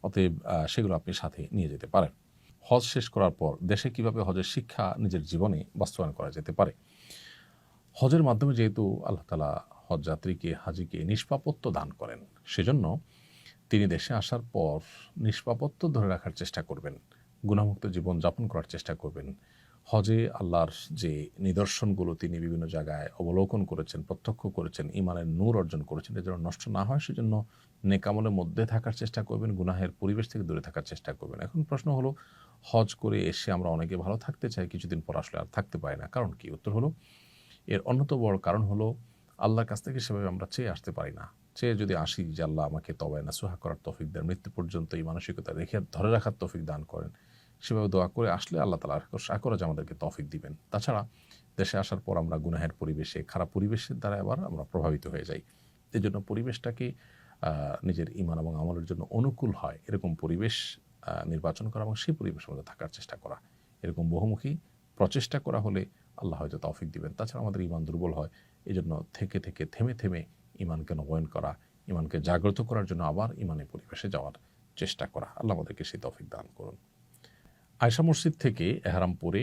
অতএব সেগুলো আপনি সাথে নিয়ে যেতে পারেন। হজ শেষ করার পর দেশে কিভাবে হজের শিক্ষা নিজের জীবনে বাস্তবায়ন করা যেতে পারে? হজের মাধ্যমে যেহেতু আল্লাহ তাআলা হজ যাত্রীকে, হাজিকে নিষ্পাপত্য দান করেন, সেজন্য তিনি দেশে আসার পর নিষ্পাপত্য ধরে রাখার চেষ্টা করবেন, গুনাহমুক্ত জীবন যাপন করার চেষ্টা করবেন। হজে আল্লাহর যে নিদর্শনগুলো তিনি বিভিন্ন জায়গায় অবলোকন করেছেন, প্রত্যক্ষ করেছেন, ঈমানের নূর অর্জন করেছেন, এ যেন নষ্ট না হয় সেজন্য নেক আমলের মধ্যে থাকার চেষ্টা করবেন, গুনাহের পরিবেশ থেকে দূরে থাকার চেষ্টা করবেন। এখন প্রশ্ন হলো, হজ করে এসে আমরা অনেকে ভালো থাকতে চাই, কিছুদিন পর আসলে আর থাকতে পারি না, কারণ কি? উত্তর হলো, এর অন্যতম বড় কারণ হলো আল্লাহর কাছ থেকে সেভাবে আমরা চেয়ে আসতে পারি না। চেয়ে যদি আসি যে আল্লাহ আমাকে তওবা নাসুহা করার তৌফিক দেন, মৃত্যু পর্যন্ত এই মানসিকতা রেখে ধরে রাখার তৌফিক দান করেন, সেভাবে দোয়া করে আসলে আল্লাহ তাআলা আশা করা যায় আমাদেরকে তৌফিক দিবেন। তাছাড়া দেশে আসার পর আমরা গুনাহের পরিবেশে, খারাপ পরিবেশের দ্বারা আবার আমরা প্রভাবিত হয়ে যাই। এজন্য পরিবেশটাকে নিজের ঈমান এবং আমলের জন্য অনুকূল হয় এরকম পরিবেশ নির্বাচন করা এবং সেই পরিবেশের মধ্যে থাকার চেষ্টা করা। এরকম বহুমুখী প্রচেষ্টা করা হলে আল্লাহ হয়তো তৌফিক দিবেন। তাছাড়া আমাদের ঈমান দুর্বল হয়, এজন্য থেকে থেকে থেমে থেমে ঈমানকে নবায়ন করা, ঈমানকে জাগ্রত করার জন্য আবার ঈমানের পরিবেশে যাওয়ার চেষ্টা করা। আল্লাহ আমাদেরকে সেই তৌফিক দান করুন। আয়েশা মসজিদ থেকে এহরাম পরে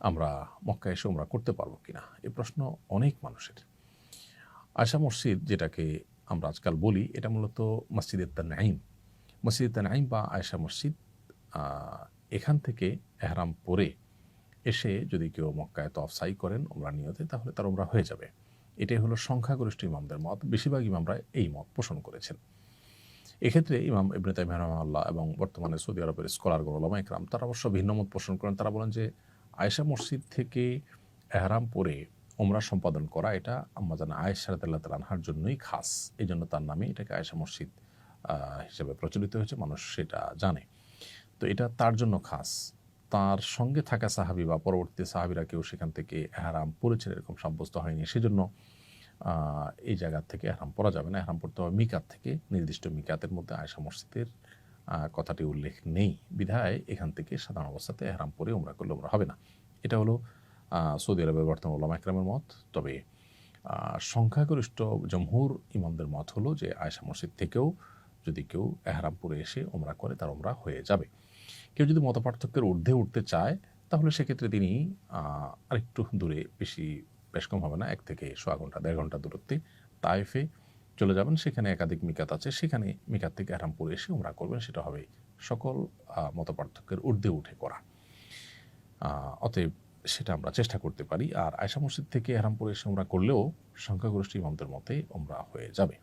আমরা মক্কা এসে উমরা করতে পারবো কিনা, এই প্রশ্ন অনেক মানুষের। আয়েশা মসজিদ, যেটাকে আমরা আজকাল বলি, এটা মূলত মসজিদে তানঈম। মসজিদে তানঈম বা আয়েশা মসজিদ, এখান থেকে এহরাম পরে এসে যদি কেউ মক্কায় তওয়াফ সাই করেন উমরা নিয়তে, তাহলে তার উমরা হয়ে যাবে। এটাই হলো সংখ্যাগরিষ্ঠ ইমামদের মত। বেশিরভাগ ইমামরা এই মত পোষণ করেছেন। এক্ষেত্রে ইমাম ইবনে তাইমিয়া রাহিমাহুল্লাহ এবং বর্তমানে সৌদি আরবের স্কলারগণ, উলামা ইকরাম, তারা অবশ্য ভিন্ন মত পোষণ করেন। তারা বলেন যে আয়েশা মসজিদ থেকে এহরাম পরে উমরা সম্পাদন করা, এটা আম্মা জান আয়েশা রাদিয়াল্লাহু তাআলা আনহার জন্যই খাস। এই জন্য তার নামে এটাকে আয়েশা মসজিদ হিসেবে প্রচলিত হয়েছে, মানুষ সেটা জানে। তো এটা তার জন্য খাস। তার সঙ্গে থাকা সাহাবী বা পরবর্তী সাহাবীরা কেউ সেখান থেকে এহরাম পরেছেন এরকম সাব্যস্ত হয়নি, সেজন্য এই জায়গা থেকে এহরাম পরা যাবে না। এহরাম পড়তে হবে মিকাত থেকে। নির্দিষ্ট মিকাতের মধ্যে আয়েশা মসজিদের কথাটি উল্লেখ নেই বিধায় এখান থেকে সাধারণ অবস্থাতে এহরাম পরে উমরা করলে উমরা হবে না। এটা হলো সৌদি আরবের বর্তমান উলামা ইকরামের মত। তবে সংখ্যাগরিষ্ঠ জমহুর ইমামদের মত হলো যে আয়েশা মসজিদ থেকেও যদি কেউ এহরাম পরে এসে উমরা করে, তার উমরা হয়ে যাবে। কেউ যদি মতপার্থক্যের ঊর্ধ্বে উঠতে চায়, তাহলে সেক্ষেত্রে তিনি আরেকটু দূরে, বেশ কম হবে না, 1 থেকে 1.25 ঘন্টা 1.5 ঘন্টা দূরত্বে তায়েফে চলে যাবেন। সেখানে একাধিক মিকাত আছে, সেখানে মিকাত থেকে এহরাম পরে এসে উমরা করবেন। সেটা হবে সকল মতপার্থক্যের ঊর্ধ্বে উঠে করা। অতএব সেটা আমরা চেষ্টা করতে পারি। আর আয়েশা মসজিদ থেকে এহরাম পরে এসে উমরা করলেও সংখ্যাগরিষ্ঠ ইমামদের মতে উমরা হয়ে যাবে।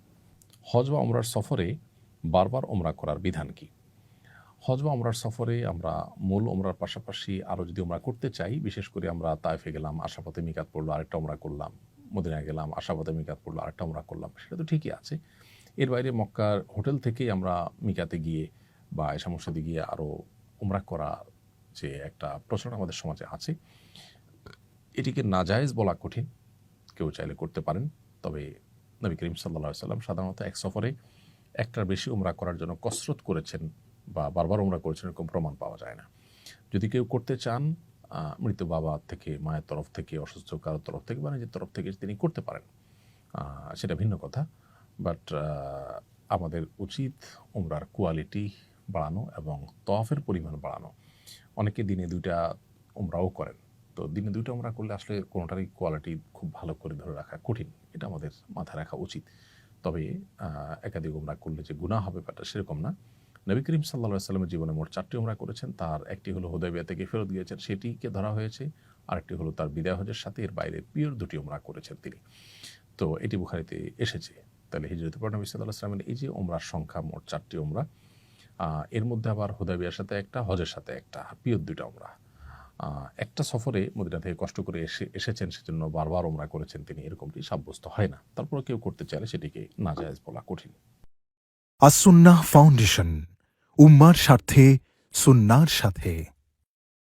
হজ বা উমরার সফরে বারবার উমরা করার বিধান কি? হজ বা উমরার সফরে আমরা মূল উমরার পাশাপাশি আরও যদি উমরা করতে চাই, বিশেষ করে আমরা তায়েফে গেলাম, আশাপথে মিকাত পড়লো, আরেকটা উমরা করলাম, মদিনায় গেলাম, আশাপথে মিকাত পড়লো, আরেকটা উমরা করলাম, সেটা তো ঠিকই আছে। এর বাইরে মক্কার হোটেল থেকেই আমরা মিকাতে গিয়ে বা আয়েশা মসজিদে গিয়ে আরও উমরা করা যে একটা প্রচলন আমাদের সমাজে আছে, এটিকে নাজায়েজ বলা কঠিন। কেউ চাইলে করতে পারেন, তবে নবী করিম সাল্লাল্লাহু আলাইহি ওয়াসাল্লাম সাধারণত এক সফরে একটার বেশি উমরা করার জন্য কসরত করেছেন বা বারবার উমরা করেছেন, এরকম প্রমাণ পাওয়া যায় না। যদি কেউ করতে চান, মৃত বাবা থেকে, মায়ের তরফ থেকে, অসুস্থ কারোর তরফ থেকে বা নিজের তরফ থেকে তিনি করতে পারেন, সেটা ভিন্ন কথা। বাট আমাদের উচিত উমরার কোয়ালিটি বাড়ানো এবং তওয়াফের পরিমাণ বাড়ানো। অনেকে দিনে 2টা উমরাও করেন। তো দিনে 2টা উমরা করলে আসলে কোনোটারই কোয়ালিটি খুব ভালো করে ধরে রাখা কঠিন। এটা আমাদের মাথায় রাখা উচিত। তবে একাধিক উমরা করলে যে গুনাহ হবে ব্যাপারটা সেরকম না। নবী করিম সাল্লাল্লাহু আলাইহি ওয়াসাল্লামের জীবনে মোট 4টি উমরা করেছেন। তার একটি হলো হুদায়বিয়া থেকে ফেরত গিয়েছেন, সেটিকে ধরা হয়েছে। আরেকটি হলো তার বিদায় হজের সাথে, এর বাইরে পিওর 2টি উমরা করেছেন তিনি। তো এটি বুখারীতে এসেছে। তাহলে হিজরতের পর নবী সাল্লাল্লাহু আলাইহি ওয়াসাল্লামের এই যে উমরার সংখ্যা মোট 4টি উমরা, এর মধ্যে আবার হুদায়বিয়ার সাথে একটা, হজের সাথে একটা, পিওর 2টা উমরা। একটা সফরে মদিনা থেকে কষ্ট করে এসেছেন, সেজন্য বারবার উমরা করেছেন তিনি, এরকমটি সাব্যস্ত হয় না। তারপরেও কেউ করতে চাইলে সেটিকে নাজায়েজ বলা কঠিন। আসুন্নাহ ফাউন্ডেশন, উম্মার স্বার্থে সুন্নাহর সাথে।